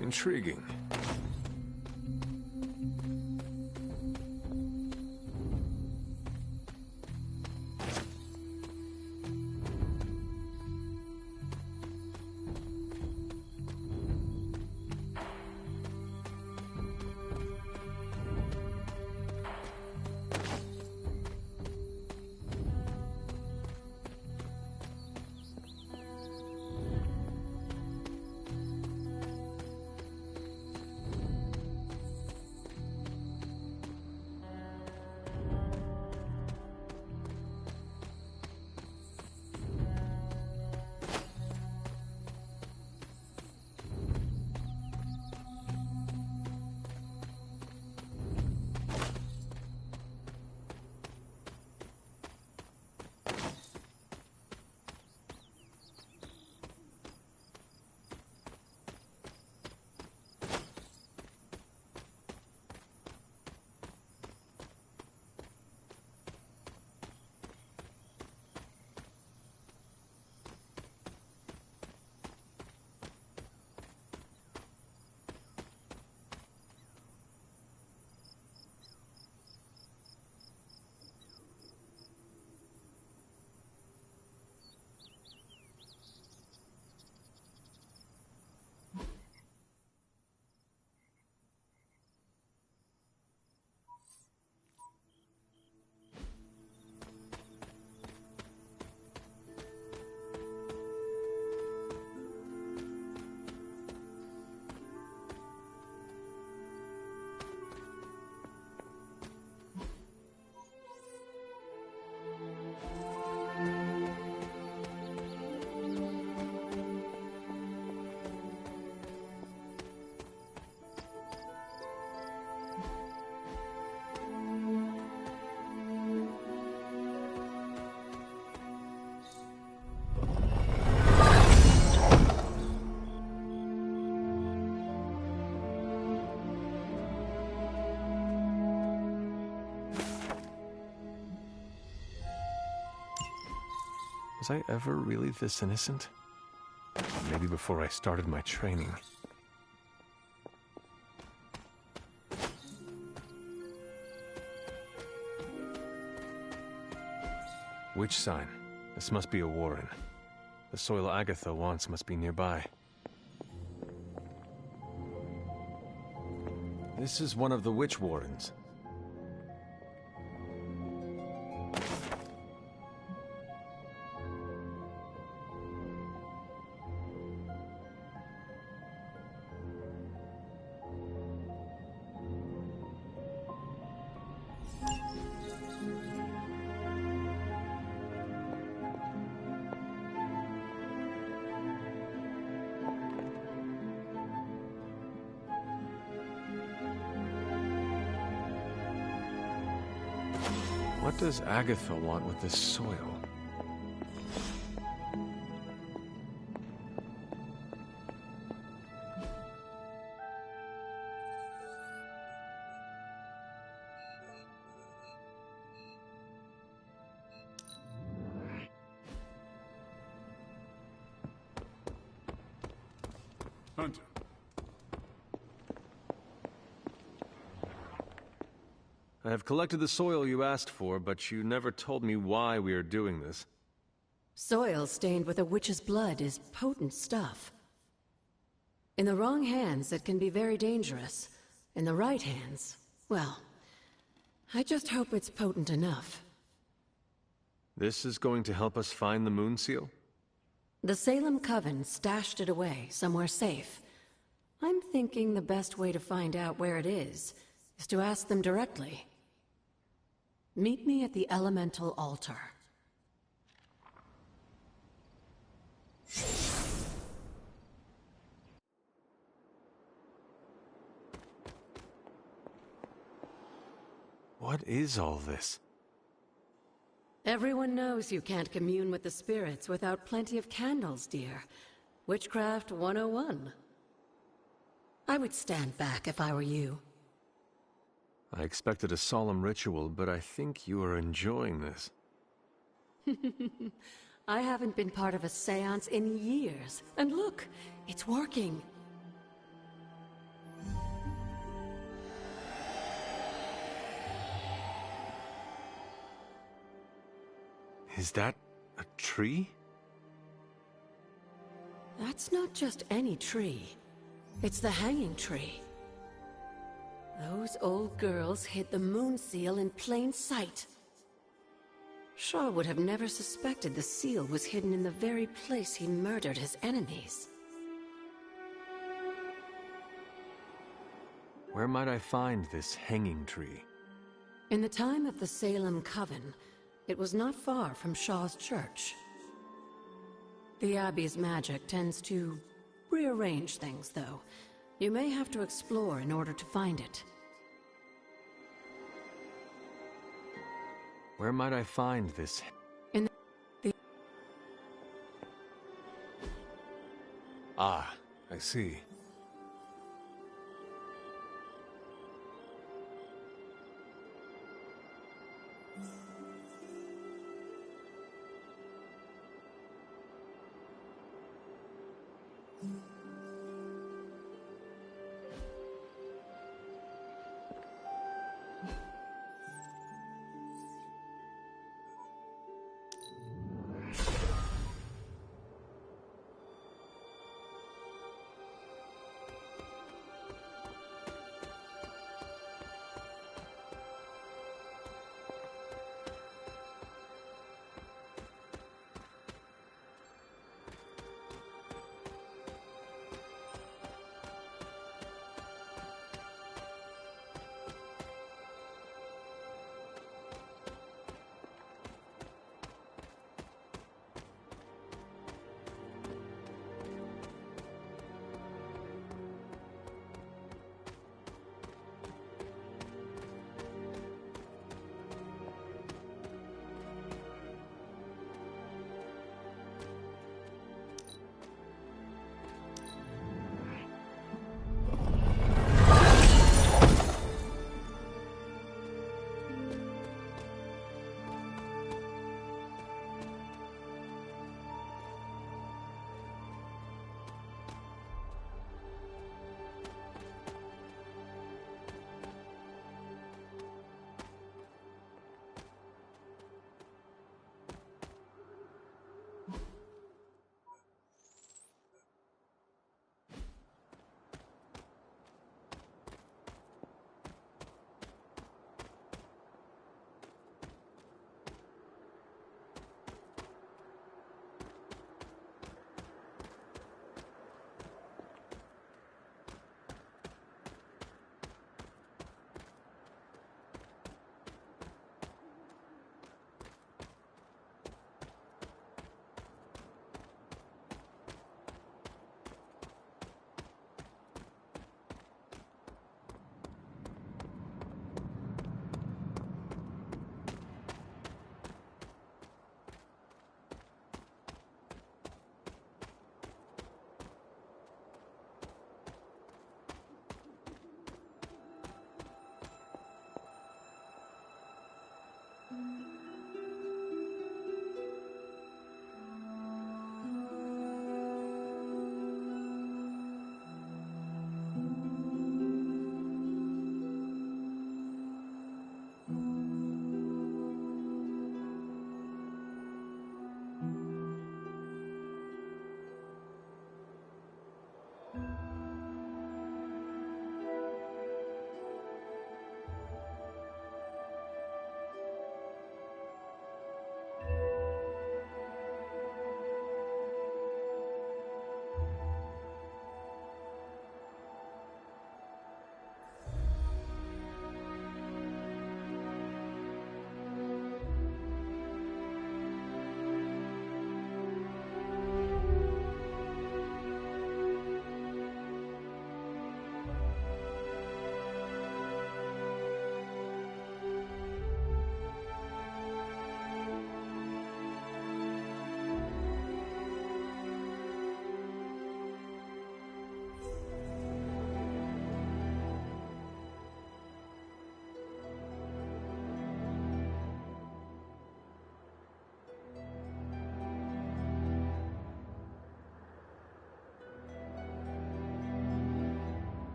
Intriguing. Was I ever really this innocent? Maybe before I started my training. Witch sign. This must be a warren. The soil Agatha wants must be nearby. This is one of the witch warrens. What does Agatha want with this soil? Hunter. I have collected the soil you asked for, but you never told me why we are doing this. Soil stained with a witch's blood is potent stuff. In the wrong hands, it can be very dangerous. In the right hands, well, I just hope it's potent enough. This is going to help us find the Moon Seal? The Salem Coven stashed it away, somewhere safe. I'm thinking the best way to find out where it is to ask them directly. Meet me at the Elemental Altar. What is all this? Everyone knows you can't commune with the spirits without plenty of candles, dear. Witchcraft 101. I would stand back if I were you. I expected a solemn ritual, but I think you are enjoying this. I haven't been part of a seance in years. And look, it's working. Is that a tree? That's not just any tree. It's the hanging tree. Those old girls hid the Moon Seal in plain sight. Shaw would have never suspected the seal was hidden in the very place he murdered his enemies. Where might I find this hanging tree? In the time of the Salem Coven, it was not far from Shaw's church. The Abbey's magic tends to rearrange things, though. You may have to explore in order to find it. Where might I find this? In the... Ah, I see.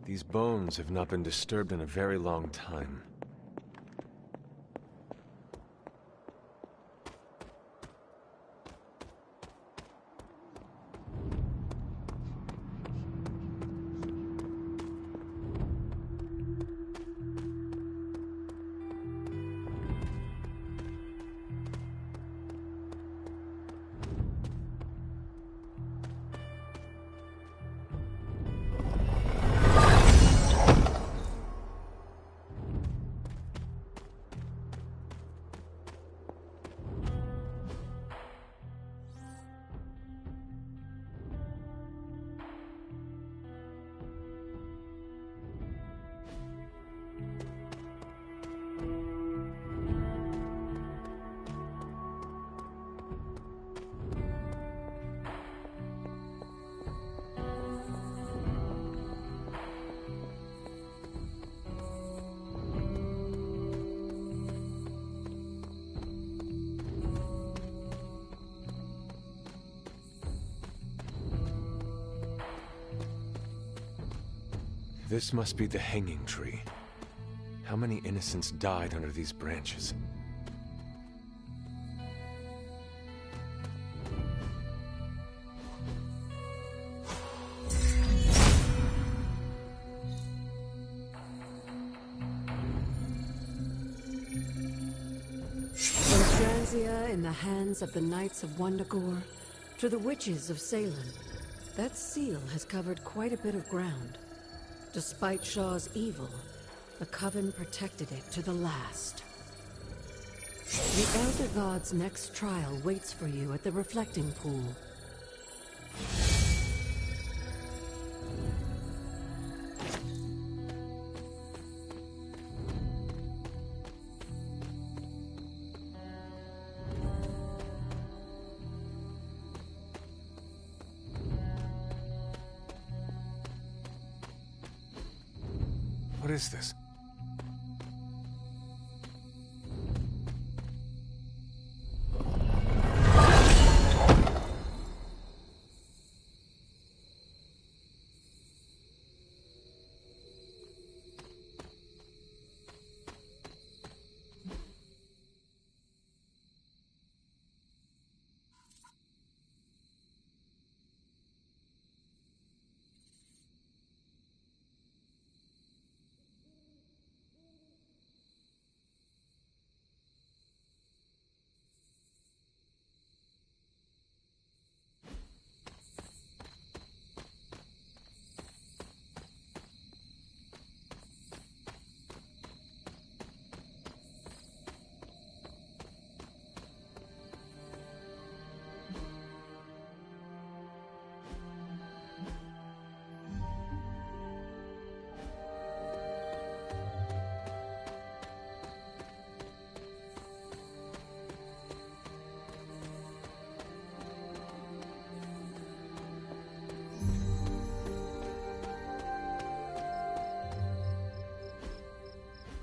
These bones have not been disturbed in a very long time. This must be the hanging tree. How many innocents died under these branches? From Stranzia in the hands of the Knights of Wundagore to the Witches of Salem, that seal has covered quite a bit of ground. Despite Shaw's evil, the Coven protected it to the last. The Elder God's next trial waits for you at the Reflecting Pool. What is this?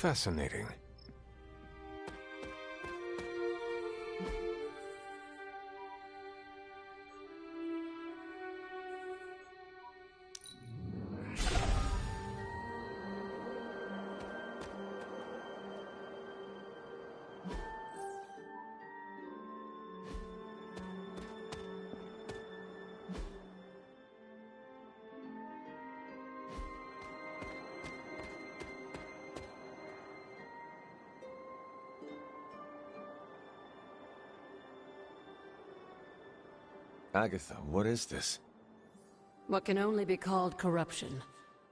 Fascinating. Agatha, what is this? What can only be called corruption,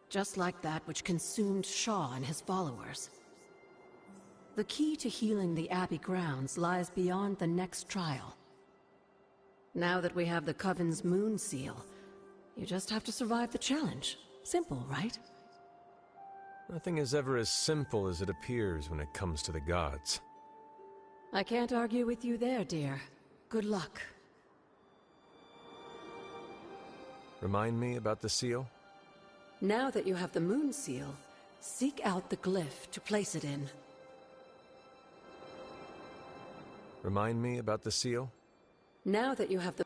just like that which consumed Shaw and his followers. The key to healing the Abbey grounds lies beyond the next trial. Now that we have the Coven's moon seal, you just have to survive the challenge. Simple, right? Nothing is ever as simple as it appears when it comes to the gods. I can't argue with you there, dear. Good luck. Remind me about the seal? Now that you have the moon seal, seek out the glyph to place it in. Remind me about the seal? Now that you have the...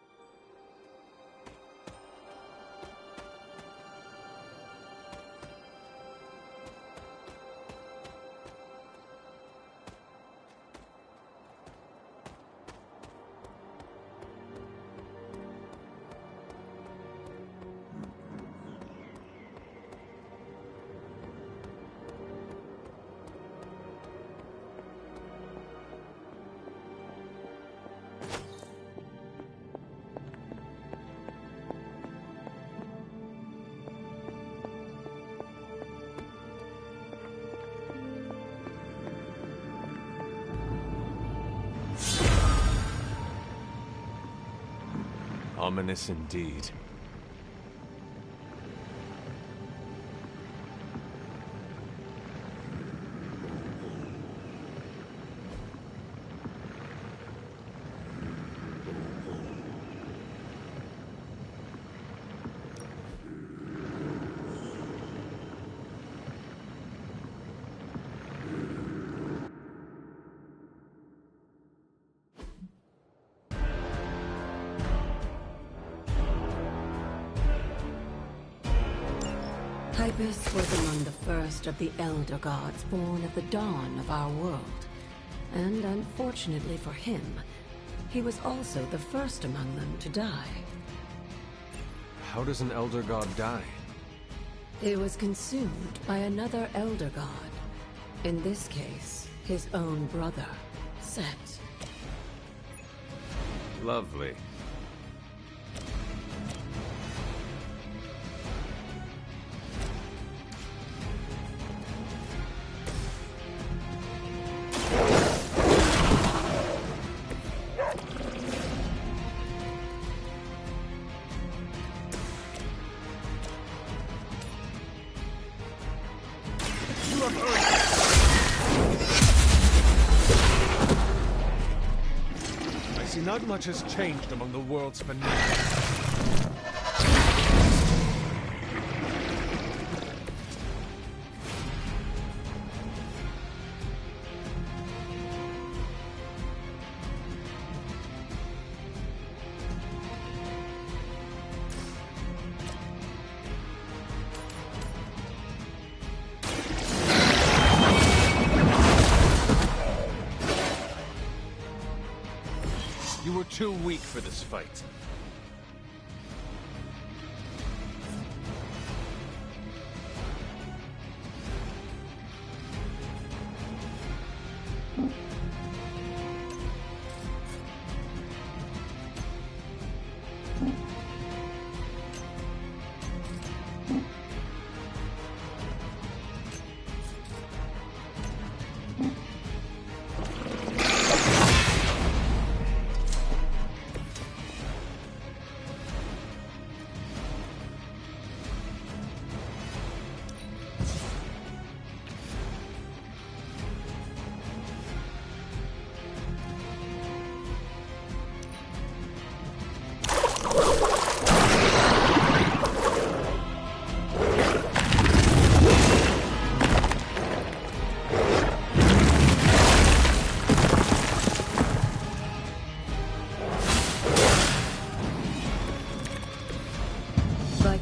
Ominous indeed. Hypus was among the first of the Elder Gods born at the dawn of our world. And unfortunately for him, he was also the first among them to die. How does an Elder God die? He was consumed by another Elder God. In this case, his own brother, Set. Lovely. Not much has changed among the worlds beneath. You were too weak for this fight.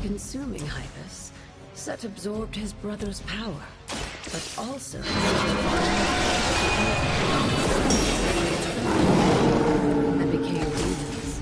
Consuming Hypus, Set absorbed his brother's power, but also and became demons.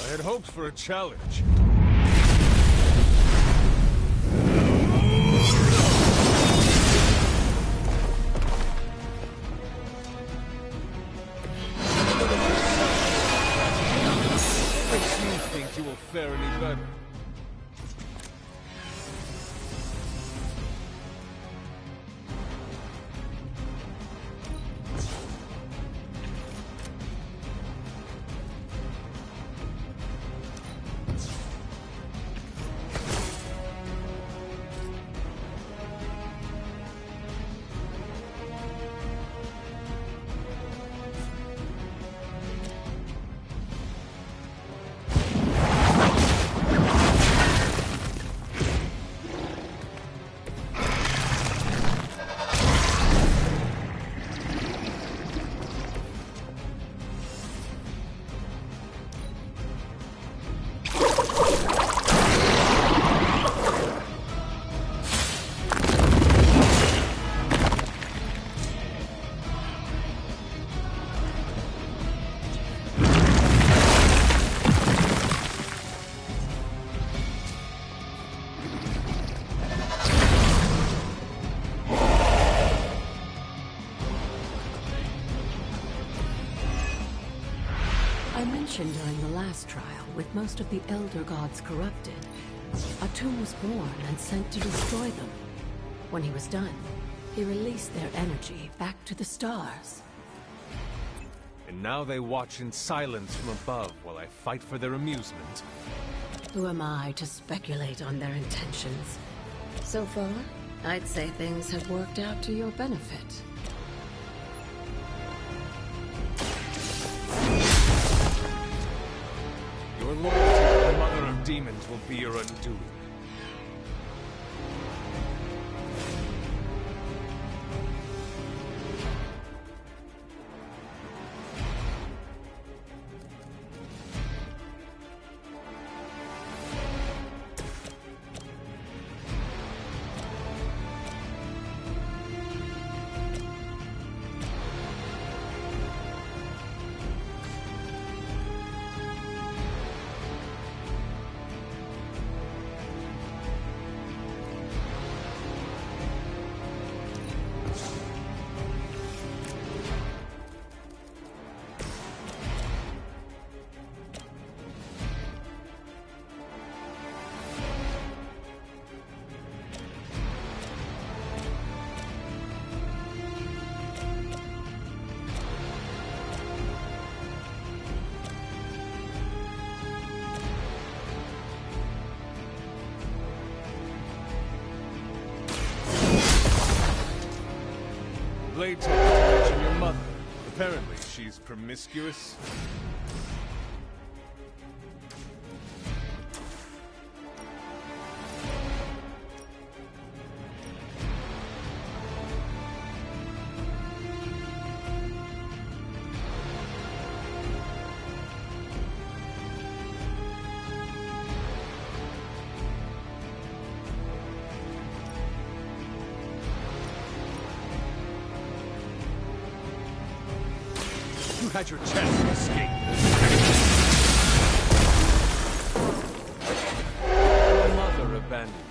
I had hoped for a challenge. What makes you think you will fare any better? During the last trial, with most of the Elder Gods corrupted, Atum was born and sent to destroy them. When he was done, he released their energy back to the stars. And now they watch in silence from above while I fight for their amusement. Who am I to speculate on their intentions? So far, I'd say things have worked out to your benefit. Your loyalty to the Mother of Demons will be your undoing. Blade told me to mention your mother. Apparently, she's promiscuous. You had your chance to escape. Your mother abandoned you.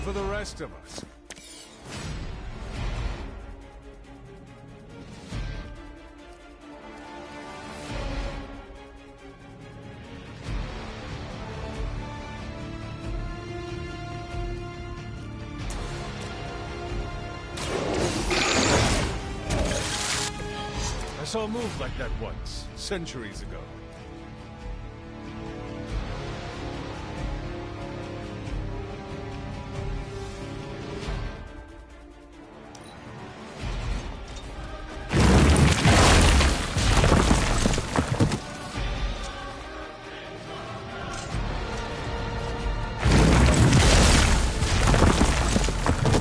for the rest of us. I saw a move like that once, centuries ago.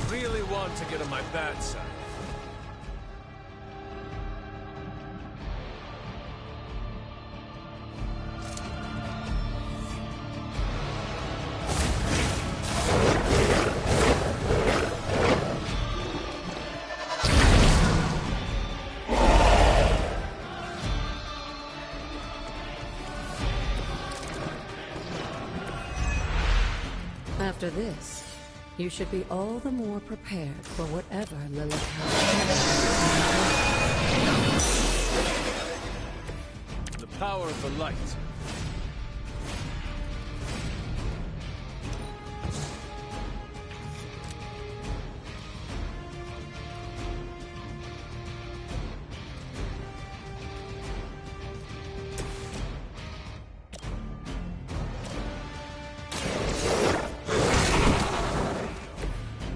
Really want to get on my bad side. After this, you should be all the more prepared for whatever Lilith has. The power of the light.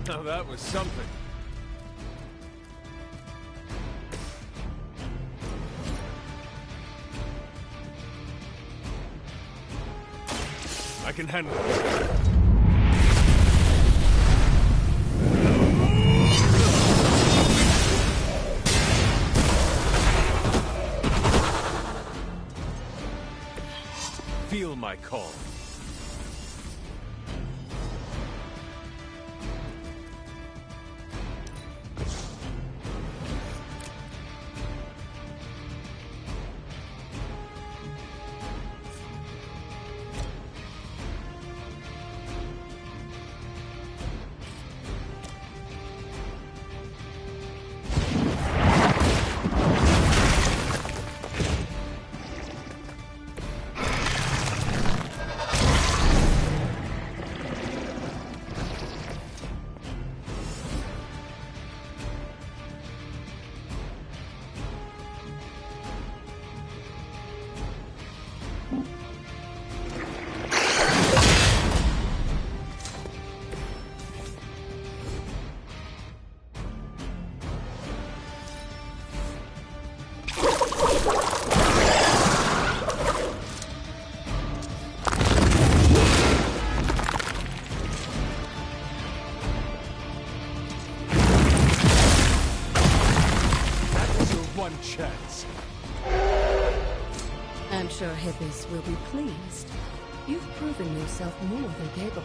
Now that was something. I can handle it. Feel my call. One chance. I'm sure Hippis will be pleased. You've proven yourself more than capable.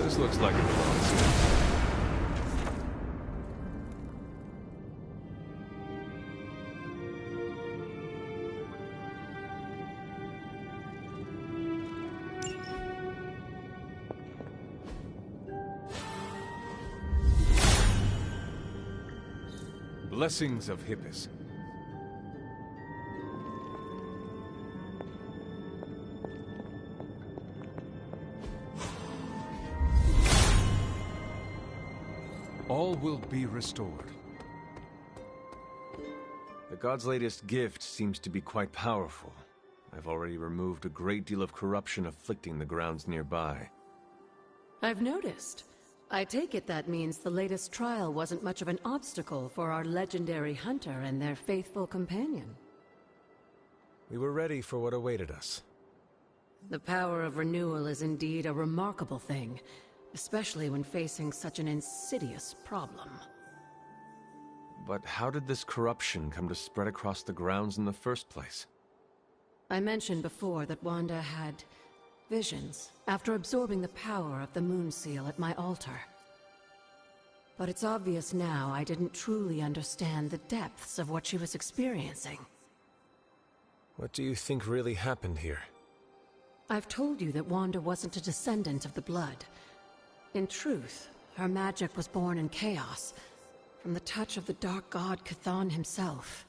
This looks like it belongs here. Blessings of Hippis. All will be restored. The god's latest gift seems to be quite powerful. I've already removed a great deal of corruption afflicting the grounds nearby. I've noticed. I take it that means the latest trial wasn't much of an obstacle for our legendary hunter and their faithful companion. We were ready for what awaited us. The power of renewal is indeed a remarkable thing, especially when facing such an insidious problem. But how did this corruption come to spread across the grounds in the first place? I mentioned before that Wanda had visions after absorbing the power of the Moon Seal at my altar. But it's obvious now I didn't truly understand the depths of what she was experiencing. What do you think really happened here? I've told you that Wanda wasn't a descendant of the Blood. In truth, her magic was born in chaos, from the touch of the Dark God Chthon himself.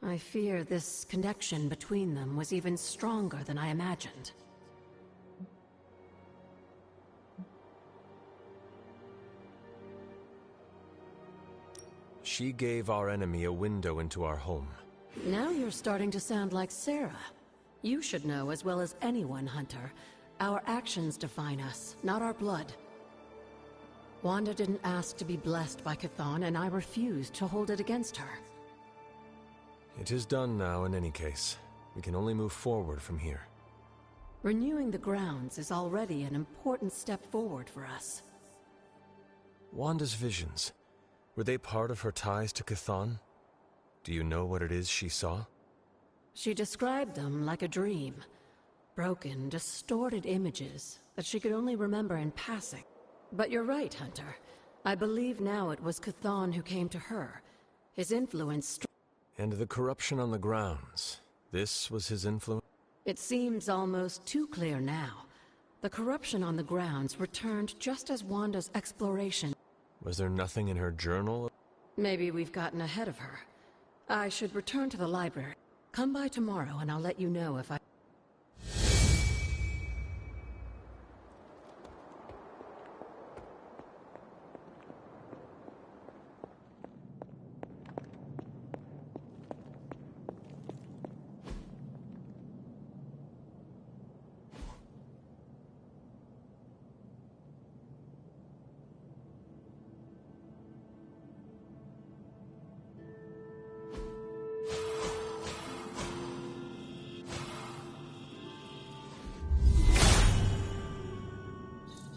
I fear this connection between them was even stronger than I imagined. She gave our enemy a window into our home. Now you're starting to sound like Sarah. You should know as well as anyone, Hunter. Our actions define us, not our blood. Wanda didn't ask to be blessed by Chthon, and I refused to hold it against her. It is done now in any case. We can only move forward from here. Renewing the grounds is already an important step forward for us. Wanda's visions, were they part of her ties to Chthon? Do you know what it is she saw? She described them like a dream. Broken, distorted images that she could only remember in passing. But you're right, Hunter. I believe now it was Chthon who came to her. His influence... And the corruption on the grounds. This was his influence? It seems almost too clear now. The corruption on the grounds returned just as Wanda's exploration... Was there nothing in her journal? Maybe we've gotten ahead of her. I should return to the library. Come by tomorrow and I'll let you know if I...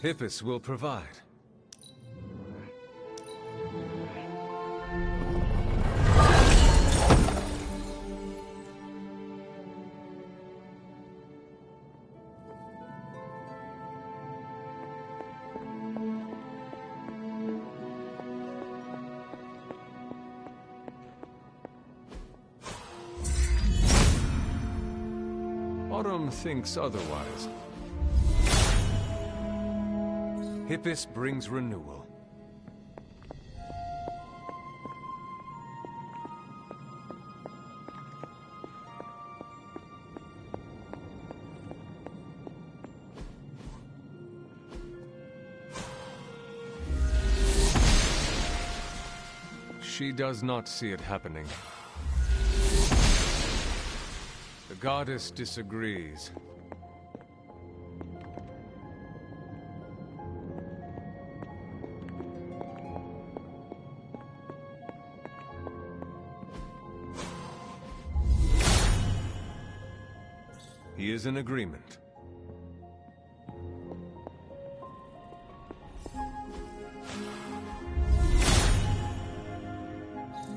Hippus will provide. Autumn thinks otherwise. Hippus brings renewal. She does not see it happening. The goddess disagrees. He is in agreement.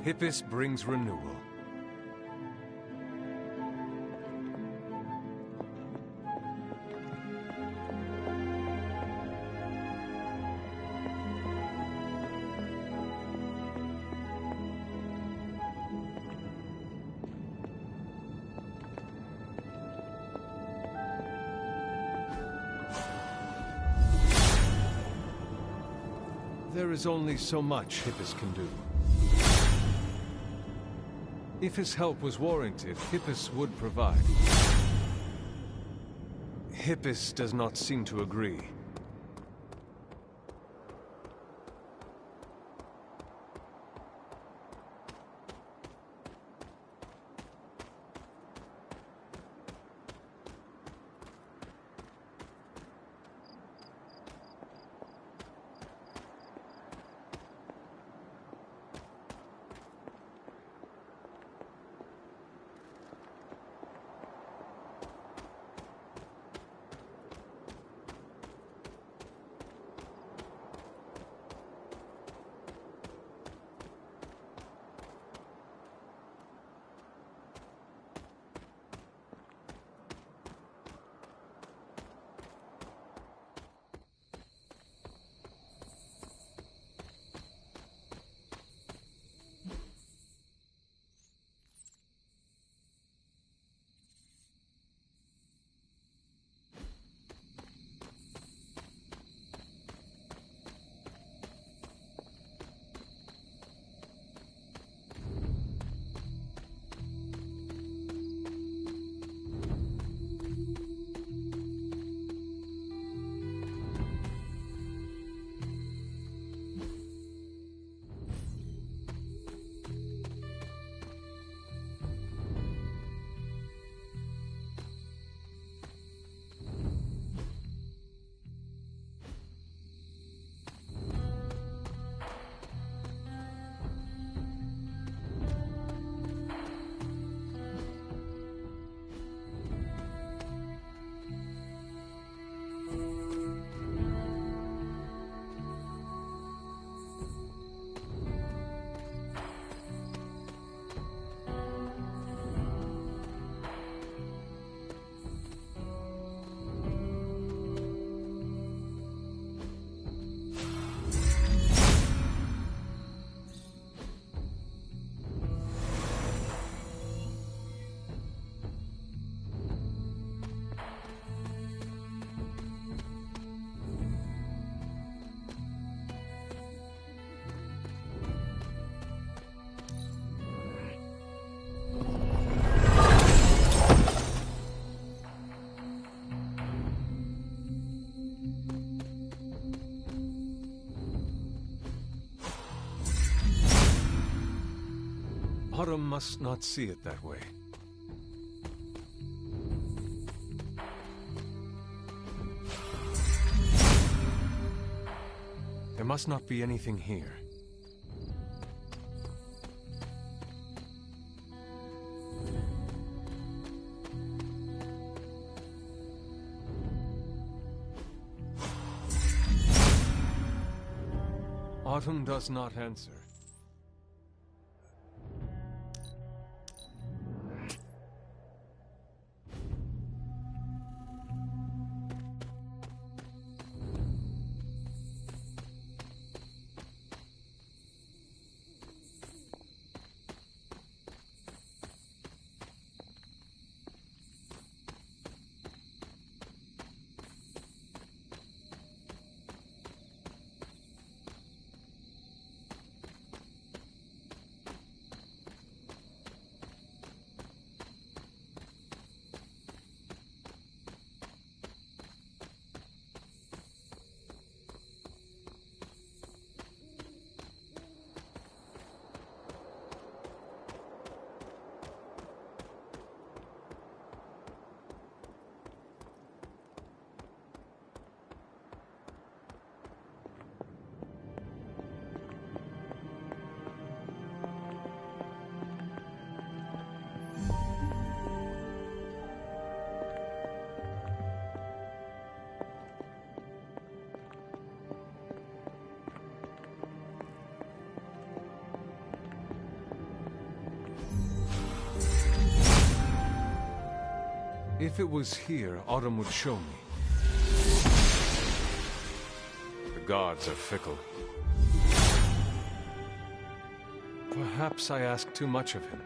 Hippus brings renewal. There is only so much Hippus can do. If his help was warranted, Hippus would provide. Hippus does not seem to agree. must not see it that way. There must not be anything here. Autumn does not answer. If it was here, Autumn would show me. The gods are fickle. Perhaps I ask too much of him.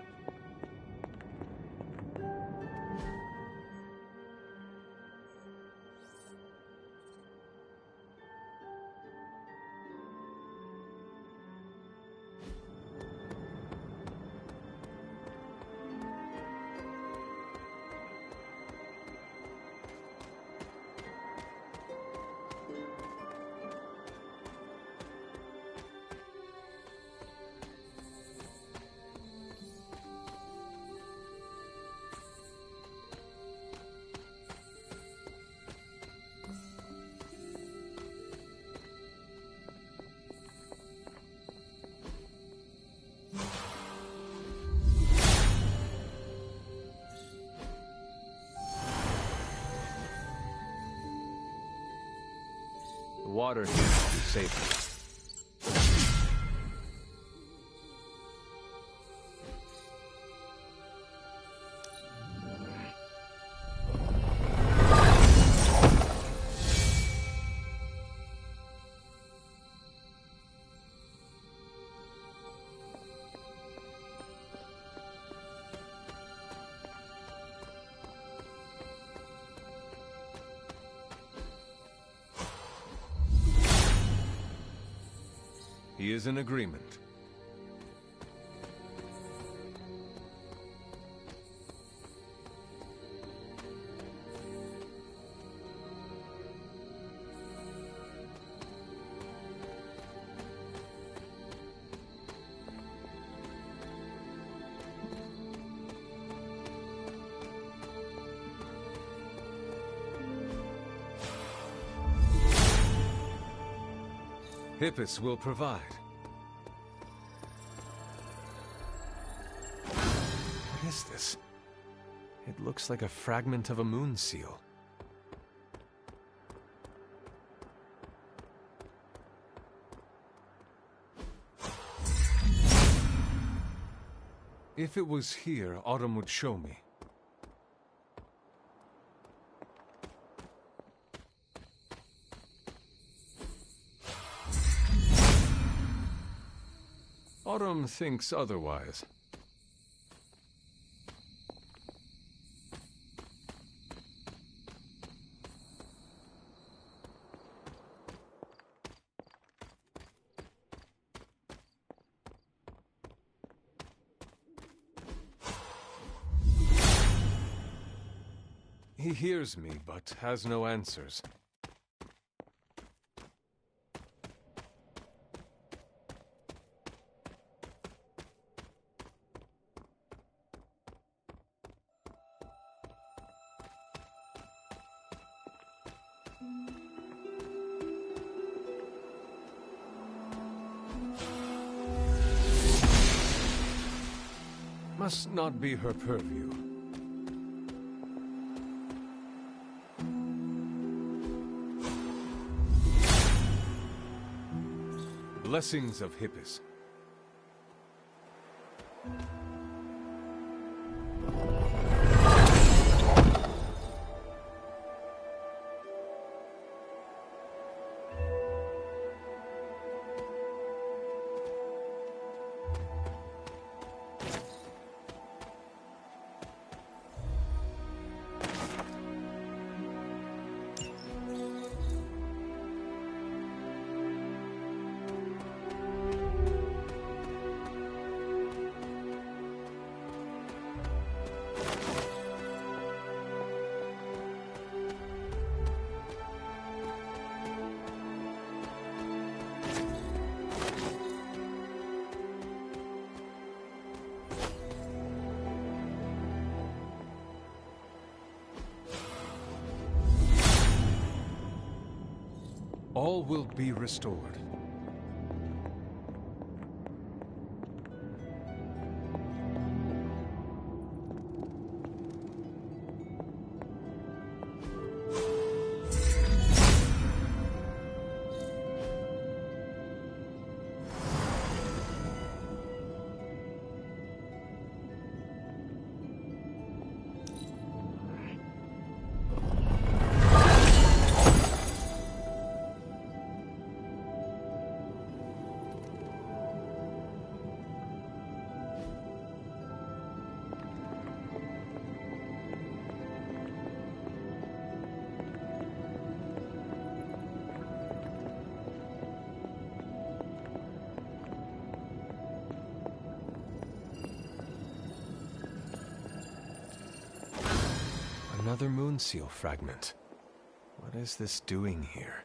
The water here should be safer. He is in agreement. Hippus will provide. What is this? It looks like a fragment of a moon seal. If it was here, Autumn would show me. Autumn thinks otherwise. He hears me, but has no answers. Must not be her purview. Blessings of Hippus. All will be restored. Another moon seal fragment. What is this doing here?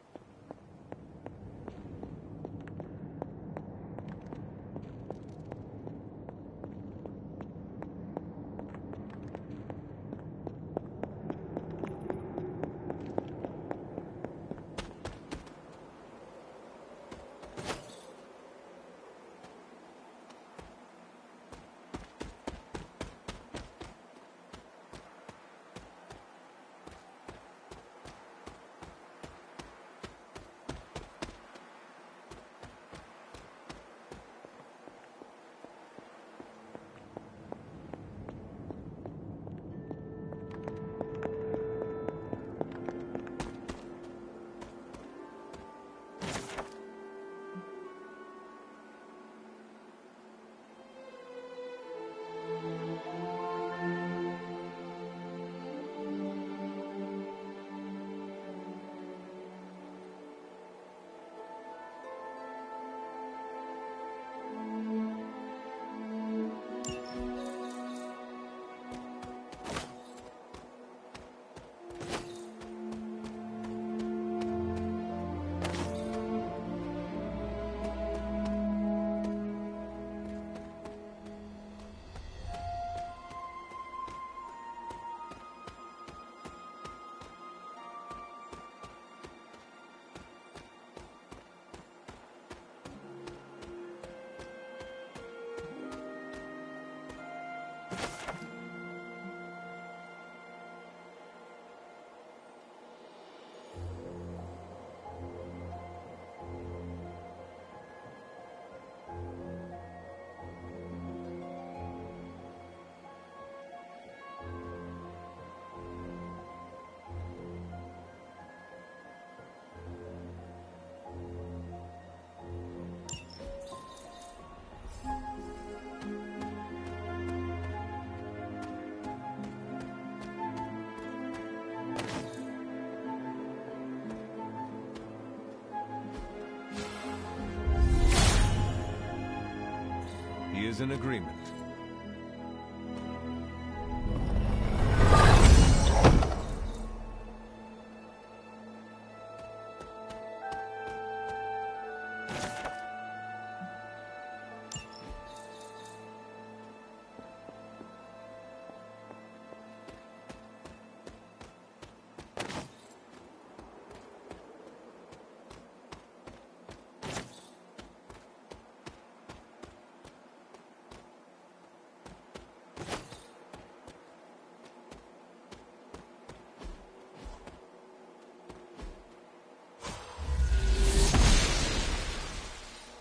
He is in agreement.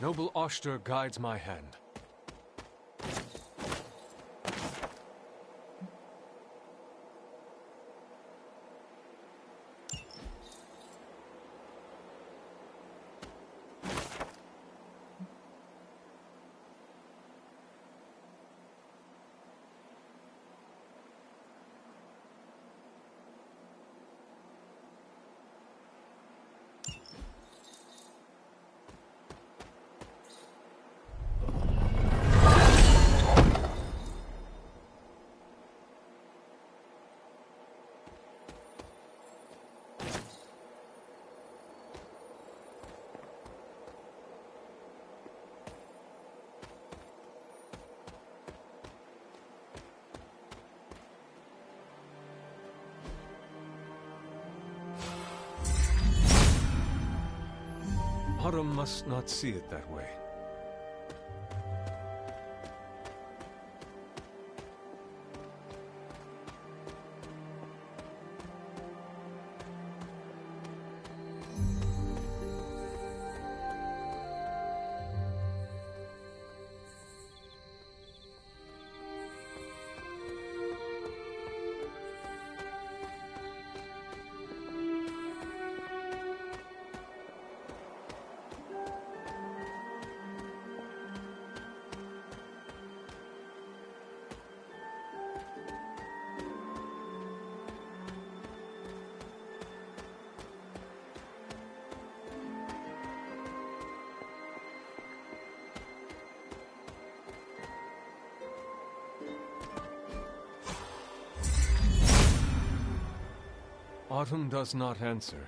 Noble Oster guides my hand. Autumn must not see it that way. Autumn does not answer.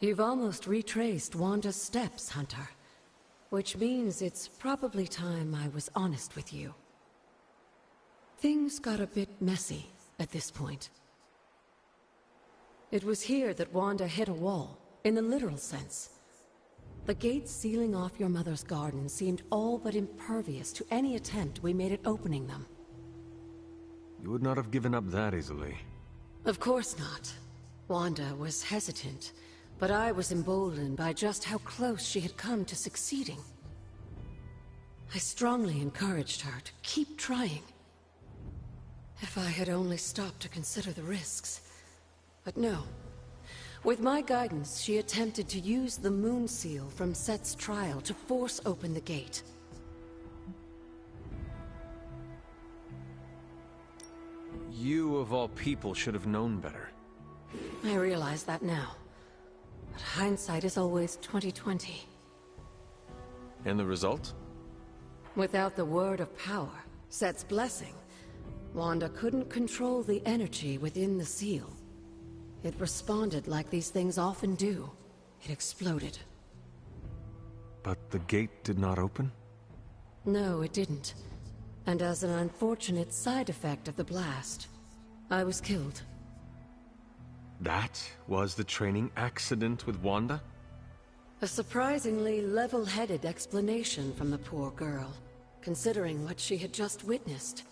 You've almost retraced Wanda's steps, Hunter. Which means it's probably time I was honest with you. Things got a bit messy at this point. It was here that Wanda hit a wall, in the literal sense. The gates sealing off your mother's garden seemed all but impervious to any attempt we made at opening them. You would not have given up that easily. Of course not. Wanda was hesitant, but I was emboldened by just how close she had come to succeeding. I strongly encouraged her to keep trying. If I had only stopped to consider the risks. But no. With my guidance, she attempted to use the moon seal from Set's trial to force open the gate. You, of all people, should have known better. I realize that now. But hindsight is always 20/20. And the result? Without the word of power, Set's blessing, Wanda couldn't control the energy within the seal. It responded like these things often do. It exploded. But the gate did not open? No, it didn't. And as an unfortunate side effect of the blast, I was killed. That was the training accident with Wanda? A surprisingly level-headed explanation from the poor girl, considering what she had just witnessed.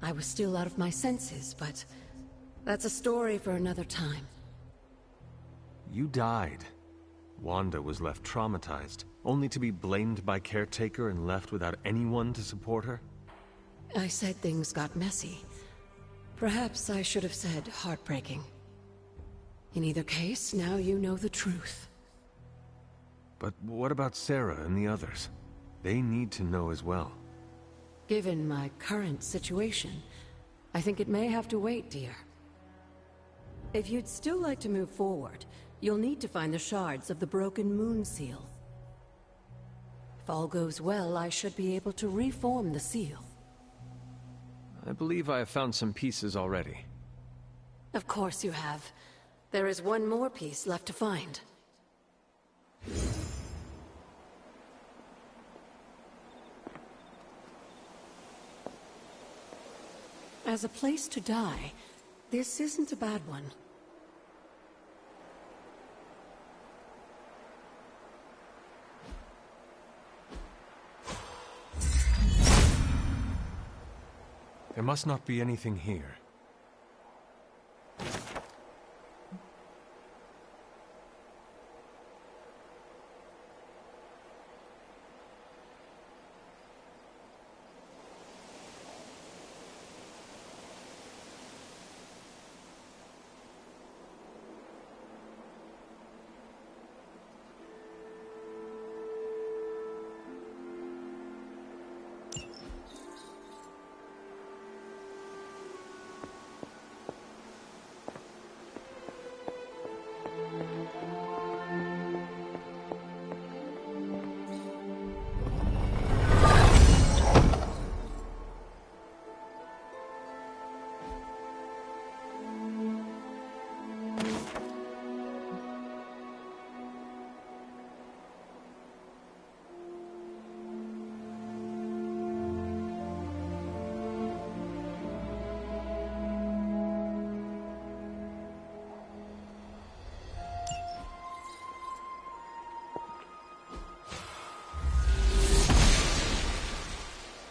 I was still out of my senses, but that's a story for another time. You died. Wanda was left traumatized, only to be blamed by Caretaker and left without anyone to support her? I said things got messy. Perhaps I should have said heartbreaking. In either case, now you know the truth. But what about Sarah and the others? They need to know as well. Given my current situation, I think it may have to wait, dear. If you'd still like to move forward, you'll need to find the shards of the broken moon seal. If all goes well, I should be able to reform the seal. I believe I have found some pieces already. Of course you have. There is one more piece left to find. As a place to die, this isn't a bad one. There must not be anything here.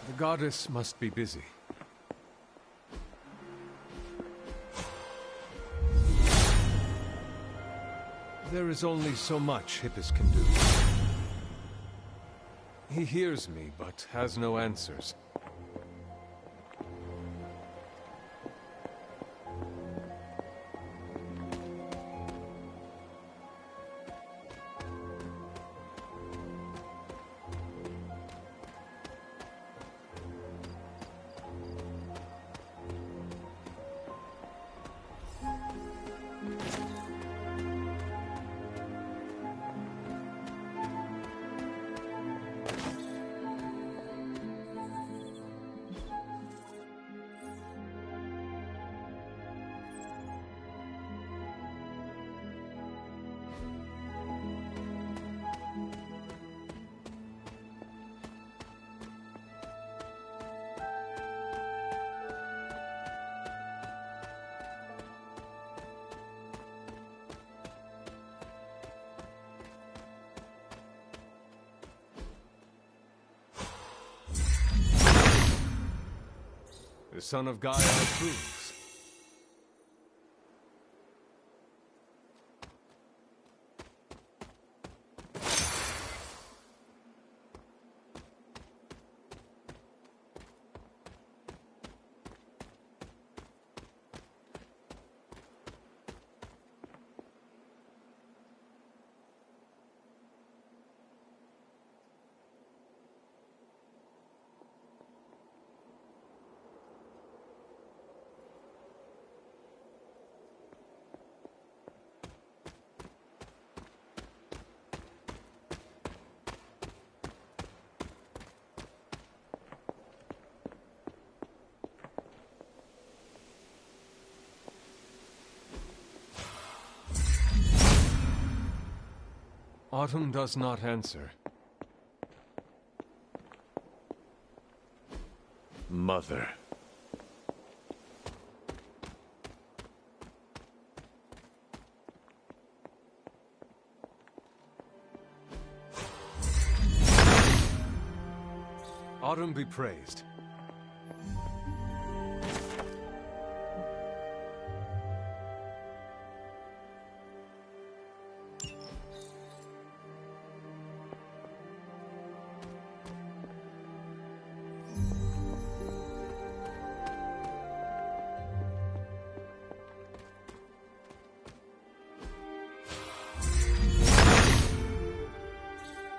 The goddess must be busy. There is only so much Hippus can do. He hears me, but has no answers. The son of Gaia approves. Autumn does not answer. Mother. Autumn be praised.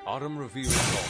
Autumn reveals all.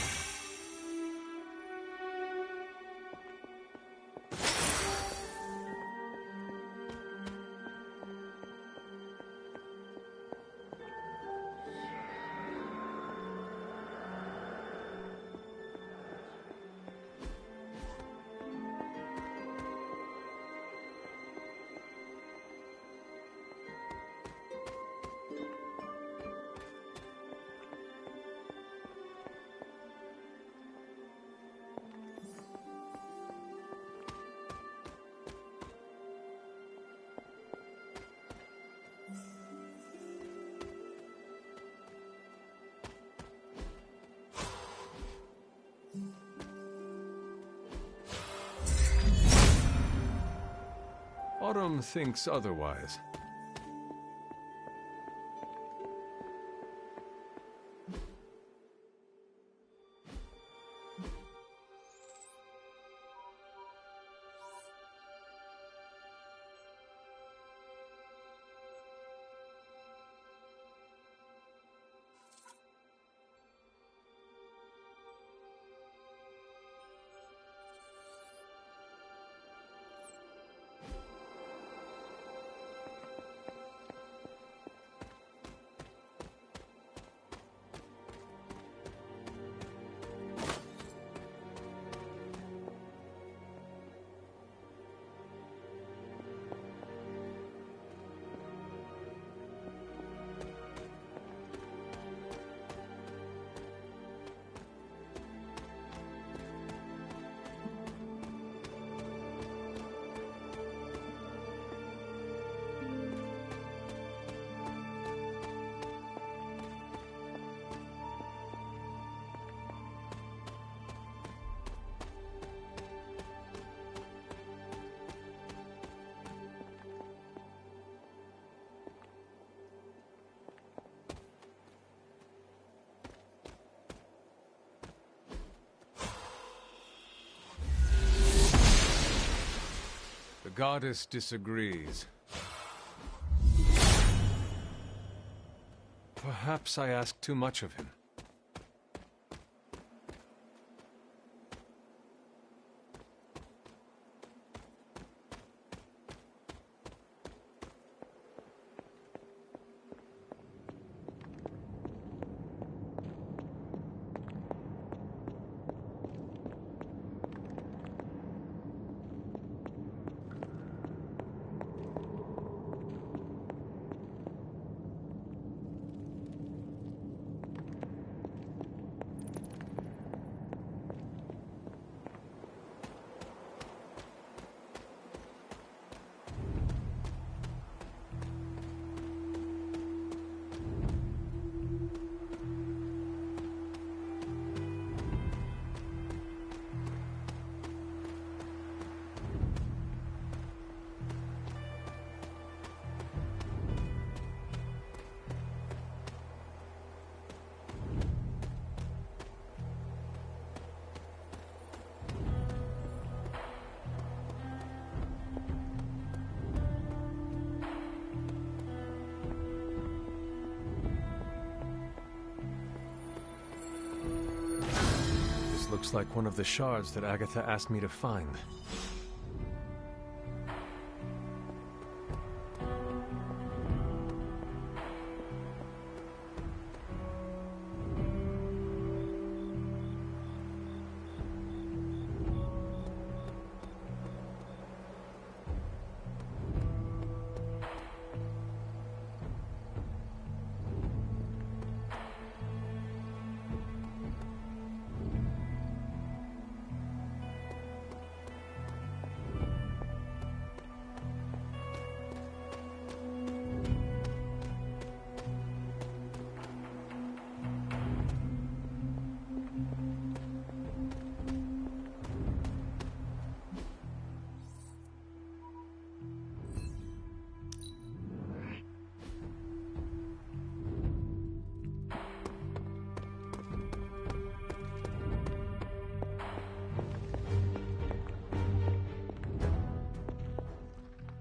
Autumn thinks otherwise. The goddess disagrees. Perhaps I ask too much of him. Looks like one of the shards that Agatha asked me to find.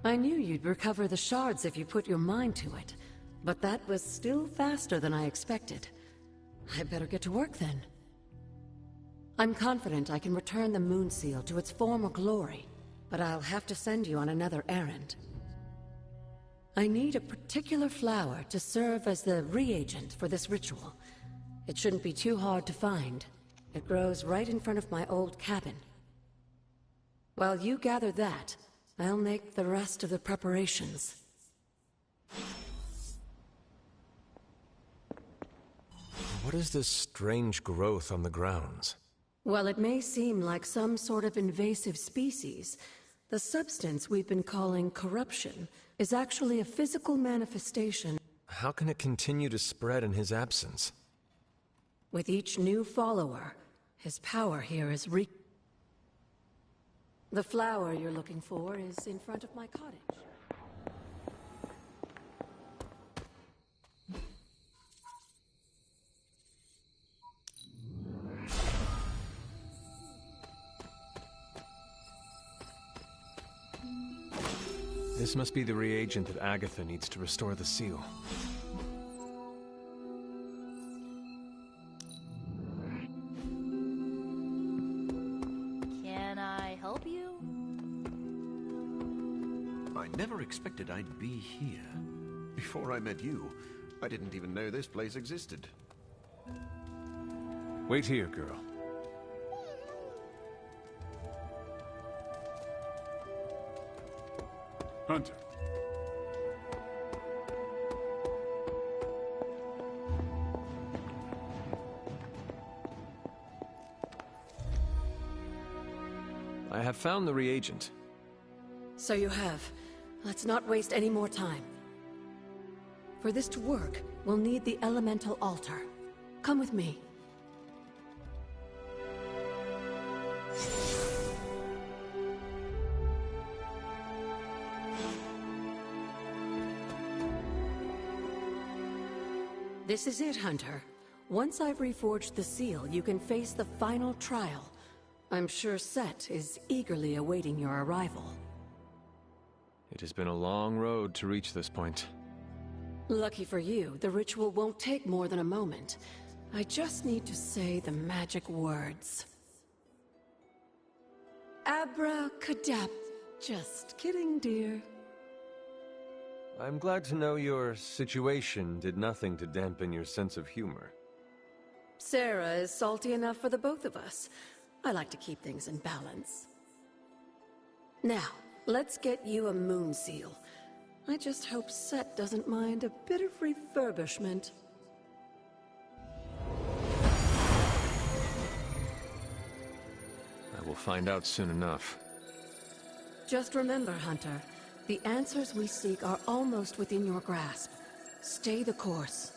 I knew you'd recover the shards if you put your mind to it, but that was still faster than I expected. I better get to work then. I'm confident I can return the Moon Seal to its former glory, but I'll have to send you on another errand. I need a particular flower to serve as the reagent for this ritual. It shouldn't be too hard to find. It grows right in front of my old cabin. While you gather that, I'll make the rest of the preparations. What is this strange growth on the grounds? While it may seem like some sort of invasive species, the substance we've been calling corruption is actually a physical manifestation. How can it continue to spread in his absence? With each new follower, his power here is The flower you're looking for is in front of my cottage. This must be the reagent that Agatha needs to restore the seal. Can I help you? I never expected I'd be here. Before I met you, I didn't even know this place existed. Wait here, girl. Hunter. I have found the reagent. So you have. Let's not waste any more time. For this to work, we'll need the elemental altar. Come with me. This is it, Hunter. Once I've reforged the seal, you can face the final trial. I'm sure Set is eagerly awaiting your arrival. It has been a long road to reach this point. Lucky for you, the ritual won't take more than a moment. I just need to say the magic words. Abracadabra. Just kidding, dear. I'm glad to know your situation did nothing to dampen your sense of humor. Sarah is salty enough for the both of us. I like to keep things in balance. Now, let's get you a Moon Seal. I just hope Set doesn't mind a bit of refurbishment. I will find out soon enough. Just remember, Hunter, the answers we seek are almost within your grasp. Stay the course.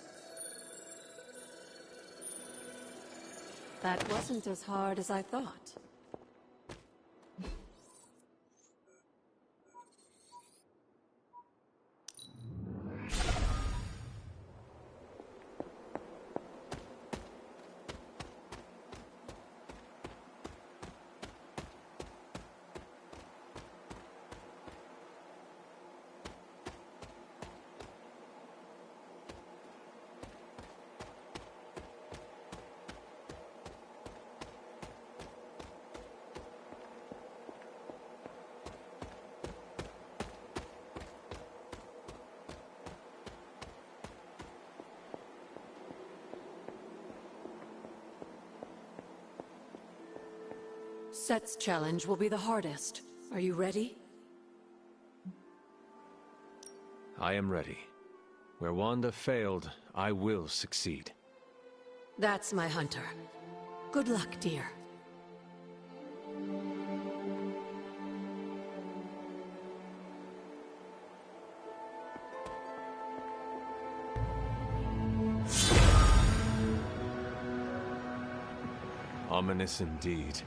That wasn't as hard as I thought. Set's challenge will be the hardest. Are you ready? I am ready. Where Wanda failed, I will succeed. That's my Hunter. Good luck, dear. Ominous indeed.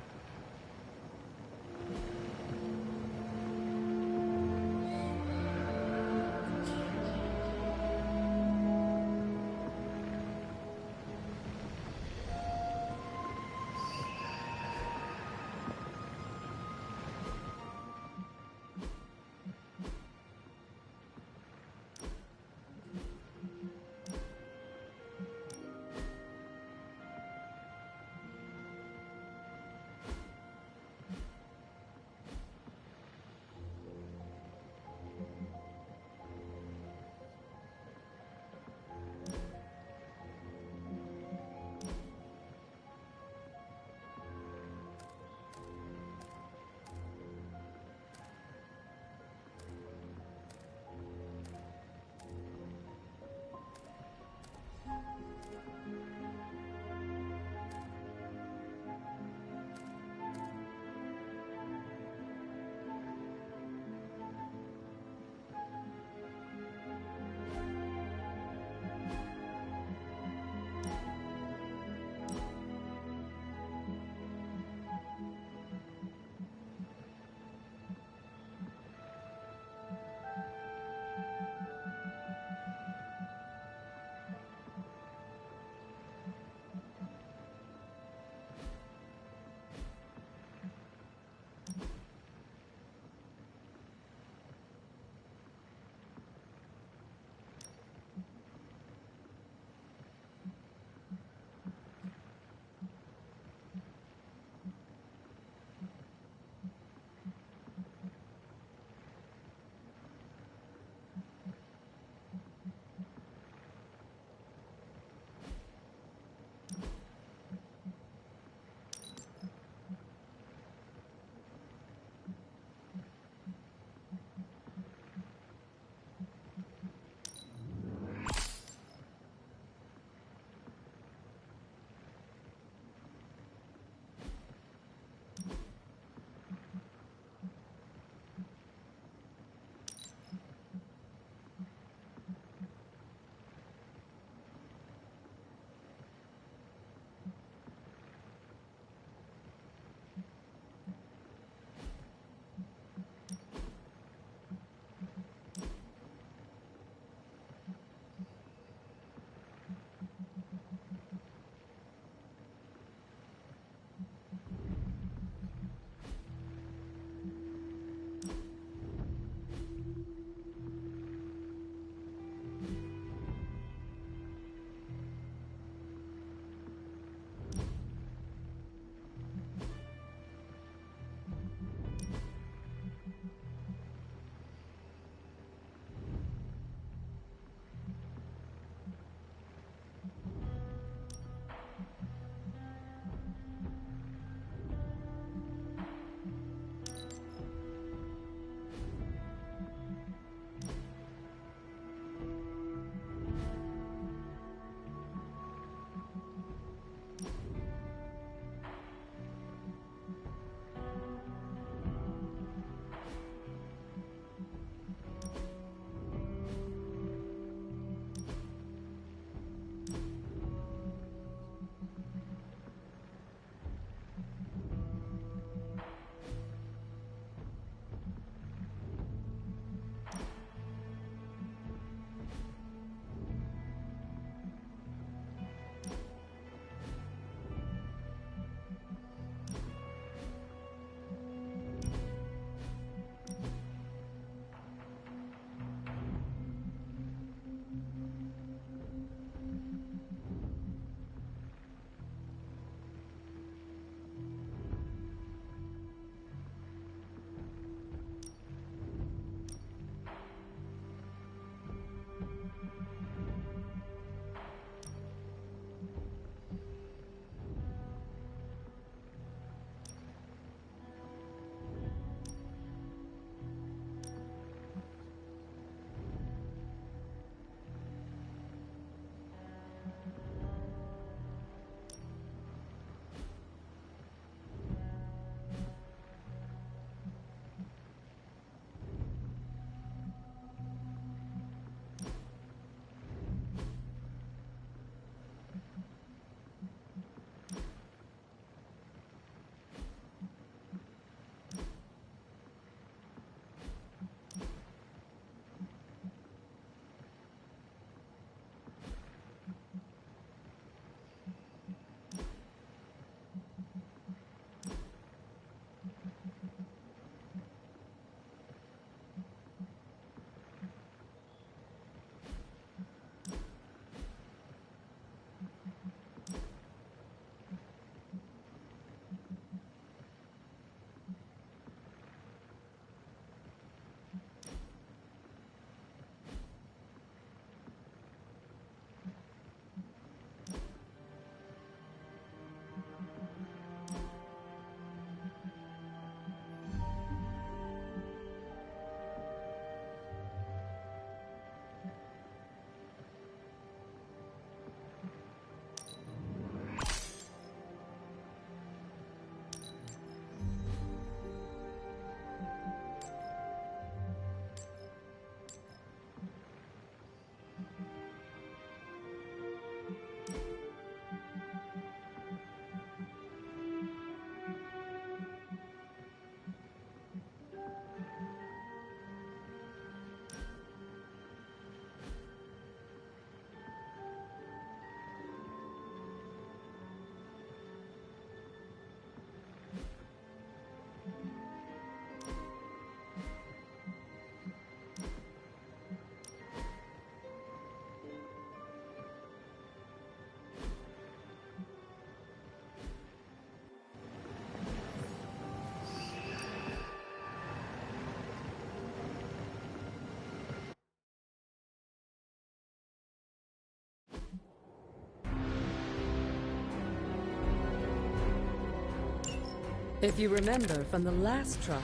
If you remember from the last trial,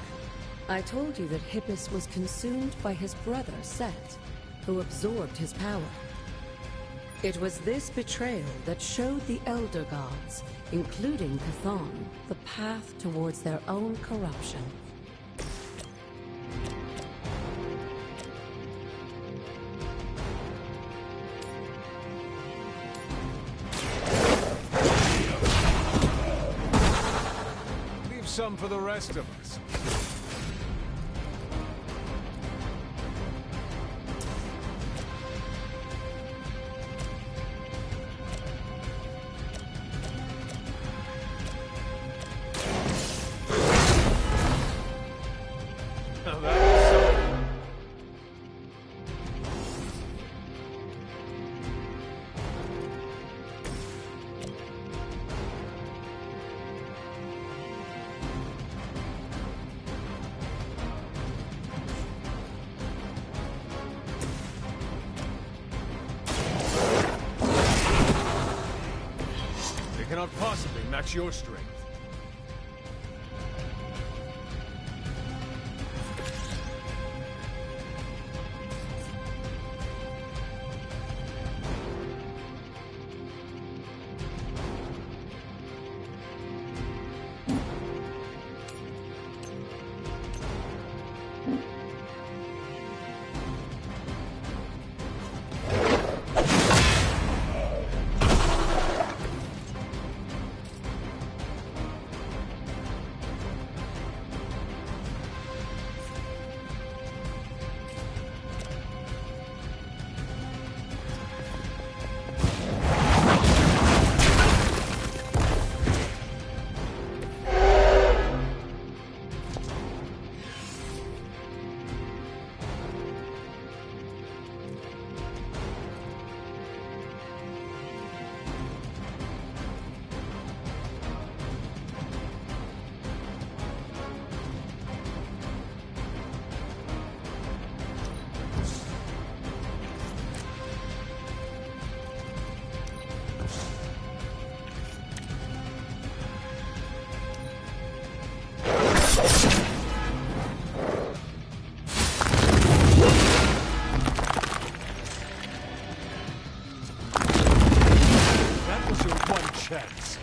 I told you that Hippus was consumed by his brother, Set, who absorbed his power. It was this betrayal that showed the Elder Gods, including Chthon, the path towards their own corruption. Some for the rest of us. Now that was so... cannot possibly match your strength. Chance.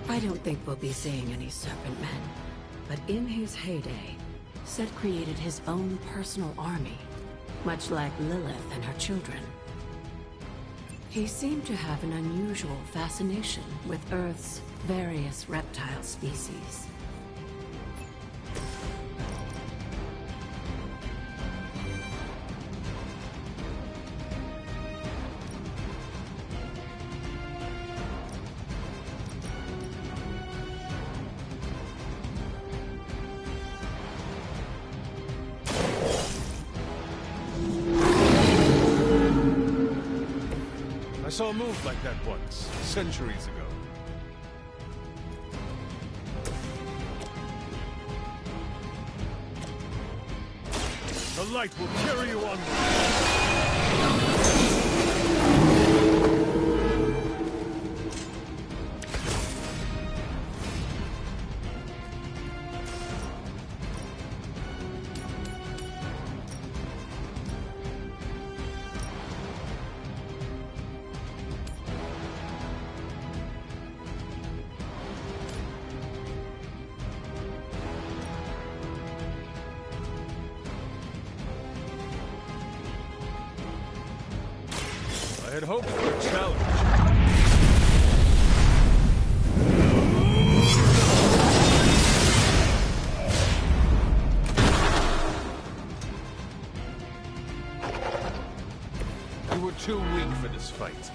I don't think we'll be seeing any Serpent Men. But in his heyday, Set created his own personal army, much like Lilith and her children. He seemed to have an unusual fascination with Earth's various reptile species. I saw a move like that once, centuries ago. The light will carry you onward. had hoped for a challenge. You were too weak for this fight.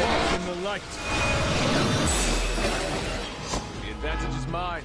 Walk in the light. The advantage is mine.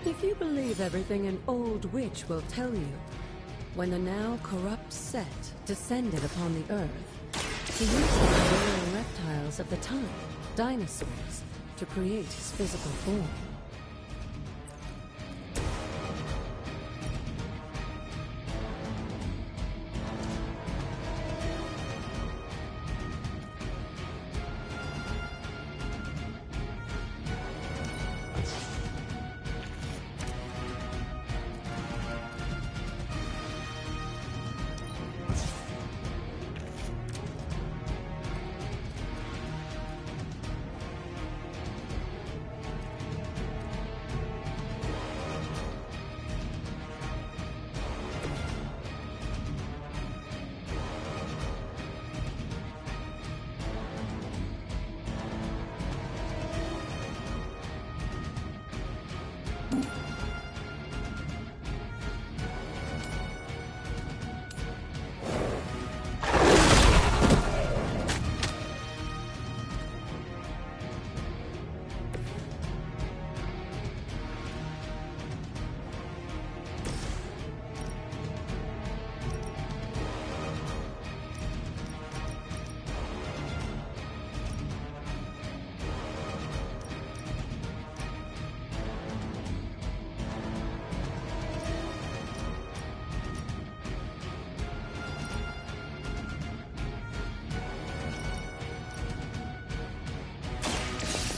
If you believe everything an old witch will tell you, when the now corrupt Set descended upon the Earth, he used the prevailing reptiles of the time, dinosaurs, to create his physical form.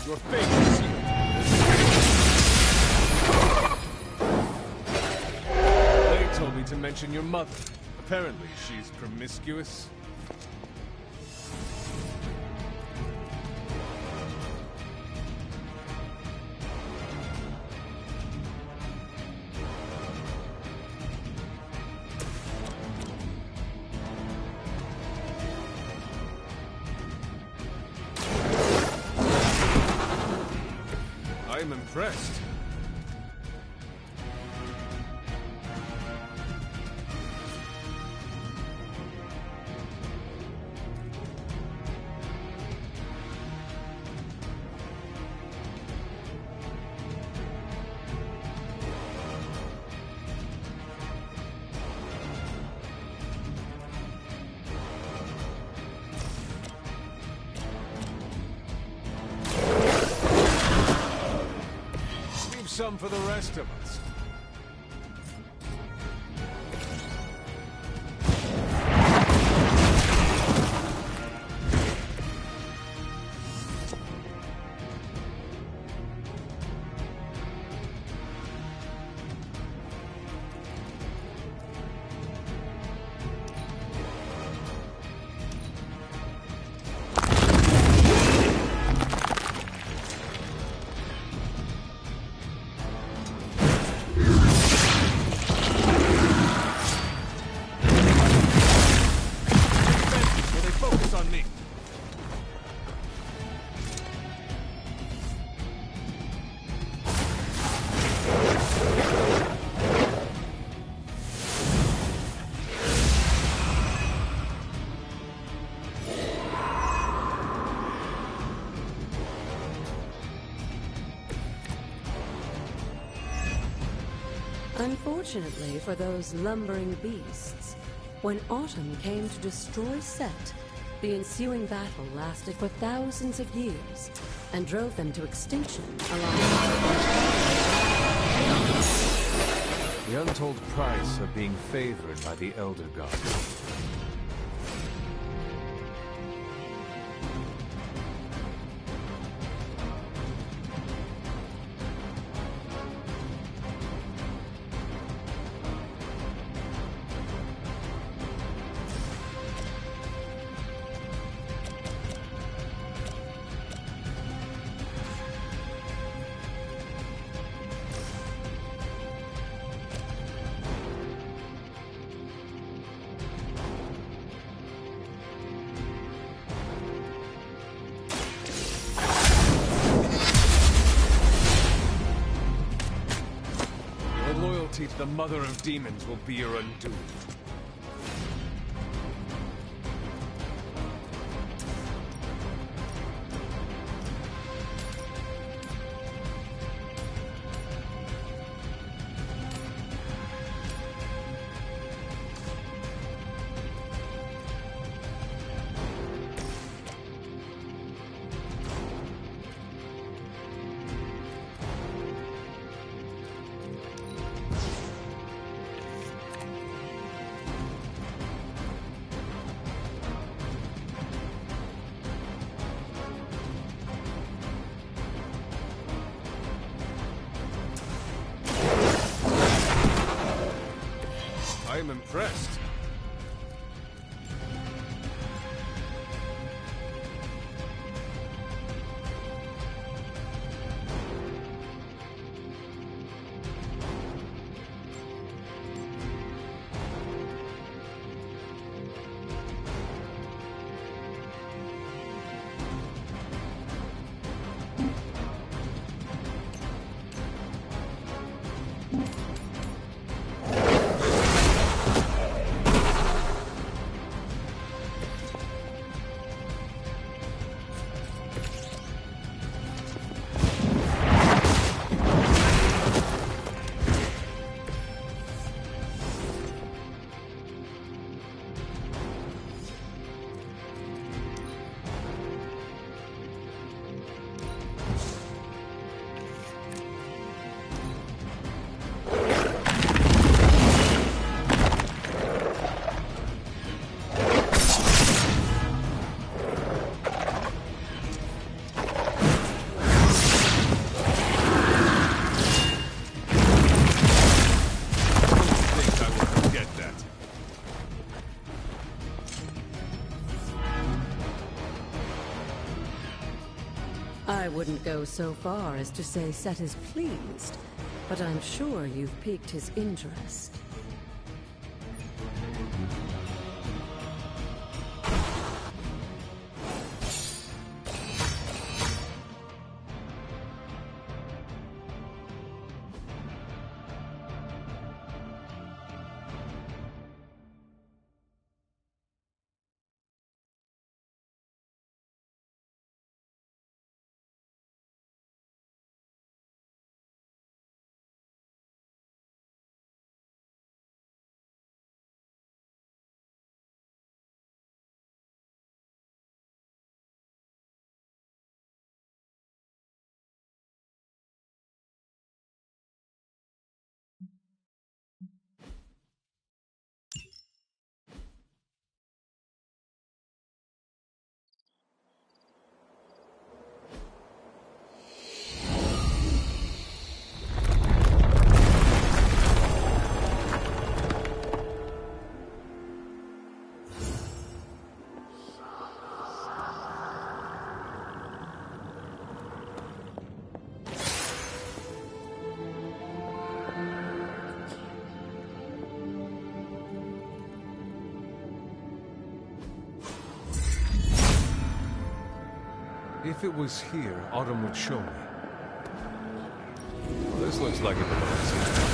Your fate is sealed. They told me to mention your mother. Apparently, she's promiscuous. I'm impressed. Some for the rest of us. Unfortunately for those lumbering beasts, when autumn came to destroy Set, the ensuing battle lasted for thousands of years and drove them to extinction The untold price of being favored by the Elder Gods. To the Mother of Demons will be your undoing. I am impressed. I wouldn't go so far as to say Set is pleased, but I'm sure you've piqued his interest. If it was here, Autumn would show me. Well, this looks like it belongs here.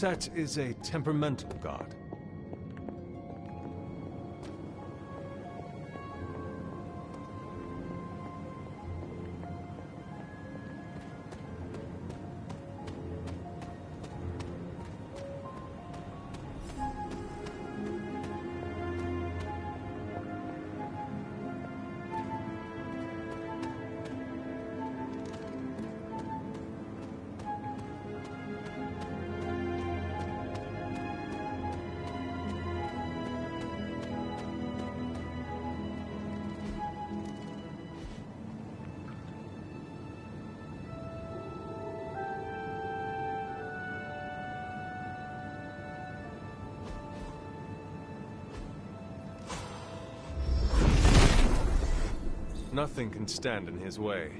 Set is a temperamental god. Nothing can stand in his way.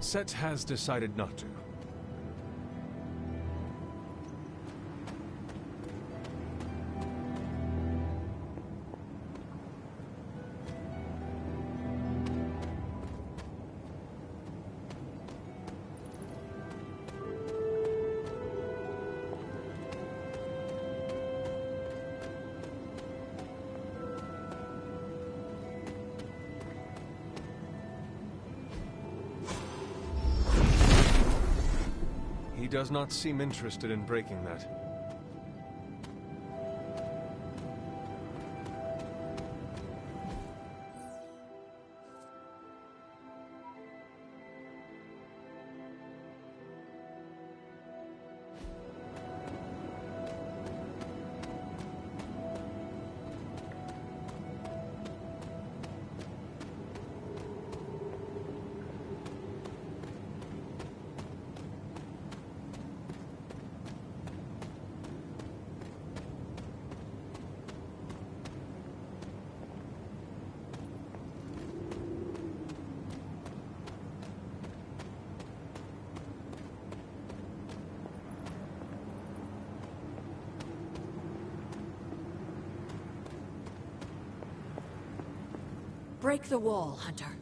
Set has decided not to. He does not seem interested in breaking that. Break the wall, Hunter.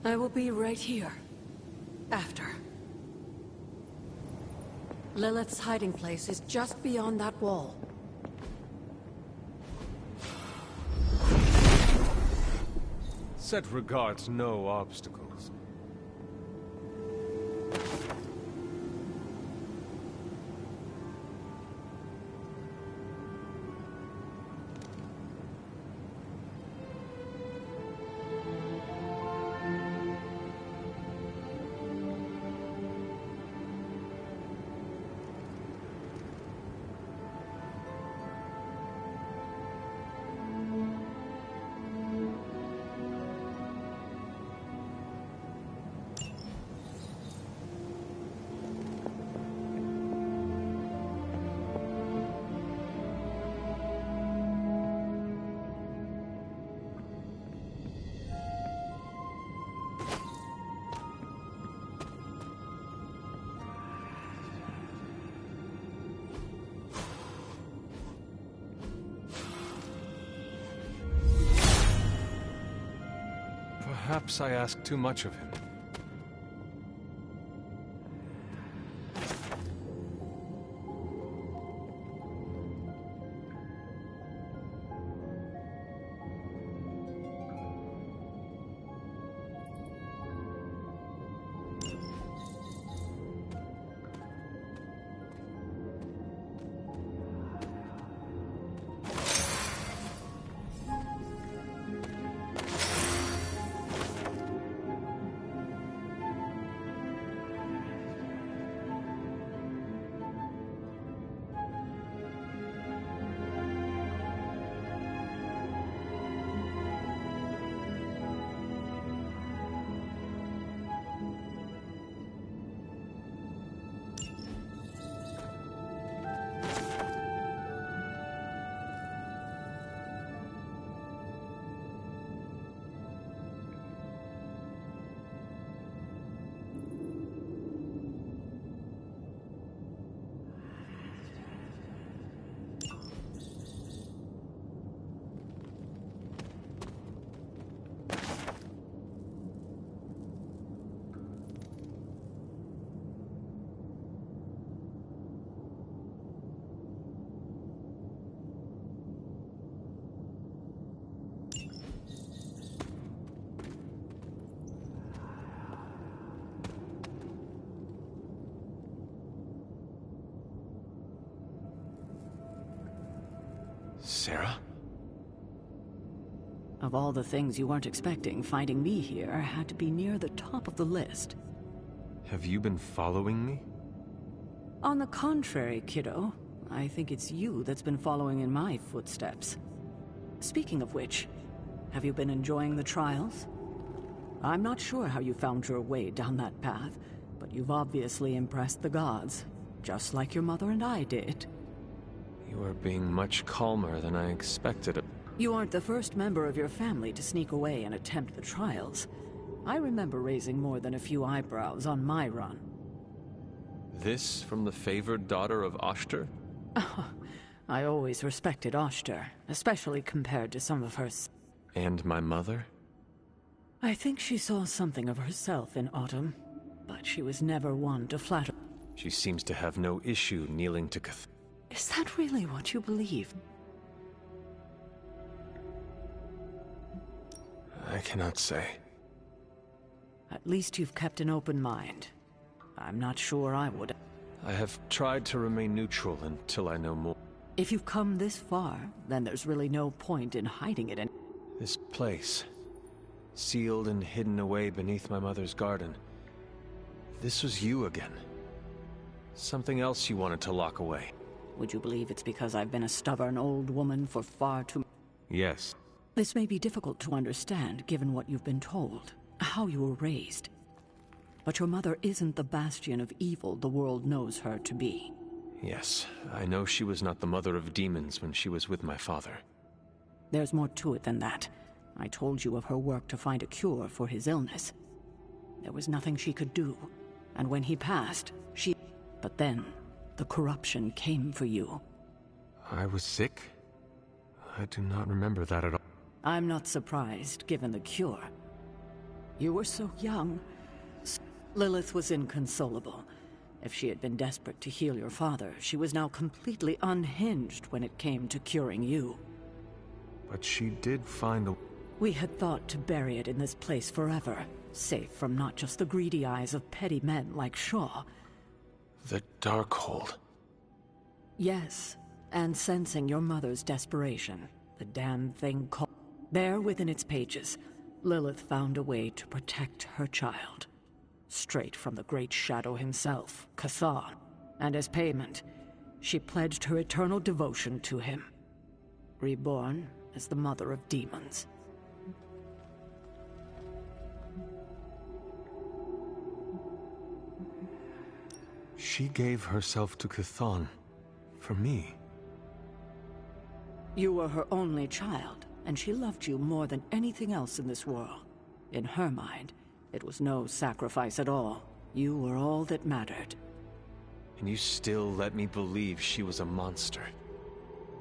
I will be right here. After. Lilith's hiding place is just beyond that wall. Set regards no obstacles. Perhaps I ask too much of him. Sarah? Of all the things you weren't expecting, finding me here had to be near the top of the list. Have you been following me? On the contrary, kiddo. I think it's you that's been following in my footsteps. Speaking of which, have you been enjoying the trials? I'm not sure how you found your way down that path, but you've obviously impressed the gods, just like your mother and I did. You are being much calmer than I expected. You aren't the first member of your family to sneak away and attempt the trials. I remember raising more than a few eyebrows on my run. This from the favored daughter of Oshter? I always respected Oshter, especially compared to some of her... And my mother? I think she saw something of herself in Autumn, but she was never one to flatter. She seems to have no issue kneeling to Cath... Is that really what you believe? I cannot say. At least you've kept an open mind. I'm not sure I would. I have tried to remain neutral until I know more. If you've come this far, then there's really no point in hiding it in... This place, sealed and hidden away beneath my mother's garden. This was you again. Something else you wanted to lock away. Would you believe it's because I've been a stubborn old woman for far too... Yes. This may be difficult to understand, given what you've been told, how you were raised. But your mother isn't the bastion of evil the world knows her to be. Yes, I know she was not the mother of demons when she was with my father. There's more to it than that. I told you of her work to find a cure for his illness. There was nothing she could do, and when he passed, she... But then, the corruption came for you. I was sick? I do not remember that at all. I'm not surprised, given the cure. You were so young. Lilith was inconsolable. If she had been desperate to heal your father, she was now completely unhinged when it came to curing you. But she did find a... We had thought to bury it in this place forever, safe from not just the greedy eyes of petty men like Shaw. The Darkhold. Yes, and sensing your mother's desperation, the damn thing called... There within its pages, Lilith found a way to protect her child. Straight from the Great Shadow himself, Chthon. And as payment, she pledged her eternal devotion to him. Reborn as the mother of demons. She gave herself to Chthon. For me. You were her only child, and she loved you more than anything else in this world. In her mind, it was no sacrifice at all. You were all that mattered. And you still let me believe she was a monster.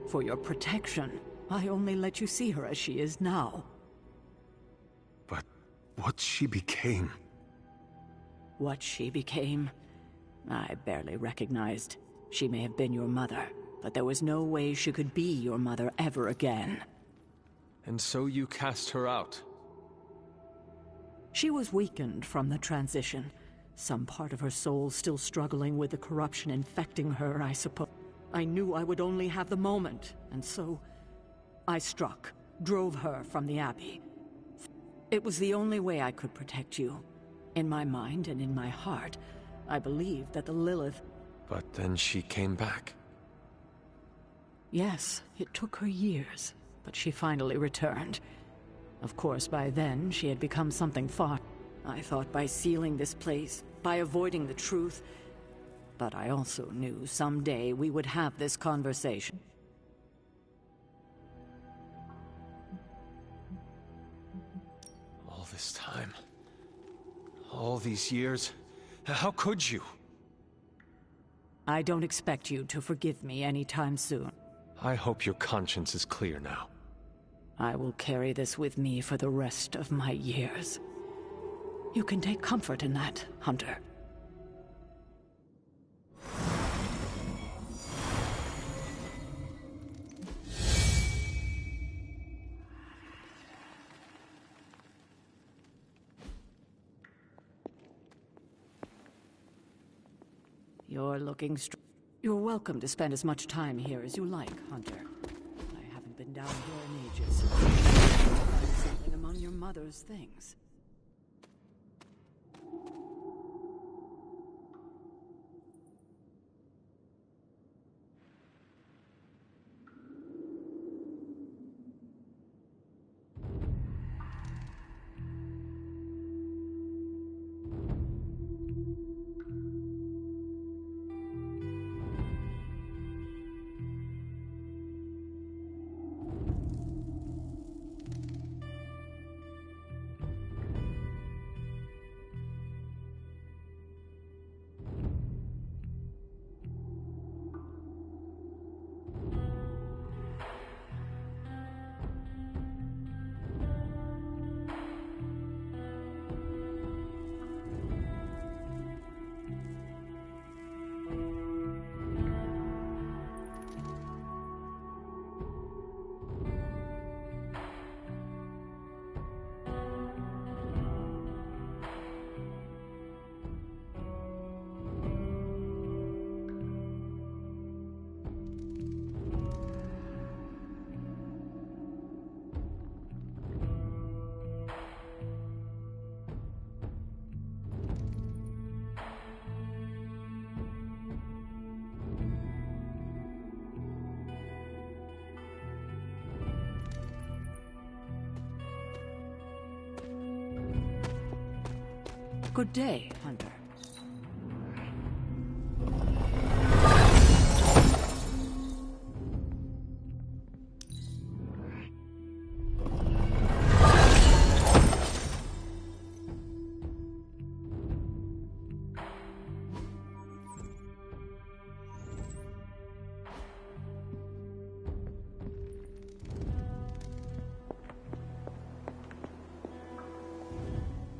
For your protection, I only let you see her as she is now. But what she became... What she became? I barely recognized. She may have been your mother, but there was no way she could be your mother ever again. And so you cast her out? She was weakened from the transition. Some part of her soul still struggling with the corruption infecting her, I suppose. I knew I would only have the moment, and so... I struck, drove her from the Abbey. It was the only way I could protect you. In my mind and in my heart, I believed that the Lilith... But then she came back. Yes, it took her years, but she finally returned. Of course, by then, she had become something far... I thought by sealing this place, by avoiding the truth... But I also knew someday we would have this conversation. All this time... all these years... how could you? I don't expect you to forgive me anytime soon. I hope your conscience is clear now. I will carry this with me for the rest of my years. You can take comfort in that, Hunter. You're looking You're welcome to spend as much time here as you like, Hunter. I haven't been down here in ages. Something among your mother's things. Good day, Hunter.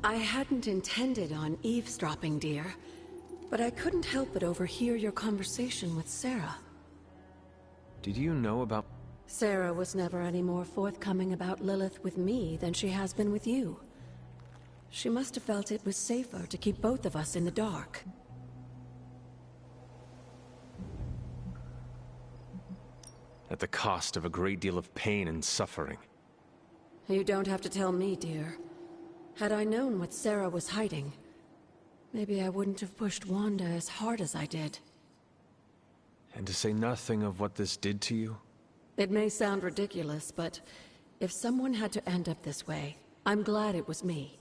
I hadn't intended on eavesdropping, dear, but I couldn't help but overhear your conversation with Sarah. Did you know about... Sarah was never any more forthcoming about Lilith with me than she has been with you. She must have felt it was safer to keep both of us in the dark. At the cost of a great deal of pain and suffering. You don't have to tell me, dear. Had I known what Sarah was hiding, maybe I wouldn't have pushed Wanda as hard as I did. And to say nothing of what this did to you? It may sound ridiculous, but if someone had to end up this way, I'm glad it was me.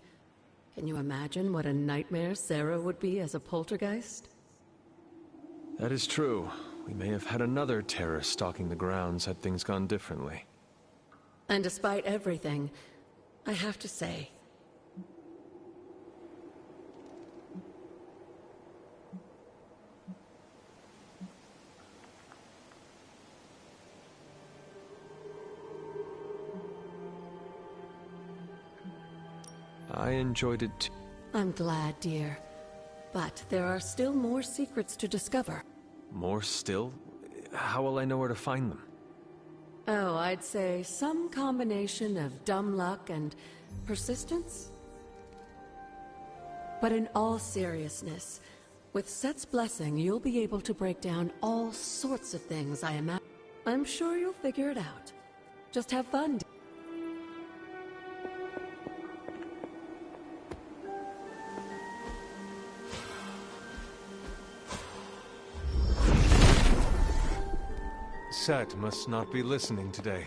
Can you imagine what a nightmare Sarah would be as a poltergeist? That is true. We may have had another terrorist stalking the grounds had things gone differently. And despite everything, I have to say, I enjoyed it too. I'm glad, dear. But there are still more secrets to discover. More still? How will I know where to find them? Oh, I'd say some combination of dumb luck and persistence? But in all seriousness, with Set's blessing, you'll be able to break down all sorts of things, I imagine. I'm sure you'll figure it out. Just have fun. Set must not be listening today.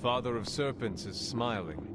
Father of Serpents is smiling.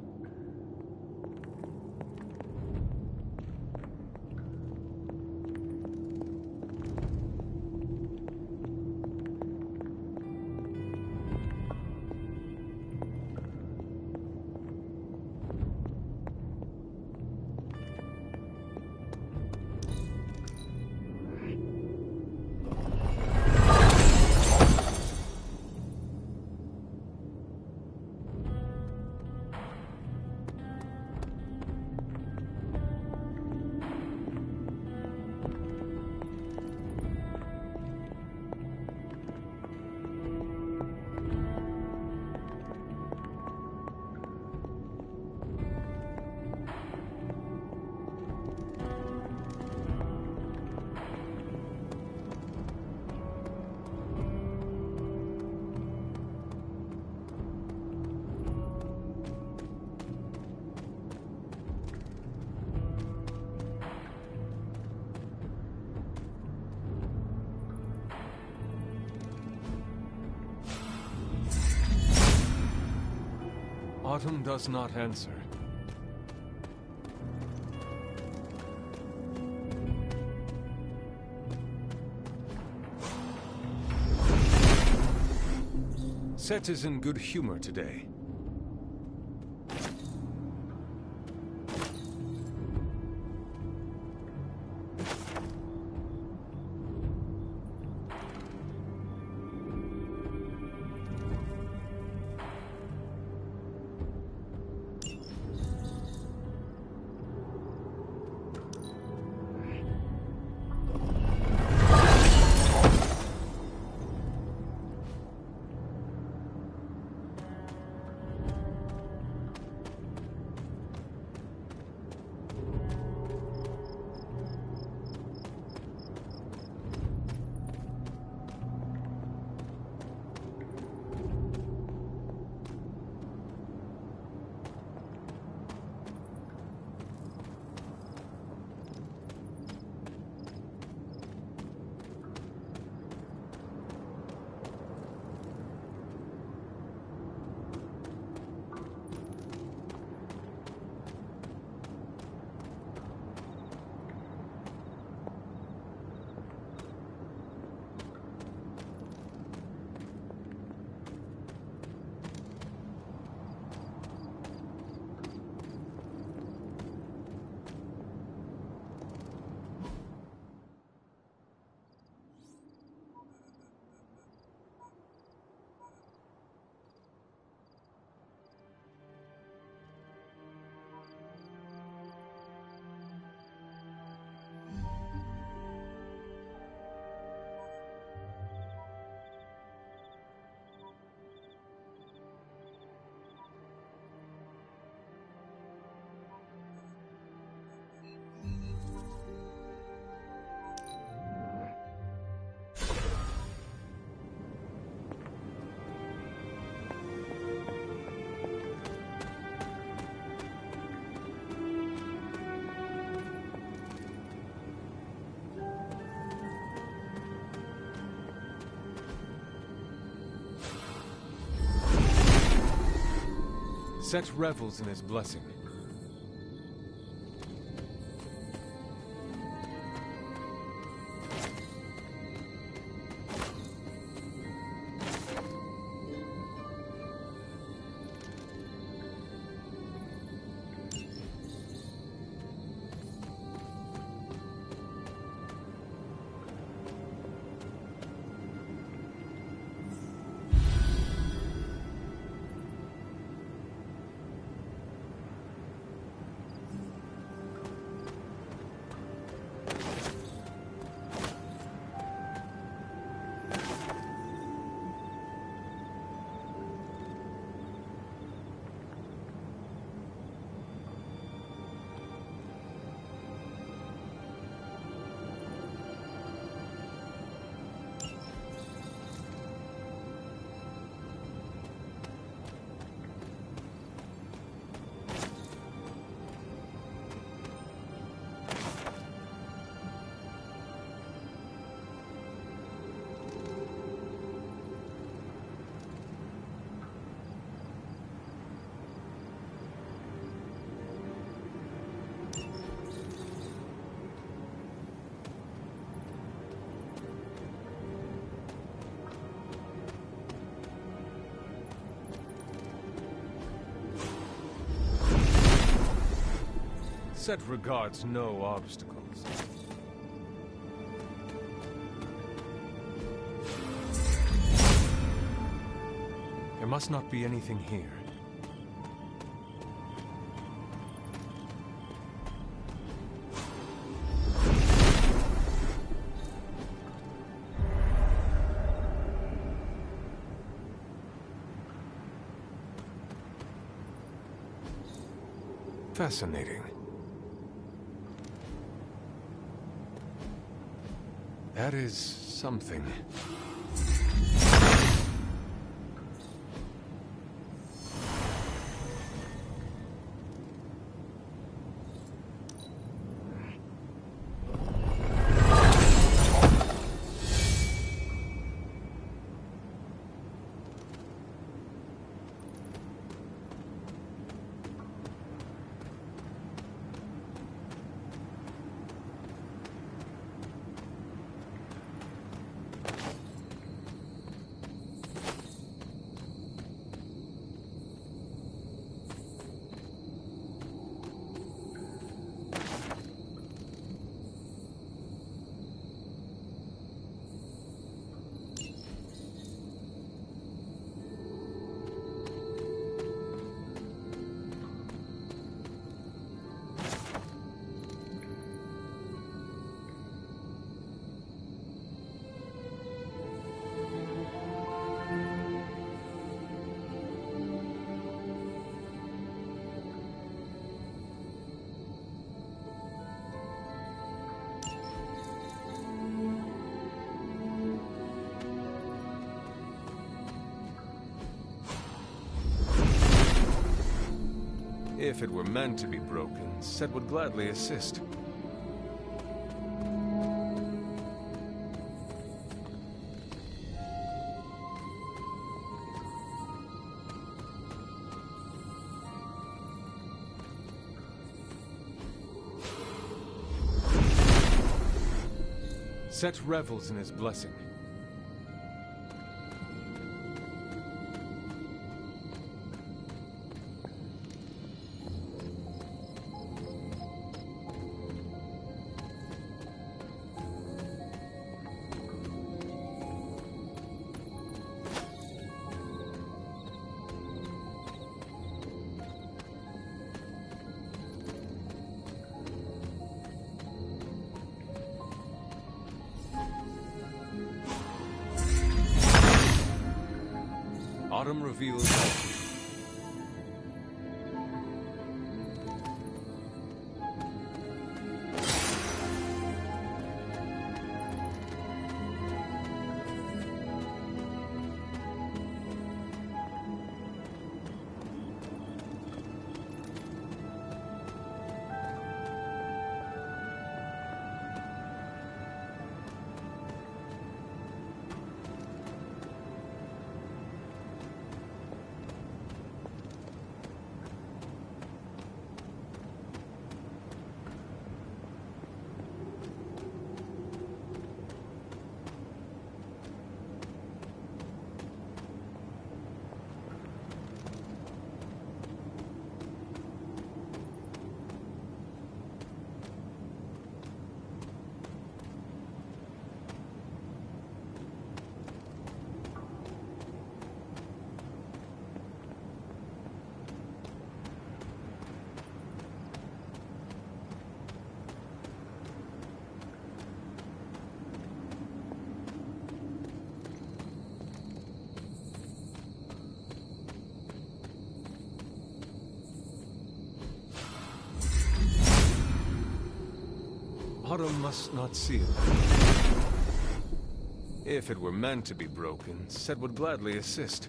Autumn does not answer. Set is in good humor today. Set revels in his blessing. Set regards no obstacles. There must not be anything here. Fascinating. That is something. If it were meant to be broken, Set would gladly assist. Set revels in his blessing. Autumn reveals all. Autumn must not see it. If it were meant to be broken, Set would gladly assist.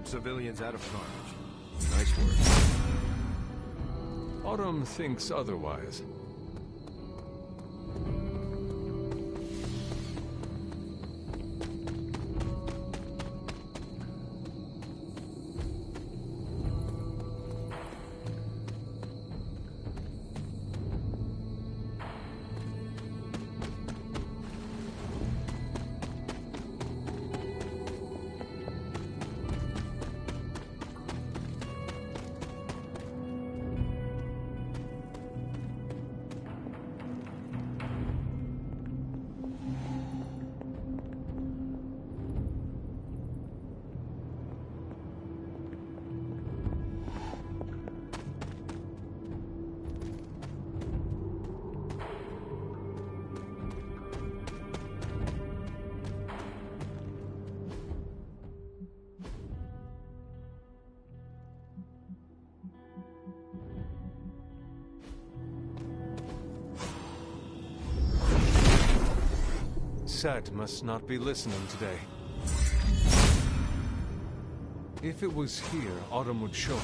kept civilians out of carnage. Nice work. Autumn thinks otherwise. Set must not be listening today. If it was here, Autumn would show me.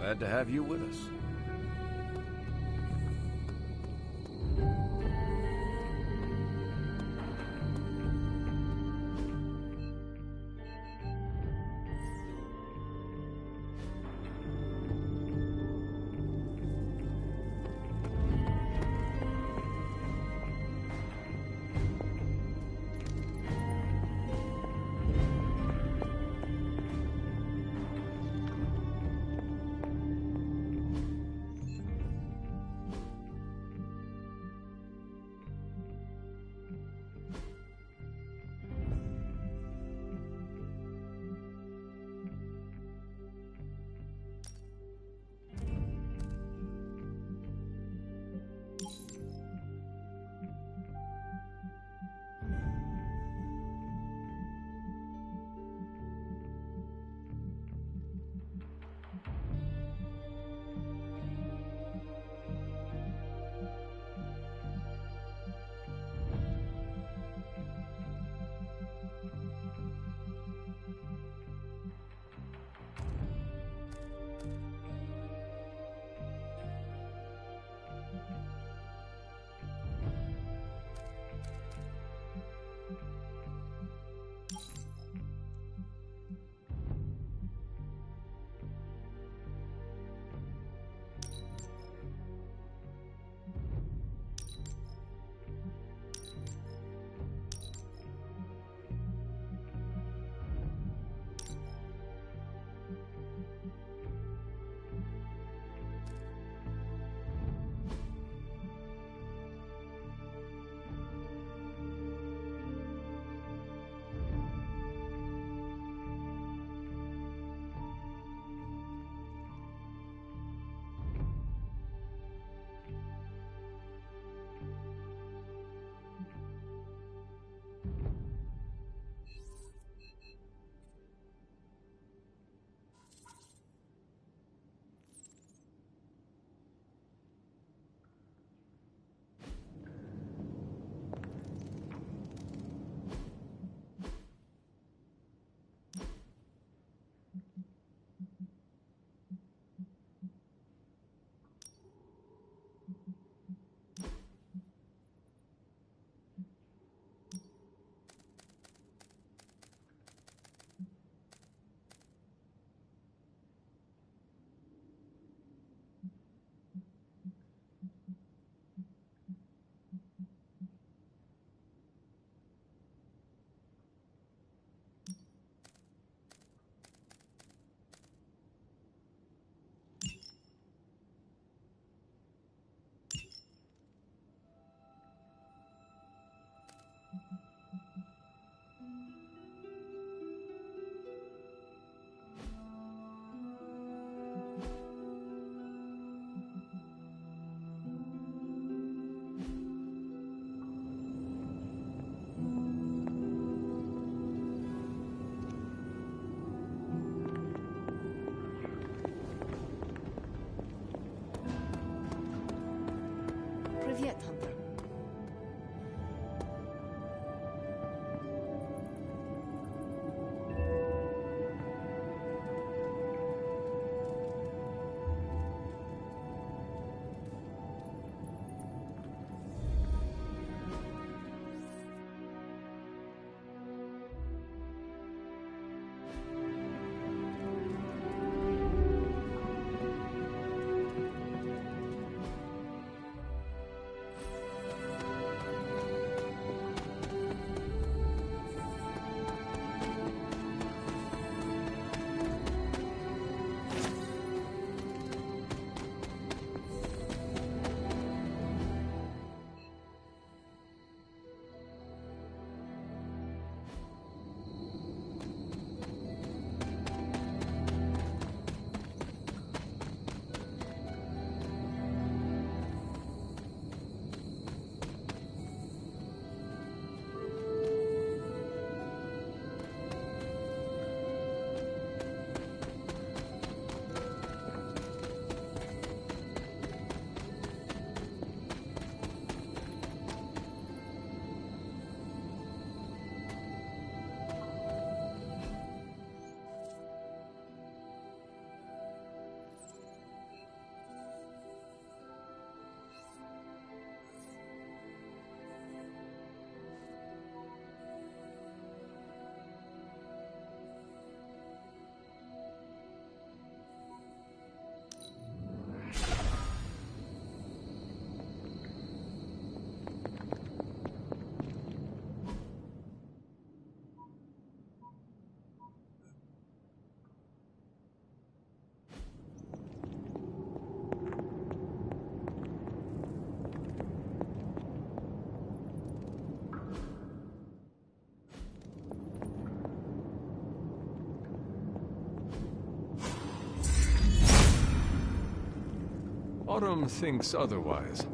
Glad to have you with us. Привет, Hunter. Autumn thinks otherwise.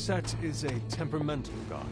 Set is a temperamental god.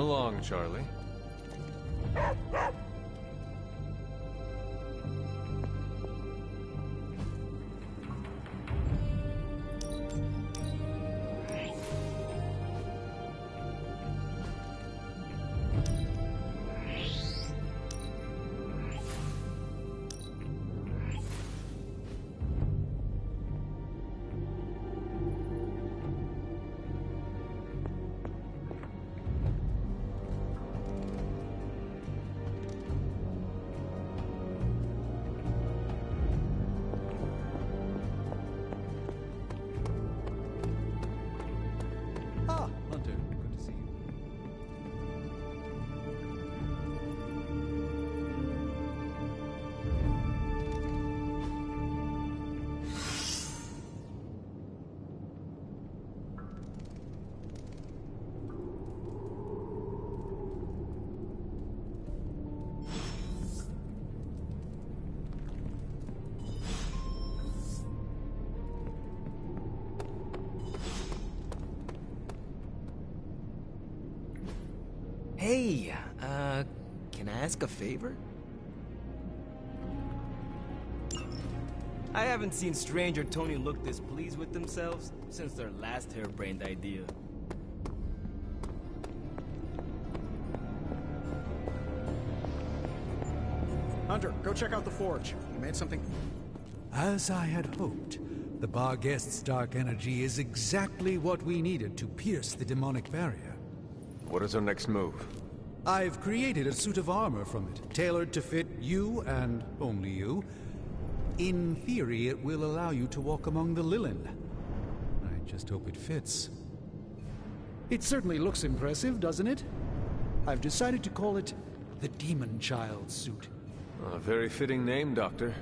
along, Charlie. Hey, can I ask a favor? I haven't seen Strange or Tony look this pleased with themselves since their last harebrained idea. Hunter, go check out the forge. We made something... As I had hoped, the Barghest's dark energy is exactly what we needed to pierce the demonic barrier. What is our next move? I've created a suit of armor from it, tailored to fit you and only you. In theory, it will allow you to walk among the Lilin. I just hope it fits. It certainly looks impressive, doesn't it? I've decided to call it the Demon Child suit. A very fitting name, Doctor.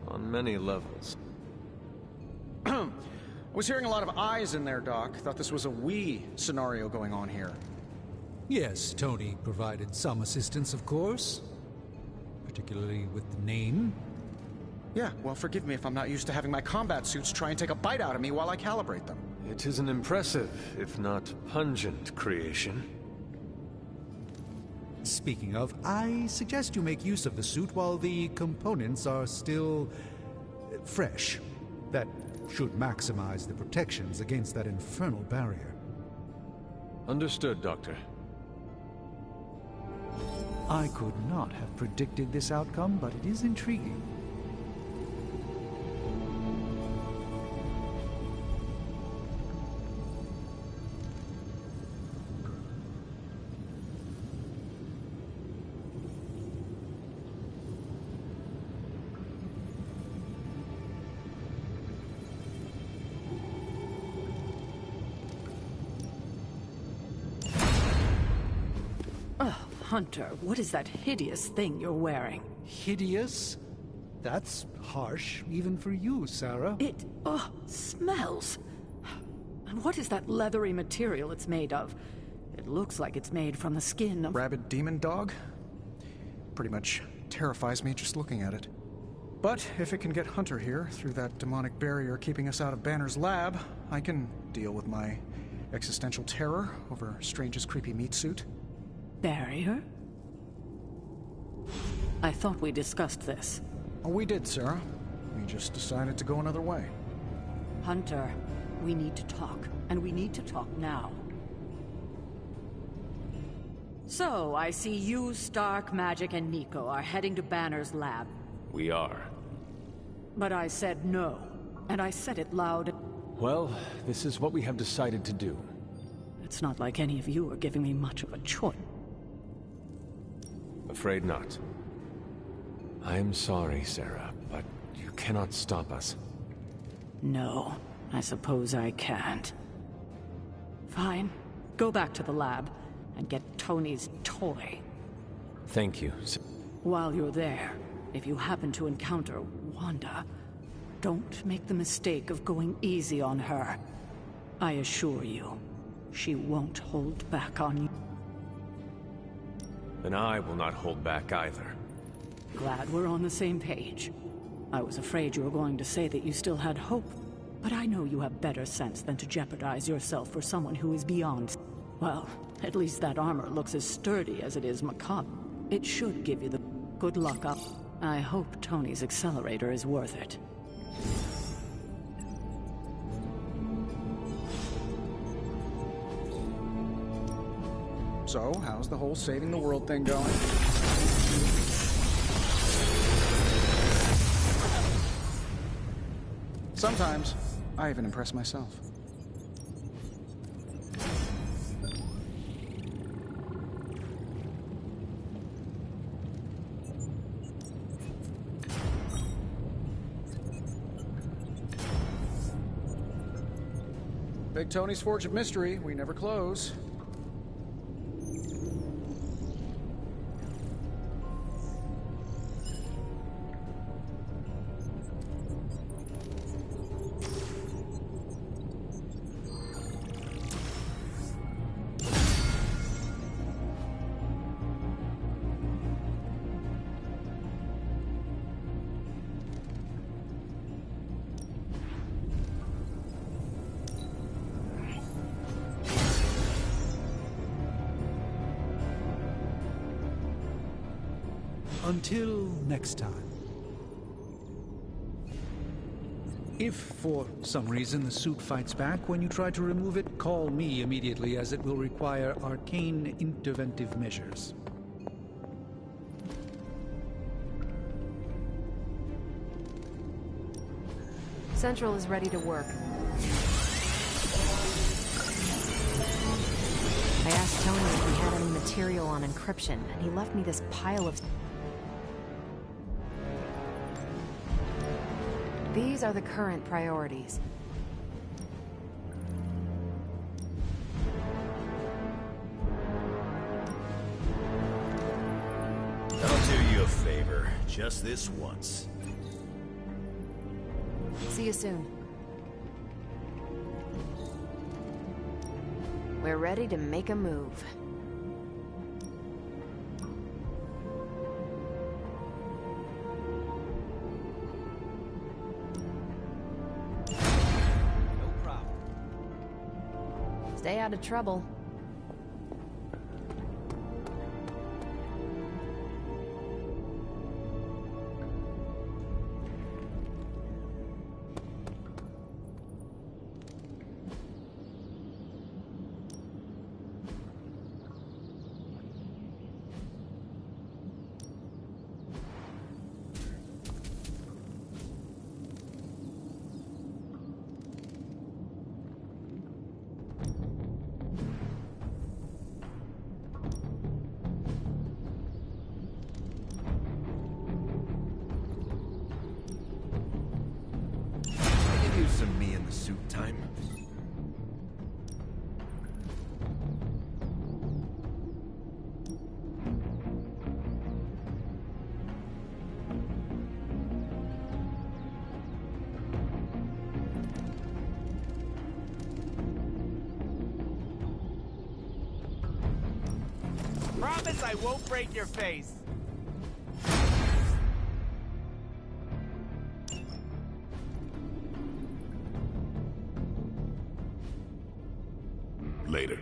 On many levels. I was hearing a lot of eyes in there, Doc. Thought this was a we scenario going on here. Yes, Tony provided some assistance, of course. Particularly with the name. Yeah, well, forgive me if I'm not used to having my combat suits try and take a bite out of me while I calibrate them. It is an impressive, if not pungent, creation. Speaking of, I suggest you make use of the suit while the components are still... fresh. That should maximize the protections against that infernal barrier. Understood, Doctor. I could not have predicted this outcome, but it is intriguing. Hunter, what is that hideous thing you're wearing? Hideous? That's harsh, even for you, Sarah. It, smells. And what is that leathery material it's made of? It looks like it's made from the skin of... Rabid demon dog? Pretty much terrifies me just looking at it. But if it can get Hunter here through that demonic barrier keeping us out of Banner's lab, I can deal with my existential terror over Strange's creepy meat suit. Barrier? I thought we discussed this. Oh, we did, Sarah. We just decided to go another way. Hunter, we need to talk, and we need to talk now. So, I see you, Stark, Magic, and Nico are heading to Banner's lab. We are. But I said no, and I said it loud. Well, this is what we have decided to do. It's not like any of you are giving me much of a choice. Afraid not. I am sorry, Sarah, but you cannot stop us. No, I suppose I can't. Fine. Go back to the lab and get Tony's toy. Thank you. While you're there, if you happen to encounter Wanda, don't make the mistake of going easy on her. I assure you, she won't hold back on you. Then I will not hold back either. Glad we're on the same page. I was afraid you were going to say that you still had hope, but I know you have better sense than to jeopardize yourself for someone who is beyond. Well, at least that armor looks as sturdy as it is macabre. It should give you the good luck up. I hope Tony's accelerator is worth it. So, how's the whole saving the world thing going? Sometimes, I even impress myself. Big Tony's Forge of Mystery, we never close. Until next time. If, for some reason, the suit fights back when you try to remove it, call me immediately, as it will require arcane interventive measures. Central is ready to work. I asked Tony if he had any material on encryption, and he left me this pile of... These are the current priorities. I'll do you a favor, just this once. See you soon. We're ready to make a move. Stay out of trouble. Some me in the suit time. Promise I won't break your face. Later.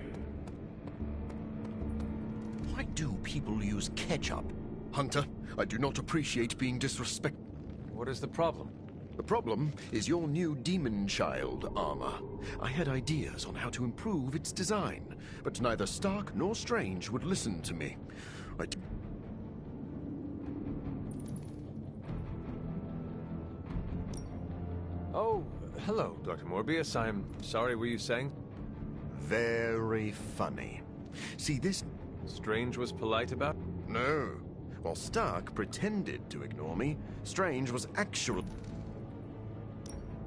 Why do people use ketchup? Hunter, I do not appreciate being disrespectful. What is the problem? The problem is your new Demon Child armor. I had ideas on how to improve its design, but neither Stark nor Strange would listen to me. Oh, hello, Dr. Morbius. I'm sorry, were you saying? Very funny. See, this... Strange was polite about? No. While Stark pretended to ignore me, Strange was actually...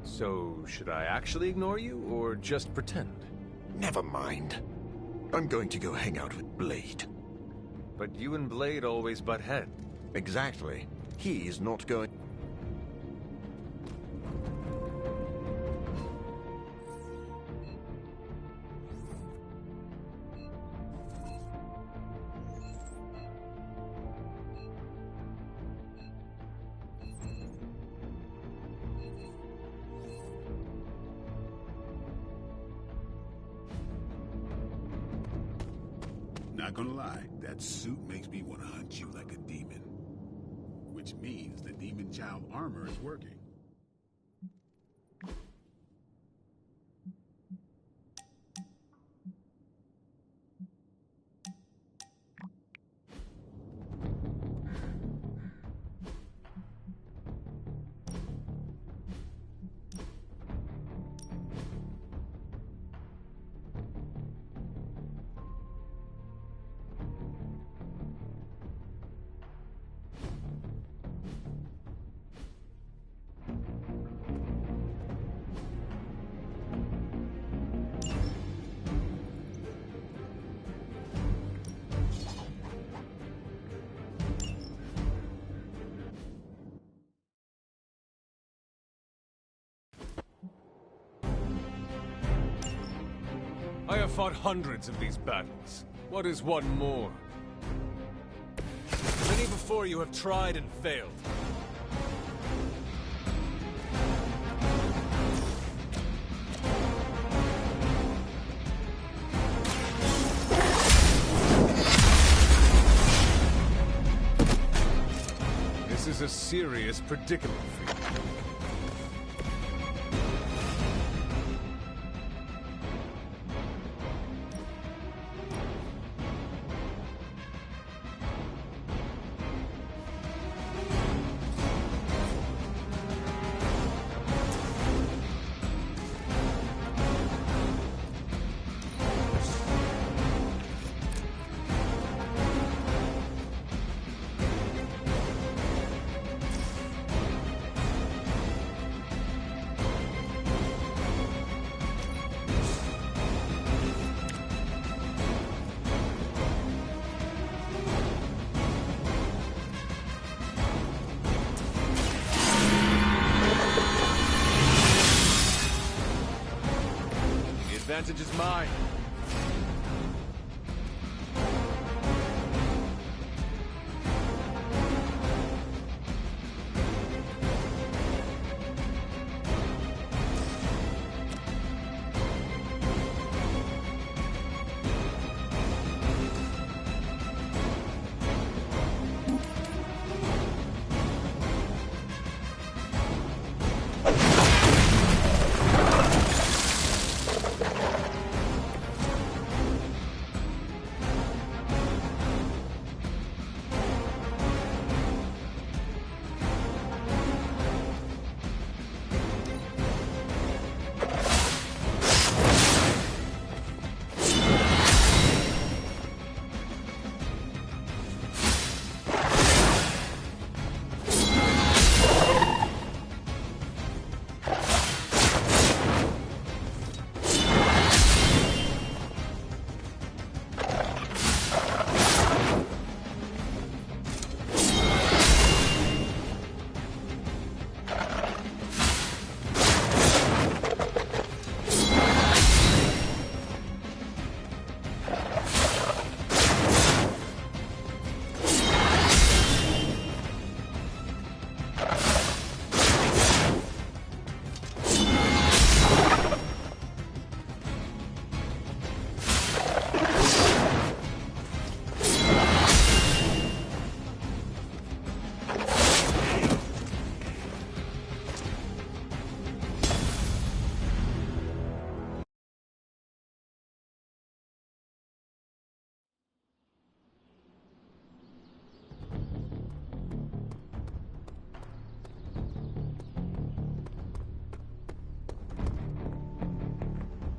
So, should I actually ignore you, or just pretend? Never mind. I'm going to go hang out with Blade. But you and Blade always butt heads. Exactly. He's not going... Not gonna lie, that suit makes me want to hunt you like a demon. Which means the demon child armor is working. I have fought hundreds of these battles. What is one more? Many before you have tried and failed. This is a serious predicament for you. The advantage is mine.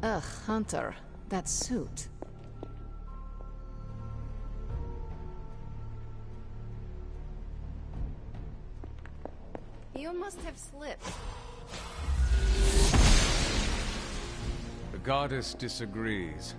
Ugh, Hunter. That suit. You must have slipped. The goddess disagrees.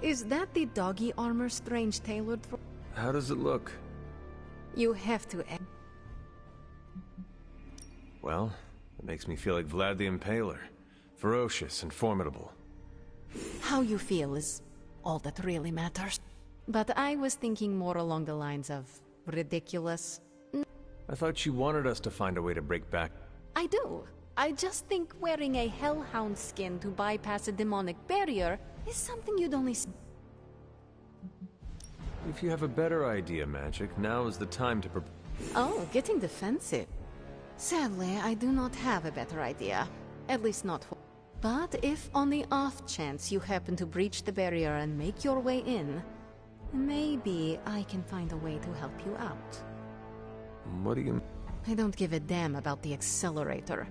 Is that the doggy armor Strange tailored for? How does it look? You have to. Well, it makes me feel like Vlad the Impaler. Ferocious and formidable. How you feel is all that really matters. But I was thinking more along the lines of ridiculous. I thought you wanted us to find a way to break back. I do. I just think wearing a hellhound skin to bypass a demonic barrier is something you'd only see. If you have a better idea, Magic, now is the time to Oh, getting defensive. Sadly, I do not have a better idea. At least not for... But if on the off chance you happen to breach the barrier and make your way in, maybe I can find a way to help you out. What do you... I don't give a damn about the accelerator.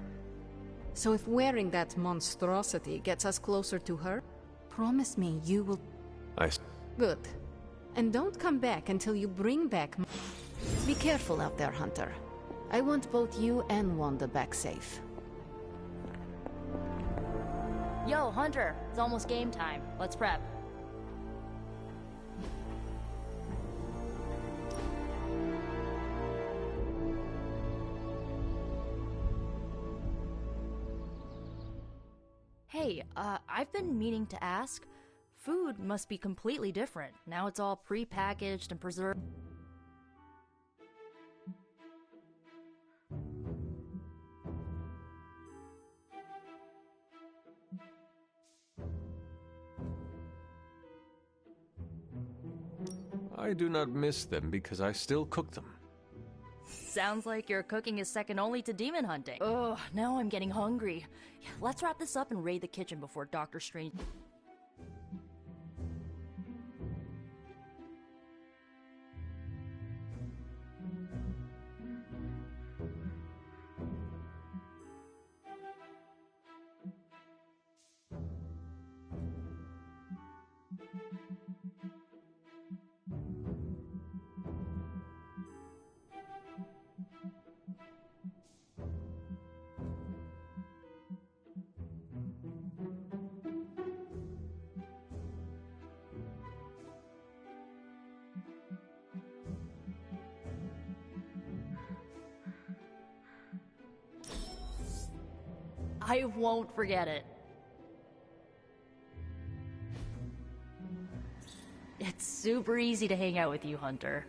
So if wearing that monstrosity gets us closer to her, promise me you will... Good. And don't come back until you bring back... Be careful out there, Hunter. I want both you and Wanda back safe. Yo, Hunter, it's almost game time. Let's prep. Hey, I've been meaning to ask. Food must be completely different. Now it's all pre-packaged and preserved. I do not miss them because I still cook them. Sounds like your cooking is second only to demon hunting. Ugh, now I'm getting hungry. Let's wrap this up and raid the kitchen before Doctor Strange... I won't forget it. It's super easy to hang out with you, Hunter.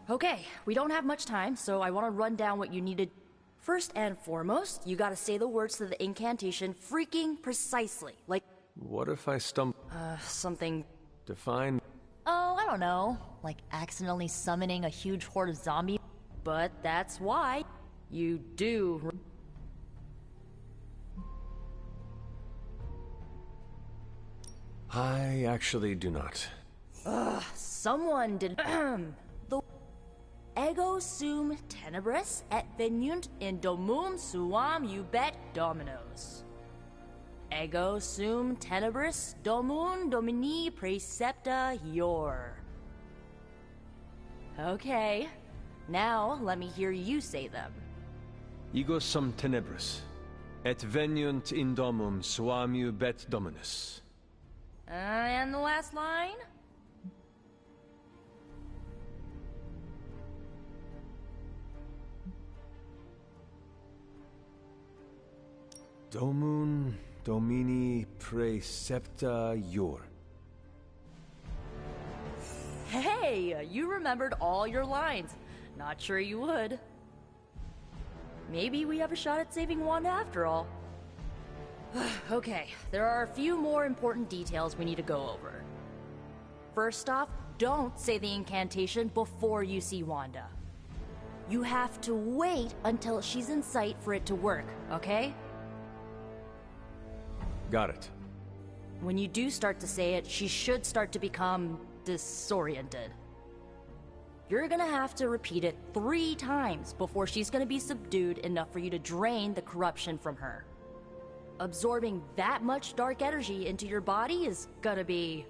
Okay, we don't have much time, so I want to run down what you needed. First and foremost, you gotta say the words to the incantation freaking precisely. Like... What if I stumble... something... Define... Oh, I don't know. Like accidentally summoning a huge horde of zombies. But that's why... You do... I actually do not. Someone did... The... Ego sum tenebris et veniunt in domum suam ubet dominos. Ego sum tenebris domum domini precepta ior. Okay. Now, let me hear you say them. Ego sum tenebris, et veniunt in domum suam ubet dominus. And the last line? Domum domini precepta ior. Hey, you remembered all your lines. Not sure you would. Maybe we have a shot at saving Wanda after all. Okay, there are a few more important details we need to go over. First off, don't say the incantation before you see Wanda. You have to wait until she's in sight for it to work, okay? Got it. When you do start to say it, she should start to become disoriented. You're gonna have to repeat it 3 times before she's gonna be subdued enough for you to drain the corruption from her. Absorbing that much dark energy into your body is gonna be...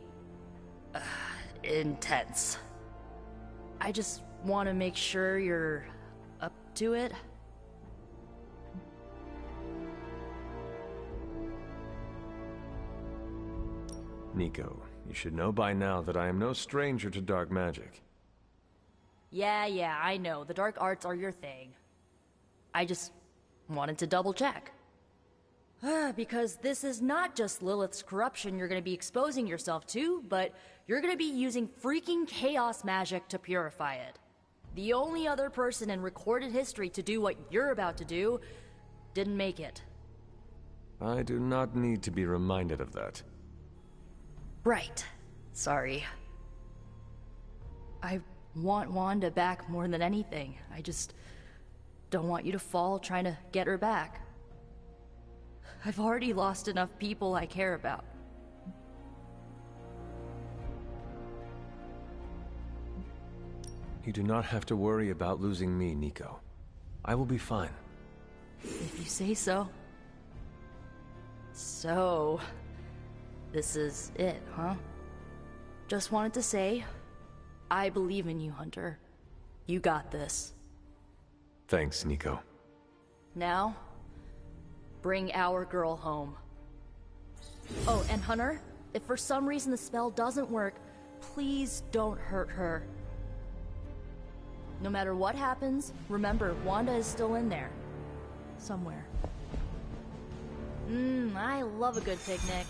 intense. I just want to make sure you're up to it. Nico, you should know by now that I am no stranger to dark magic. Yeah, I know. The dark arts are your thing. I just wanted to double check. Because this is not just Lilith's corruption you're going to be exposing yourself to, but you're going to be using freaking chaos magic to purify it. The only other person in recorded history to do what you're about to do didn't make it. I do not need to be reminded of that. Right. Sorry. I want Wanda back more than anything. I just don't want you to fall trying to get her back. I've already lost enough people I care about. You do not have to worry about losing me, Nico. I will be fine. If you say so. So, this is it, huh? Just wanted to say, I believe in you, Hunter. You got this. Thanks, Nico. Now, bring our girl home. Oh, and Hunter, if for some reason the spell doesn't work, please don't hurt her. No matter what happens, remember, Wanda is still in there. Somewhere. I love a good picnic.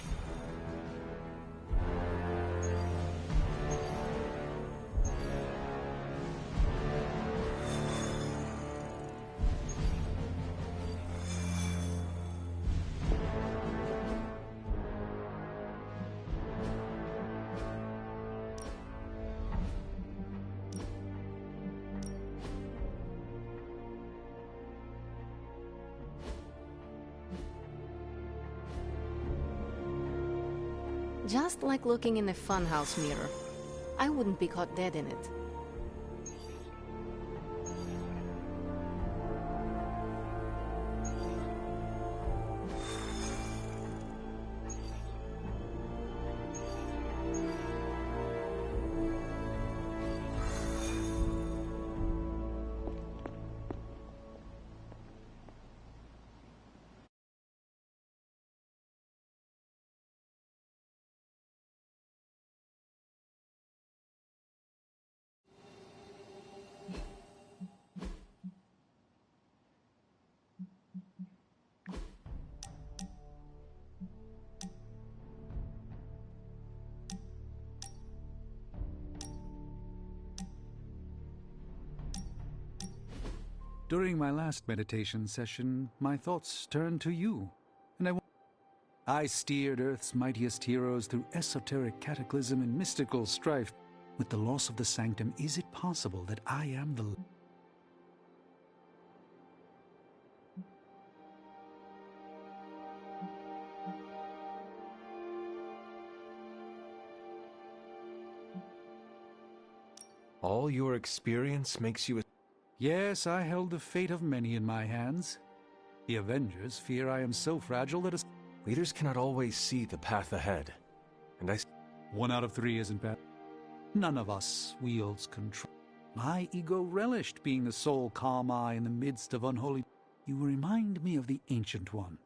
Just like looking in a funhouse mirror. I wouldn't be caught dead in it. During my last meditation session, my thoughts turned to you, and I steered Earth's mightiest heroes through esoteric cataclysm and mystical strife. With the loss of the Sanctum, is it possible that I am the... All your experience makes you a... Yes, I held the fate of many in my hands. The Avengers fear I am so fragile that a... Leaders cannot always see the path ahead. And 1 out of 3 isn't bad. None of us wields control. My ego relished being the sole calm eye in the midst of unholy... You remind me of the Ancient One.